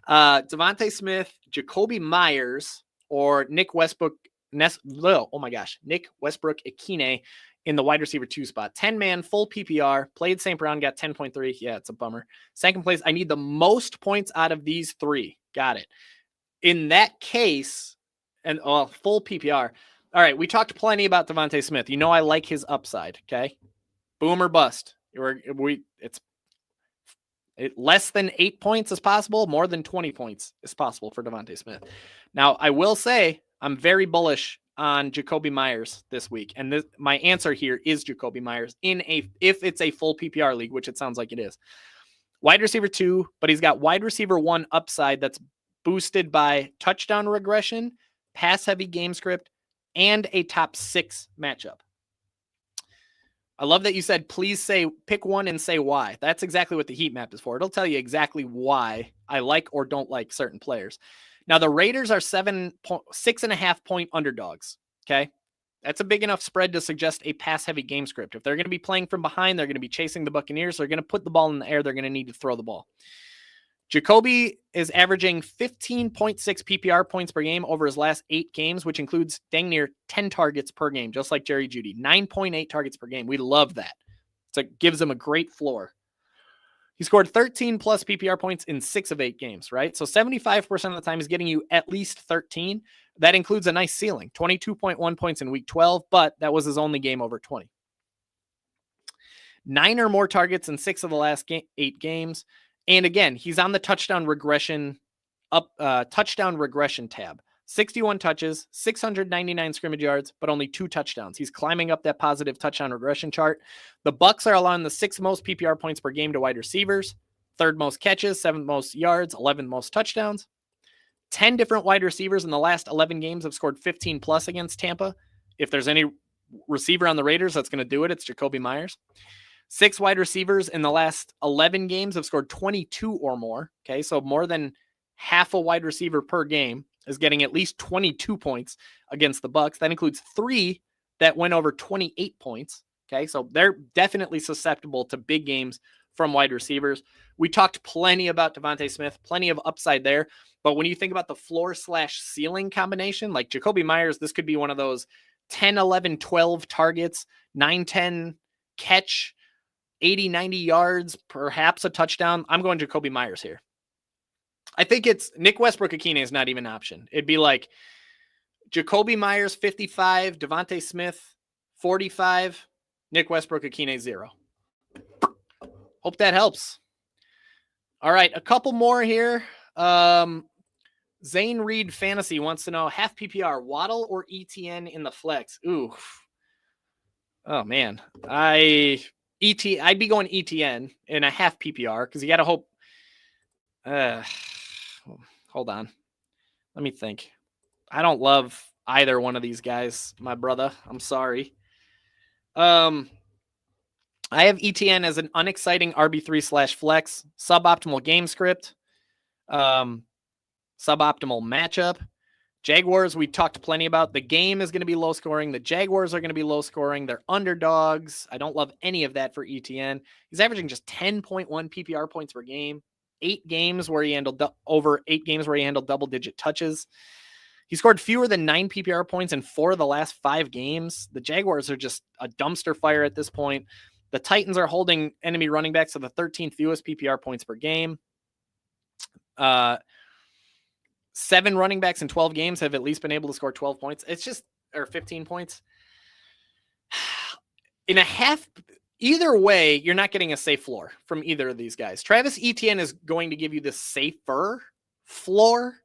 Devontae Smith, Jacoby Myers, or Nick Westbrook Nick Westbrook-Ikhine in the wide receiver 2 spot. 10-man, full PPR, played St. Brown, got 10.3. Yeah, it's a bummer. Second place, I need the most points out of these 3. Got it. In that case, and full PPR. All right, we talked plenty about Devontae Smith. You know I like his upside, okay? Boom or bust. It's less than 8 points is possible. More than 20 points is possible for Devontae Smith. Now, I will say I'm very bullish on Jacoby Myers this week. And my answer here is Jacoby Myers if it's a full PPR league, which it sounds like it is. Wide receiver 2, but he's got wide receiver 1 upside that's boosted by touchdown regression, pass-heavy game script, and a top 6 matchup. I love that you said, please pick one and say why. That's exactly what the heat map is for. It'll tell you exactly why I like or don't like certain players. Now, the Raiders are 6.5 point underdogs. Okay. That's a big enough spread to suggest a pass-heavy game script. If they're going to be playing from behind, they're going to be chasing the Buccaneers. They're going to put the ball in the air. They're going to need to throw the ball. Jacoby is averaging 15.6 PPR points per game over his last 8 games, which includes dang near 10 targets per game, just like Jerry Jeudy. 9.8 targets per game. We love that. So it gives him a great floor. He scored 13 plus PPR points in 6 of 8 games, right? So 75% of the time he's getting you at least 13. That includes a nice ceiling, 22.1 points in week 12, but that was his only game over 20. 9 or more targets in 6 of the last 8 games. And again, he's on the touchdown regression tab. 61 touches, 699 scrimmage yards, but only 2 touchdowns. He's climbing up that positive touchdown regression chart. The Bucs are allowing the 6th most PPR points per game to wide receivers, 3rd most catches, 7th most yards, 11th most touchdowns. 10 different wide receivers in the last 11 games have scored 15 plus against Tampa. If there's any receiver on the Raiders that's going to do it, it's Jacoby Myers. 6 wide receivers in the last 11 games have scored 22 or more. Okay, so more than half a wide receiver per game is getting at least 22 points against the Bucs. That includes 3 that went over 28 points. Okay, so they're definitely susceptible to big games from wide receivers. We talked plenty about Devontae Smith, plenty of upside there. But when you think about the floor/ceiling combination, like Jacoby Myers, this could be one of those 10, 11, 12 targets, 9, 10 catch, 80, 90 yards, perhaps a touchdown. I'm going Jacoby Myers here. I think it's Nick Westbrook-Ikhine is not even an option. It'd be like Jacoby Myers 55, Devontae Smith 45, Nick Westbrook-Ikhine 0. Hope that helps. All right, a couple more here. Zane Reed Fantasy wants to know half PPR, Waddle or ETN in the flex. Ooh. Oh man. I'd be going ETN in a half PPR because you got to hope. Hold on. Let me think. I don't love either one of these guys, my brother. I'm sorry. I have ETN as an unexciting RB3/flex, suboptimal game script, suboptimal matchup. Jaguars, we talked plenty about. The game is going to be low scoring. The Jaguars are going to be low scoring. They're underdogs. I don't love any of that for ETN. He's averaging just 10.1 PPR points per game. 8 games where he handled double-digit touches. He scored fewer than 9 PPR points in 4 of the last 5 games. The Jaguars are just a dumpster fire at this point. The Titans are holding enemy running backs to the 13th fewest PPR points per game. 7 running backs in 12 games have at least been able to score 12 points. Or 15 points. In a half, either way, you're not getting a safe floor from either of these guys. Travis Etienne is going to give you the safer floor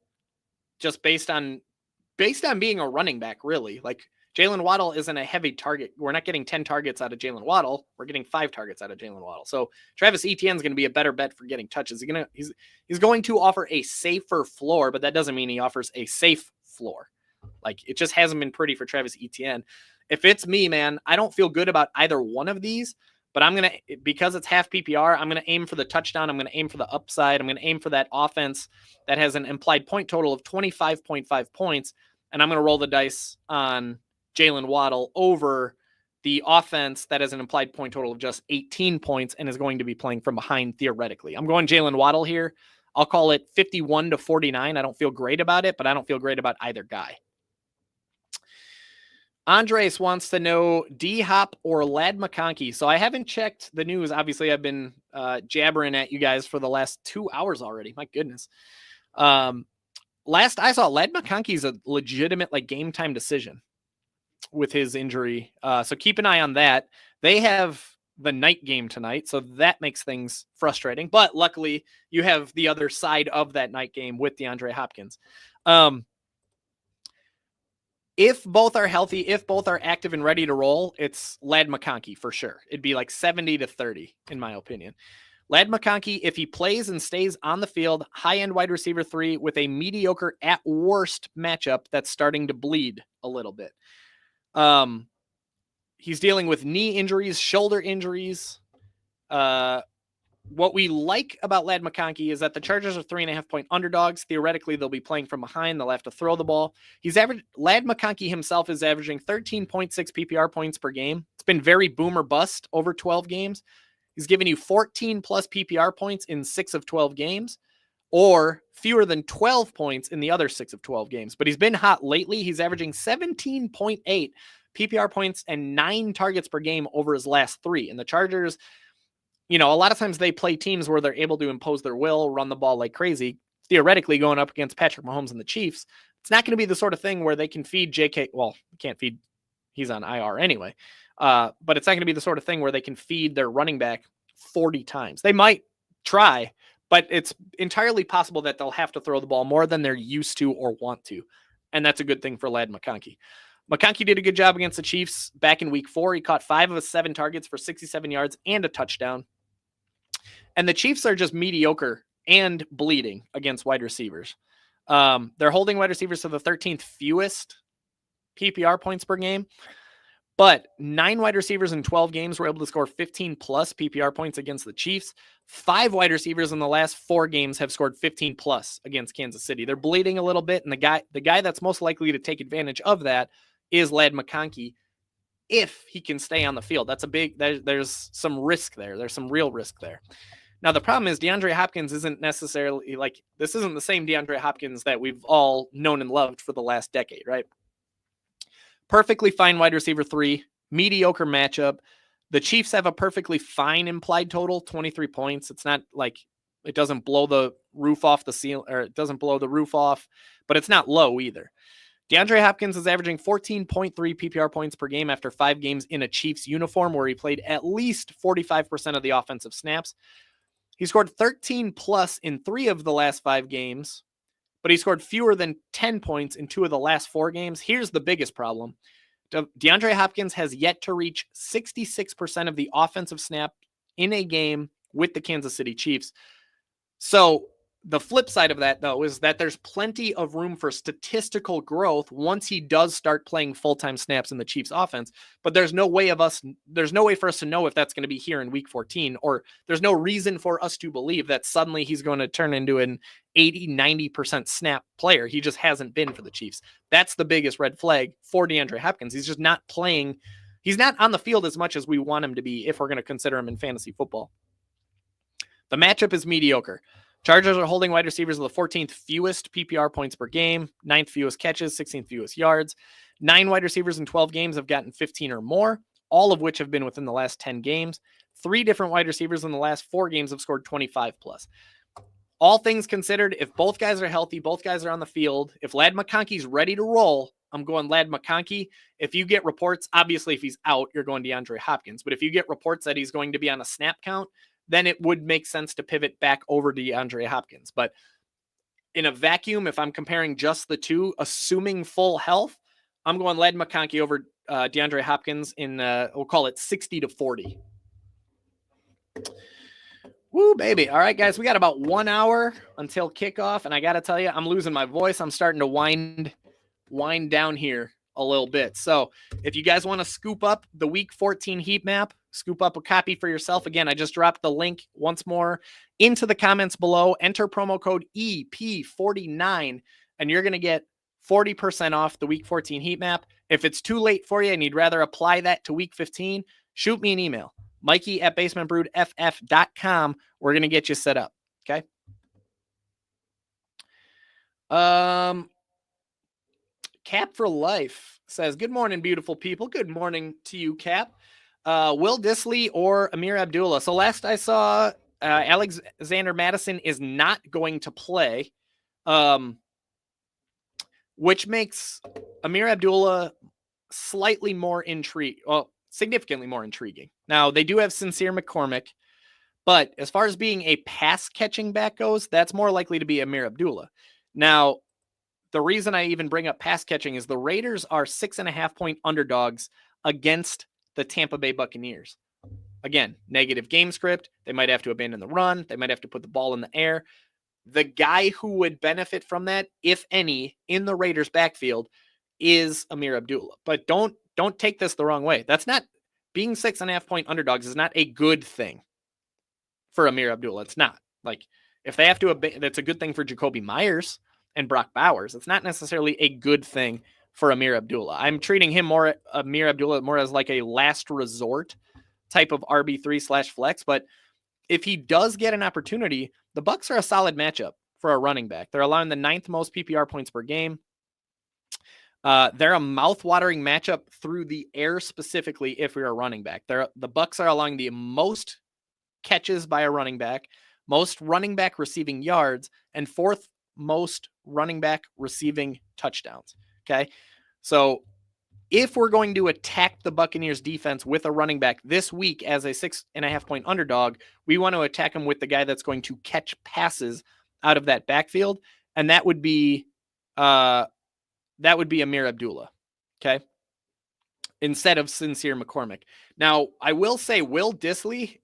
just based on being a running back, really. Like Jalen Waddle isn't a heavy target. We're not getting 10 targets out of Jalen Waddle. We're getting 5 targets out of Jalen Waddle. So Travis Etienne is going to be a better bet for getting touches. He's going to offer a safer floor, but that doesn't mean he offers a safe floor. Like it just hasn't been pretty for Travis Etienne. If it's me, man, I don't feel good about either one of these, but because it's half PPR, I'm going to aim for the touchdown. I'm going to aim for the upside. I'm going to aim for that offense that has an implied point total of 25.5 points. And I'm going to roll the dice on Jalen Waddle over the offense that has an implied point total of just 18 points and is going to be playing from behind theoretically. I'm going Jalen Waddle here. I'll call it 51-49. I don't feel great about it, but I don't feel great about either guy. Andres wants to know D-Hop or Lad McConkey. So I haven't checked the news. Obviously, I've been jabbering at you guys for the last 2 hours already. My goodness. Last I saw, Lad McConkey's a legitimate like game time decision with his injury. So keep an eye on that. They have the night game tonight, so that makes things frustrating. But luckily, you have the other side of that night game with DeAndre Hopkins. If both are healthy, if both are active and ready to roll, it's Lad McConkey for sure. It'd be like 70-30, in my opinion. Lad McConkey, if he plays and stays on the field, high-end wide receiver 3 with a mediocre at worst matchup that's starting to bleed a little bit. He's dealing with knee injuries, shoulder injuries. What we like about Lad McConkey is that the Chargers are 3.5-point underdogs. Theoretically, they'll be playing from behind. They'll have to throw the ball. Lad McConkey himself is averaging 13.6 PPR points per game. It's been very boom or bust over 12 games. He's given you 14 plus PPR points in 6 of 12 games, or fewer than 12 points in the other 6 of 12 games. But he's been hot lately. He's averaging 17.8 PPR points and 9 targets per game over his last 3. And the Chargers, a lot of times they play teams where they're able to impose their will, run the ball like crazy. Theoretically, going up against Patrick Mahomes and the Chiefs, it's not going to be the sort of thing where they can feed JK. Well, can't feed. He's on IR anyway. But it's not going to be the sort of thing where they can feed their running back 40 times. They might try, but it's entirely possible that they'll have to throw the ball more than they're used to or want to. And that's a good thing for Lad McConkey. McConkey did a good job against the Chiefs back in week 4. He caught 5 of his 7 targets for 67 yards and a touchdown. And the Chiefs are just mediocre and bleeding against wide receivers. They're holding wide receivers to the 13th fewest PPR points per game. But 9 wide receivers in 12 games were able to score 15 plus PPR points against the Chiefs. 5 wide receivers in the last 4 games have scored 15 plus against Kansas City. They're bleeding a little bit, and the guy that's most likely to take advantage of that is Lad McConkey if he can stay on the field. That's there's some risk there. There's some real risk there. Now, the problem is DeAndre Hopkins isn't necessarily this isn't the same DeAndre Hopkins that we've all known and loved for the last decade, right? Perfectly fine wide receiver 3, mediocre matchup. The Chiefs have a perfectly fine implied total, 23 points. It's not like it doesn't blow the roof off the ceiling, or it doesn't blow the roof off, but it's not low either. DeAndre Hopkins is averaging 14.3 PPR points per game after 5 games in a Chiefs uniform where he played at least 45% of the offensive snaps. He scored 13 plus in 3 of the last 5 games, but he scored fewer than 10 points in 2 of the last 4 games. Here's the biggest problem. DeAndre Hopkins has yet to reach 66% of the offensive snap in a game with the Kansas City Chiefs. So the flip side of that, though, is that there's plenty of room for statistical growth once he does start playing full-time snaps in the Chiefs offense. But there's no way for us to know if that's going to be here in week 14, or there's no reason for us to believe that suddenly he's going to turn into an 80-90% snap player. He just hasn't been for the Chiefs. That's the biggest red flag for DeAndre Hopkins. He's just not playing. He's not on the field as much as we want him to be if we're going to consider him in fantasy football. The matchup is mediocre. Chargers are holding wide receivers of the 14th fewest PPR points per game, 9th fewest catches, 16th fewest yards. 9 wide receivers in 12 games have gotten 15 or more, all of which have been within the last 10 games. 3 different wide receivers in the last 4 games have scored 25 plus. All things considered, if both guys are healthy, both guys are on the field, if Lad McConkey's ready to roll, I'm going Lad McConkey. If you get reports, obviously if he's out, you're going DeAndre Hopkins. But if you get reports that he's going to be on a snap count, then it would make sense to pivot back over to DeAndre Hopkins. But in a vacuum, if I'm comparing just the two, assuming full health, I'm going Lad McConkey over DeAndre Hopkins in, we'll call it 60-40. Woo, baby. All right, guys, we got about 1 hour until kickoff. And I got to tell you, I'm losing my voice. I'm starting to wind down here a little bit. So if you guys want to scoop up the week 14 heat map, scoop up a copy for yourself. Again, I just dropped the link once more into the comments below. Enter promo code EP49 and you're going to get 40% off the week 14 heat map. If it's too late for you and you'd rather apply that to week 15, shoot me an email, Mikey@basementbroodff.com. We're going to get you set up. Okay. Cap for Life says, good morning, beautiful people. Good morning to you, Cap. Will Dissly or Amir Abdullah? So last I saw, Alexander Madison is not going to play, which makes Amir Abdullah slightly more intriguing. Well, significantly more intriguing. Now, they do have Sincere McCormick, but as far as being a pass catching back goes, that's more likely to be Amir Abdullah. Now, the reason I even bring up pass catching is the Raiders are 6.5 point underdogs against the Tampa Bay Buccaneers. Again, negative game script. They might have to abandon the run. They might have to put the ball in the air. The guy who would benefit from that, if any, in the Raiders backfield is Amir Abdullah. But don't take this the wrong way. That's not, being 6.5 point underdogs is not a good thing for Amir Abdullah. It's not. Like, if they have to, that's a good thing for Jacoby Myers and Brock Bowers. It's not necessarily a good thing for Amir Abdullah. I'm treating him Amir Abdullah more as like a last resort type of RB3/flex. But if he does get an opportunity, the Bucs are a solid matchup for a running back. They're allowing the 9th most PPR points per game. They're a mouth-watering matchup through the air, specifically if we are a running back. The Bucs are allowing the most catches by a running back, most running back receiving yards, and 4th most running back receiving touchdowns. Okay. So if we're going to attack the Buccaneers defense with a running back this week as a 6.5 point underdog, we want to attack him with the guy that's going to catch passes out of that backfield. And that would be Amir Abdullah. Okay. Instead of Sincere McCormick. Now, I will say Will Dissly,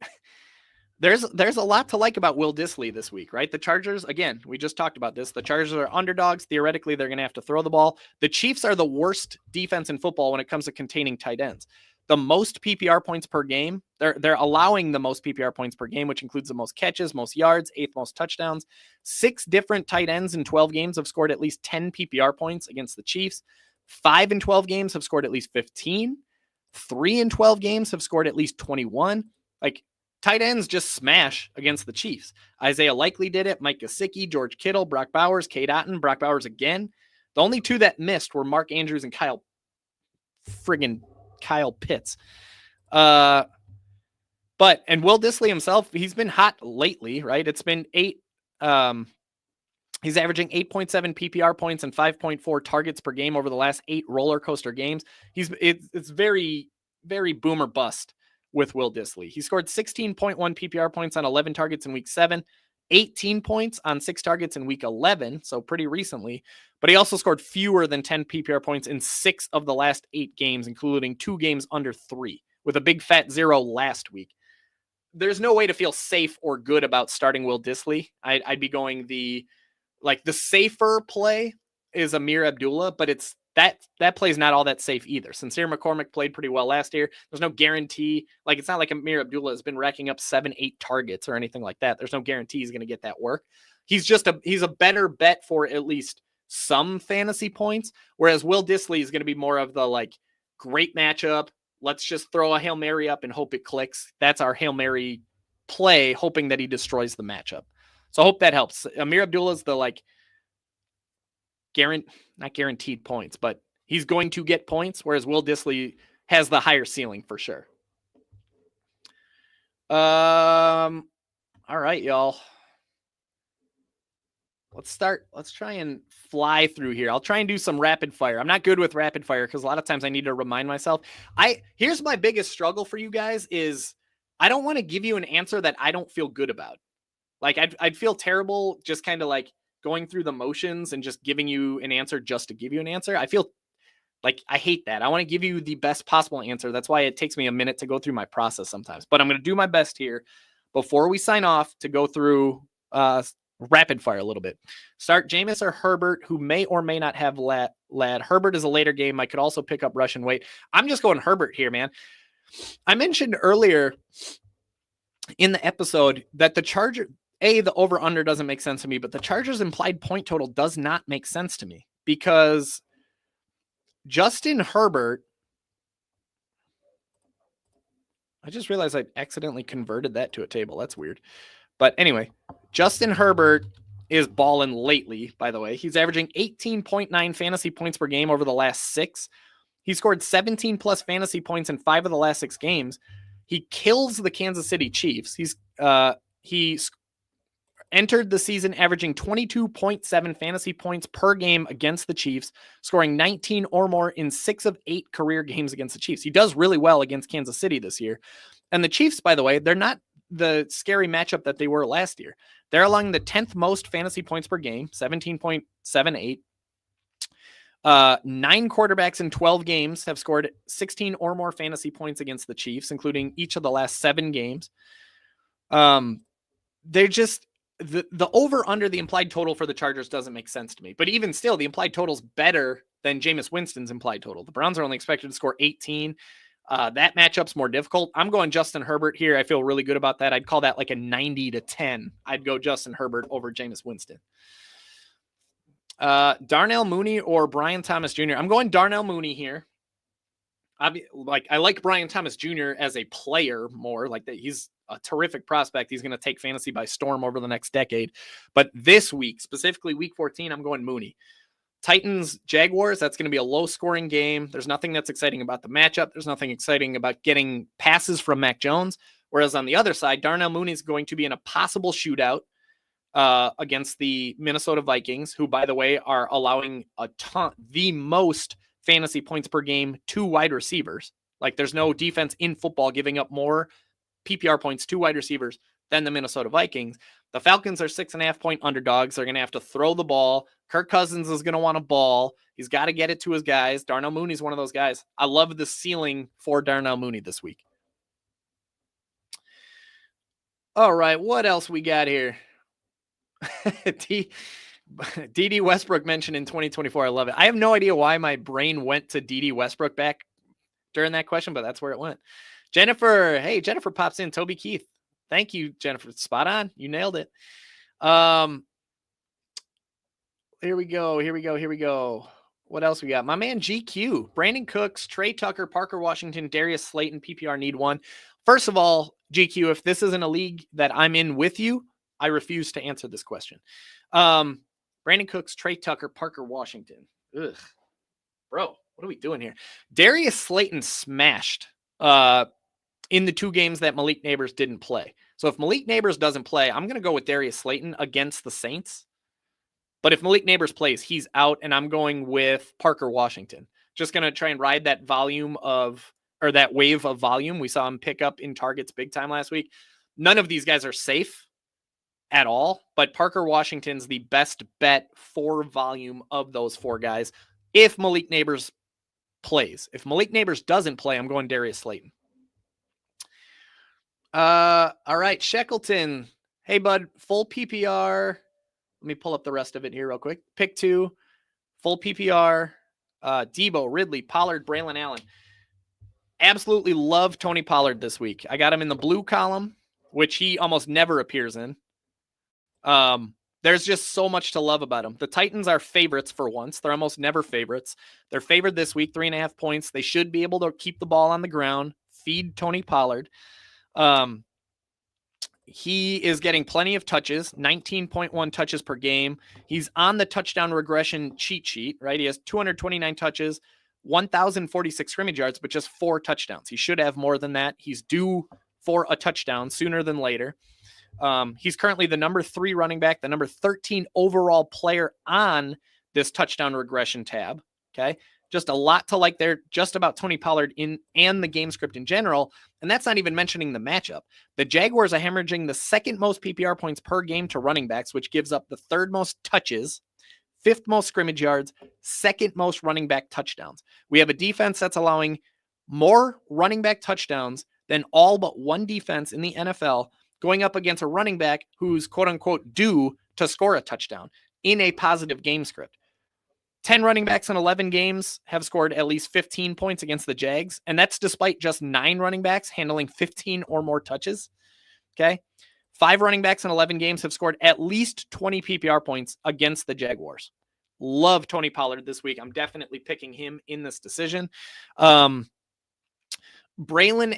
there's a lot to like about Will Dissly this week, right? The Chargers, again, we just talked about this. The Chargers are underdogs. Theoretically, they're going to have to throw the ball. The Chiefs are the worst defense in football when it comes to containing tight ends. The most PPR points per game, they're allowing the most PPR points per game, which includes the most catches, most yards, 8th most touchdowns. 6 different tight ends in 12 games have scored at least 10 PPR points against the Chiefs. 5 in 12 games have scored at least 15. 3 in 12 games have scored at least 21. Like, tight ends just smash against the Chiefs. Isaiah Likely did it. Mike Gesicki, George Kittle, Brock Bowers, Cade Otton, Brock Bowers again. The only 2 that missed were Mark Andrews and Kyle Pitts. And Will Dissly himself, he's been hot lately, right? It's been 8. He's averaging 8.7 PPR points and 5.4 targets per game over the last 8 roller coaster games. It's very, very boom or bust with Will Dissly. He scored 16.1 PPR points on 11 targets in week 7, 18 points on 6 targets in week 11, so pretty recently, but he also scored fewer than 10 PPR points in 6 of the last 8 games, including 2 games under 3, with a big fat 0 last week. There's no way to feel safe or good about starting Will Dissly. I'd be going the safer play is Amir Abdullah, but it's that play is not all that safe either. Sincere McCormick played pretty well last year. There's no guarantee. Like, it's not like Amir Abdullah has been racking up 7-8 targets or anything like that. There's no guarantee he's going to get that work. He's a better bet for at least some fantasy points, whereas Will Dissly is going to be more of the, like, great matchup. Let's just throw a Hail Mary up and hope it clicks. That's our Hail Mary play, hoping that he destroys the matchup. So I hope that helps. Amir Abdullah is the, like, not guaranteed points, but he's going to get points, whereas Will Dissly has the higher ceiling for sure. All right, y'all. Let's try and fly through here. I'll try and do some rapid fire. I'm not good with rapid fire because a lot of times I need to remind myself. Here's my biggest struggle for you guys is I don't want to give you an answer that I don't feel good about. Like, I'd feel terrible just kind of like going through the motions and just giving you an answer just to give you an answer. I feel like I hate that. I want to give you the best possible answer. That's why it takes me a minute to go through my process sometimes. But I'm going to do my best here before we sign off to go through rapid fire a little bit. Start Jameis or Herbert, who may or may not have lad. Herbert is a later game. I could also pick up Russian weight. I'm just going Herbert here, man. I mentioned earlier in the episode that the Charger, the over-under doesn't make sense to me, but the Chargers' implied point total does not make sense to me because Justin Herbert, I just realized I accidentally converted that to a table. That's weird. But anyway, Justin Herbert is balling lately, by the way. He's averaging 18.9 fantasy points per game over the last 6. He scored 17 plus fantasy points in 5 of the last 6 games. He kills the Kansas City Chiefs. He entered the season averaging 22.7 fantasy points per game against the Chiefs, scoring 19 or more in 6 of 8 career games against the Chiefs. He does really well against Kansas City this year. And the Chiefs, by the way, they're not the scary matchup that they were last year. They're allowing the 10th most fantasy points per game, 17.78. 9 quarterbacks in 12 games have scored 16 or more fantasy points against the Chiefs, including each of the last 7 games. They're just the over under the implied total for the Chargers doesn't make sense to me. But even still, the implied total is better than Jameis Winston's implied total. The Browns are only expected to score 18. That matchup's more difficult. I'm going Justin Herbert here. I feel really good about that. I'd call that like a 90-10. I'd go Justin Herbert over Jameis Winston. Darnell Mooney or Brian Thomas Jr. I'm going Darnell Mooney here. I like Brian Thomas Jr. as a player more. Like that, he's a terrific prospect. He's going to take fantasy by storm over the next decade. But this week, specifically week 14, I'm going Mooney. Titans, Jaguars, that's going to be a low-scoring game. There's nothing that's exciting about the matchup. There's nothing exciting about getting passes from Mac Jones. Whereas on the other side, Darnell Mooney is going to be in a possible shootout against the Minnesota Vikings, who, by the way, are allowing the most fantasy points per game to wide receivers. Like, there's no defense in football giving up more PPR points to wide receivers than the Minnesota Vikings. The Falcons are 6.5-point underdogs. They're going to have to throw the ball. Kirk Cousins is going to want a ball. He's got to get it to his guys. Darnell Mooney's one of those guys. I love the ceiling for Darnell Mooney this week. All right, what else we got here? D.D. Westbrook mentioned in 2024. I love it. I have no idea why my brain went to D.D. Westbrook back during that question, but that's where it went. Jennifer, hey, Jennifer pops in. Toby Keith. Thank you, Jennifer. Spot on. You nailed it. Here we go. What else we got? My man GQ, Brandon Cooks, Trey Tucker, Parker Washington, Darius Slayton, PPR need one. First of all, GQ, if this isn't a league that I'm in with you, I refuse to answer this question. Brandon Cooks, Trey Tucker, Parker Washington. Ugh. Bro, what are we doing here? Darius Slayton smashed in the 2 games that Malik Neighbors didn't play. So if Malik Neighbors doesn't play, I'm going to go with Darius Slayton against the Saints. But if Malik Neighbors plays, he's out, and I'm going with Parker Washington. Just going to try and ride that that wave of volume. We saw him pick up in targets big time last week. None of these guys are safe at all, but Parker Washington's the best bet for volume of those 4 guys if Malik Neighbors plays. If Malik Neighbors doesn't play, I'm going Darius Slayton. All right, Shackleton. Hey, bud, full PPR. Let me pull up the rest of it here real quick. Pick 2, full PPR, Debo, Ridley, Pollard, Braylon Allen. Absolutely love Tony Pollard this week. I got him in the blue column, which he almost never appears in. There's just so much to love about him. The Titans are favorites for once. They're almost never favorites. They're favored this week, 3.5 points. They should be able to keep the ball on the ground, feed Tony Pollard. He is getting plenty of touches, 19.1 touches per game. He's on the touchdown regression cheat sheet, right? He has 229 touches, 1,046 scrimmage yards, but just 4 touchdowns. He should have more than that. He's due for a touchdown sooner than later. He's currently the number 3 running back, the number 13 overall player on this touchdown regression tab. Okay. Just a lot to like there just about Tony Pollard and the game script in general. And that's not even mentioning the matchup. The Jaguars are hemorrhaging the 2nd most PPR points per game to running backs, which gives up the 3rd most touches, 5th most scrimmage yards, 2nd most running back touchdowns. We have a defense that's allowing more running back touchdowns than all but one defense in the NFL, going up against a running back who's quote unquote due to score a touchdown in a positive game script. 10 running backs in 11 games have scored at least 15 points against the Jags. And that's despite just 9 running backs handling 15 or more touches. Okay. 5 running backs in 11 games have scored at least 20 PPR points against the Jaguars. Love Tony Pollard this week. I'm definitely picking him in this decision. Braylon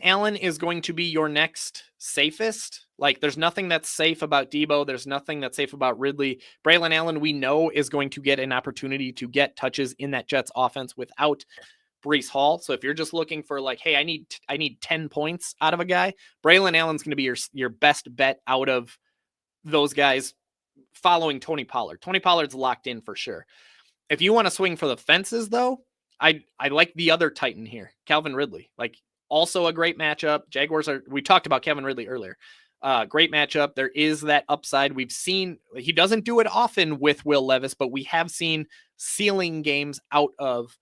Allen is going to be your next safest. Like, there's nothing that's safe about Debo. There's nothing that's safe about Ridley. Braylon Allen, we know, is going to get an opportunity to get touches in that Jets offense without Breece Hall. So if you're just looking for like, hey, I need 10 points out of a guy, Braylon Allen's going to be your best bet out of those guys following Tony Pollard. Tony Pollard's locked in for sure. If you want to swing for the fences, though, I like the other Titan here, Calvin Ridley. Like, also a great matchup. We talked about Calvin Ridley earlier. Great matchup. There is that upside. We've seen, he doesn't do it often with Will Levis, but we have seen ceiling games out of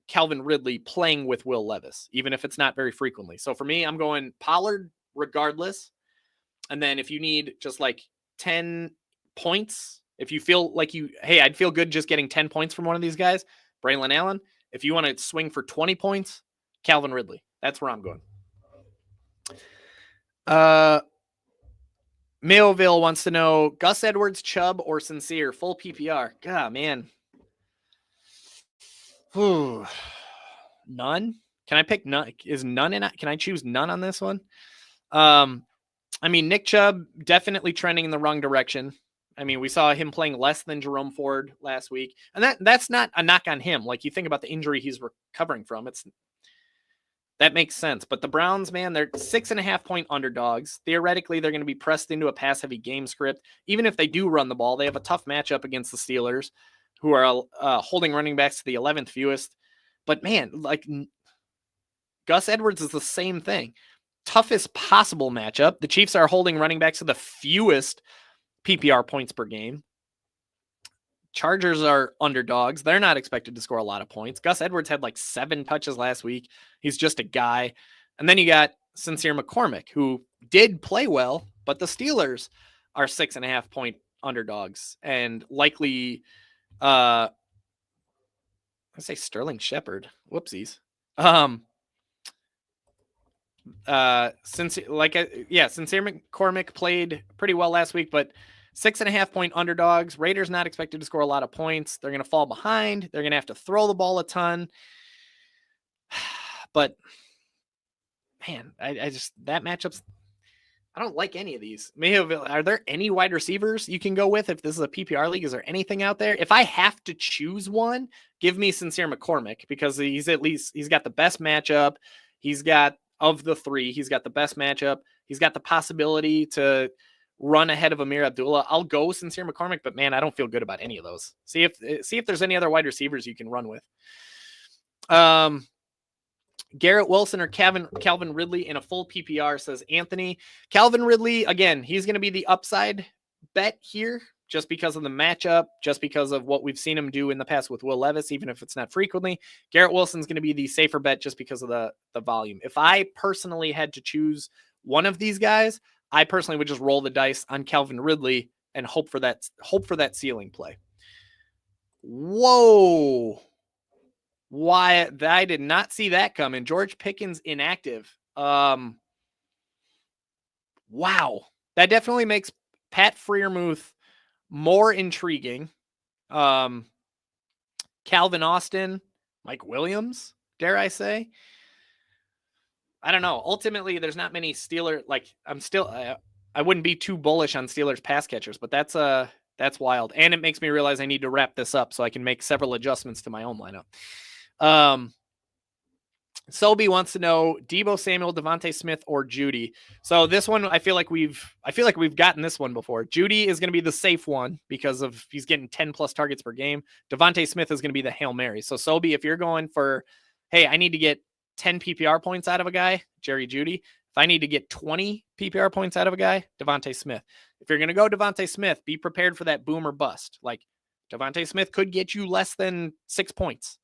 Calvin Ridley playing with Will Levis, even if it's not very frequently. So for me, I'm going Pollard regardless. And then if you need just like 10 points, if you feel like I'd feel good just getting 10 points from one of these guys, Braylon Allen. If you want to swing for 20 points, Calvin Ridley. That's where I'm going. Mayoville wants to know Gus Edwards, Chubb, or Sincere, full PPR. God, man. None? Can I pick none? Is none in? Can I choose none on this one? I mean, Nick Chubb definitely trending in the wrong direction. I mean, we saw him playing less than Jerome Ford last week, and that's not a knock on him. Like, you think about the injury he's recovering from, that makes sense. But the Browns, man, they're 6.5 point underdogs. Theoretically, they're going to be pressed into a pass heavy game script. Even if they do run the ball, they have a tough matchup against the Steelers, who are holding running backs to the 11th fewest. But man, like, Gus Edwards is the same thing. Toughest possible matchup. The Chiefs are holding running backs to the fewest PPR points per game. Chargers are underdogs. They're not expected to score a lot of points. Gus Edwards had like 7 touches last week. He's just a guy. And then you got Sincere McCormick, who did play well, but the Steelers are 6.5 point underdogs and likely, I say Sterling Shepard. Whoopsies. Sincere McCormick played pretty well last week, but 6.5 point underdogs. Raiders not expected to score a lot of points. They're going to fall behind. They're going to have to throw the ball a ton. But man, I just, that matchup's, I don't like any of these. Are there any wide receivers you can go with if this is a PPR league? Is there anything out there? If I have to choose one, give me Sincere McCormick, because he's got the best matchup. Of the 3, he's got the best matchup. He's got the possibility to run ahead of Amir Abdullah. I'll go Sincere McCormick, but man, I don't feel good about any of those. See if there's any other wide receivers you can run with. Garrett Wilson or Calvin Ridley in a full PPR, says Anthony. Calvin Ridley, again, he's going to be the upside bet here, just because of the matchup, just because of what we've seen him do in the past with Will Levis, even if it's not frequently. Garrett Wilson's going to be the safer bet just because of the volume. If I personally had to choose one of these guys, I personally would just roll the dice on Calvin Ridley and hope for that ceiling play. Whoa. Why? I did not see that coming. George Pickens inactive. Wow. That definitely makes Pat Freiermuth more intriguing. Calvin Austin, Mike Williams, dare I say? I don't know. Ultimately, there's not many Steelers. Like, I wouldn't be too bullish on Steelers pass catchers, but that's wild. And it makes me realize I need to wrap this up so I can make several adjustments to my own lineup. Selby wants to know Deebo Samuel, Devontae Smith, or Judy. So this one, I feel like we've gotten this one before. Judy is going to be the safe one because of he's getting 10 plus targets per game. Devontae Smith is going to be the Hail Mary. So Selby, if you're going for, hey, I need to get 10 PPR points out of a guy, Jerry Judy. If I need to get 20 PPR points out of a guy, Devontae Smith. If you're going to go Devontae Smith, be prepared for that boom or bust. Like, Devontae Smith could get you less than 6 points,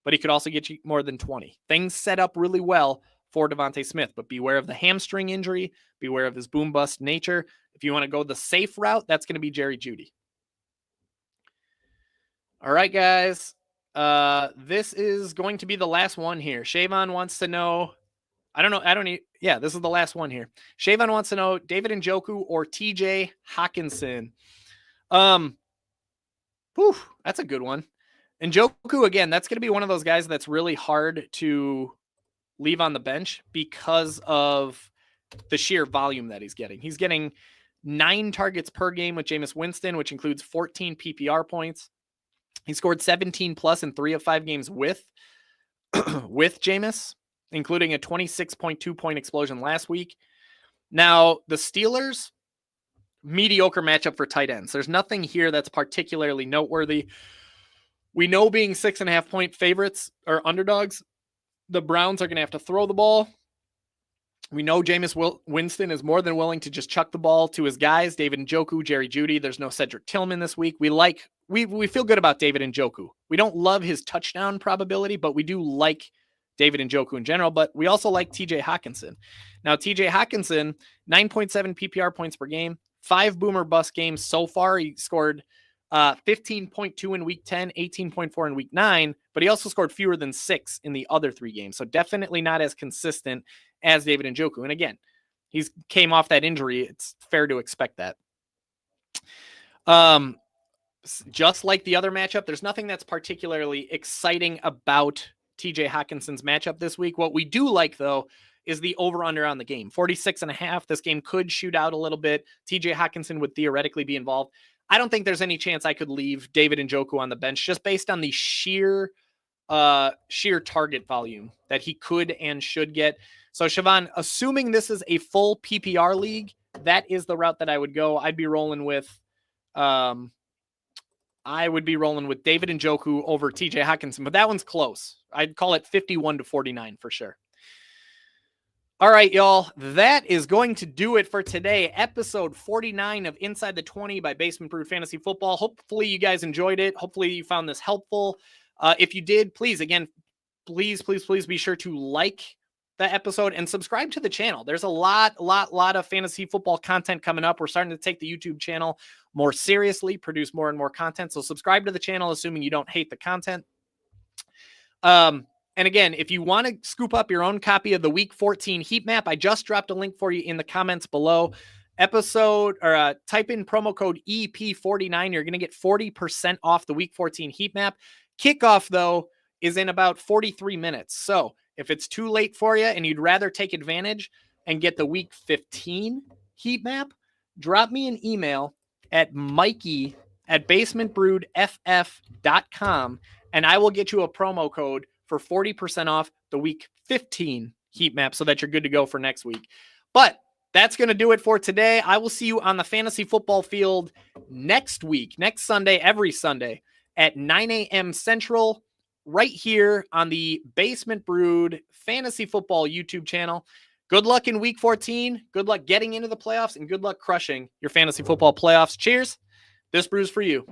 but he could also get you more than 20. Things set up really well for Devontae Smith, but beware of the hamstring injury. Beware of his boom bust nature. If you want to go the safe route, that's going to be Jerry Judy. All right, guys. This is going to be the last one here. Shavon wants to know, this is the last one here. Shavon wants to know David Njoku or TJ Hawkinson. That's a good one. Njoku, again, that's going to be one of those guys that's really hard to leave on the bench because of the sheer volume that he's getting. He's getting 9 targets per game with Jameis Winston, which includes 14 PPR points. He scored 17 plus in 3 of 5 games with Jameis, including a 26.2 point explosion last week. Now, the Steelers, mediocre matchup for tight ends. There's nothing here that's particularly noteworthy. We know being 6.5 point favorites or underdogs, the Browns are going to have to throw the ball. We know Jameis Winston is more than willing to just chuck the ball to his guys, David Njoku, Jerry Jeudy. There's no Cedric Tillman this week. We feel good about David Njoku. We don't love his touchdown probability, but we do like David Njoku in general, but we also like TJ Hockenson. Now, TJ Hockenson, 9.7 PPR points per game, 5 boomer bust games so far. He scored 15.2 in week 10, 18.4 in week 9, but he also scored fewer than 6 in the other 3 games. So definitely not as consistent as David Njoku. And again, he's came off that injury. It's fair to expect that. Just like the other matchup, there's nothing that's particularly exciting about TJ Hockenson's matchup this week. What we do like, though, is the over-under on the game. 46.5. This game could shoot out a little bit. TJ Hockenson would theoretically be involved. I don't think there's any chance I could leave David Njoku on the bench just based on the sheer target volume that he could and should get. So, Siobhan, assuming this is a full PPR league, that is the route that I would go. I'd be rolling with David Njoku over TJ Hockenson, but that one's close. I'd call it 51-49 for sure. All right, y'all, that is going to do it for today. Episode 49 of Inside the 20 by Basement Brewed Fantasy Football. Hopefully you guys enjoyed it. Hopefully you found this helpful. If you did, please be sure to like the episode and subscribe to the channel. There's a lot of fantasy football content coming up. We're starting to take the YouTube channel more seriously, produce more and more content. So subscribe to the channel, assuming you don't hate the content. And again, if you want to scoop up your own copy of the Week 14 heat map, I just dropped a link for you in the comments below. Type in promo code EP49. You're going to get 40% off the Week 14 heat map. Kickoff, though, is in about 43 minutes. So if it's too late for you and you'd rather take advantage and get the Week 15 heat map, drop me an email at mikey@basementbrewedff.com, and I will get you a promo code for 40% off the Week 15 heat map so that you're good to go for next week. But that's going to do it for today. I will see you on the fantasy football field next week, next Sunday, every Sunday at 9 a.m. Central, right here on the Basement Brewed Fantasy Football YouTube channel. Good luck in Week 14. Good luck getting into the playoffs, and good luck crushing your fantasy football playoffs. Cheers. This brew's for you.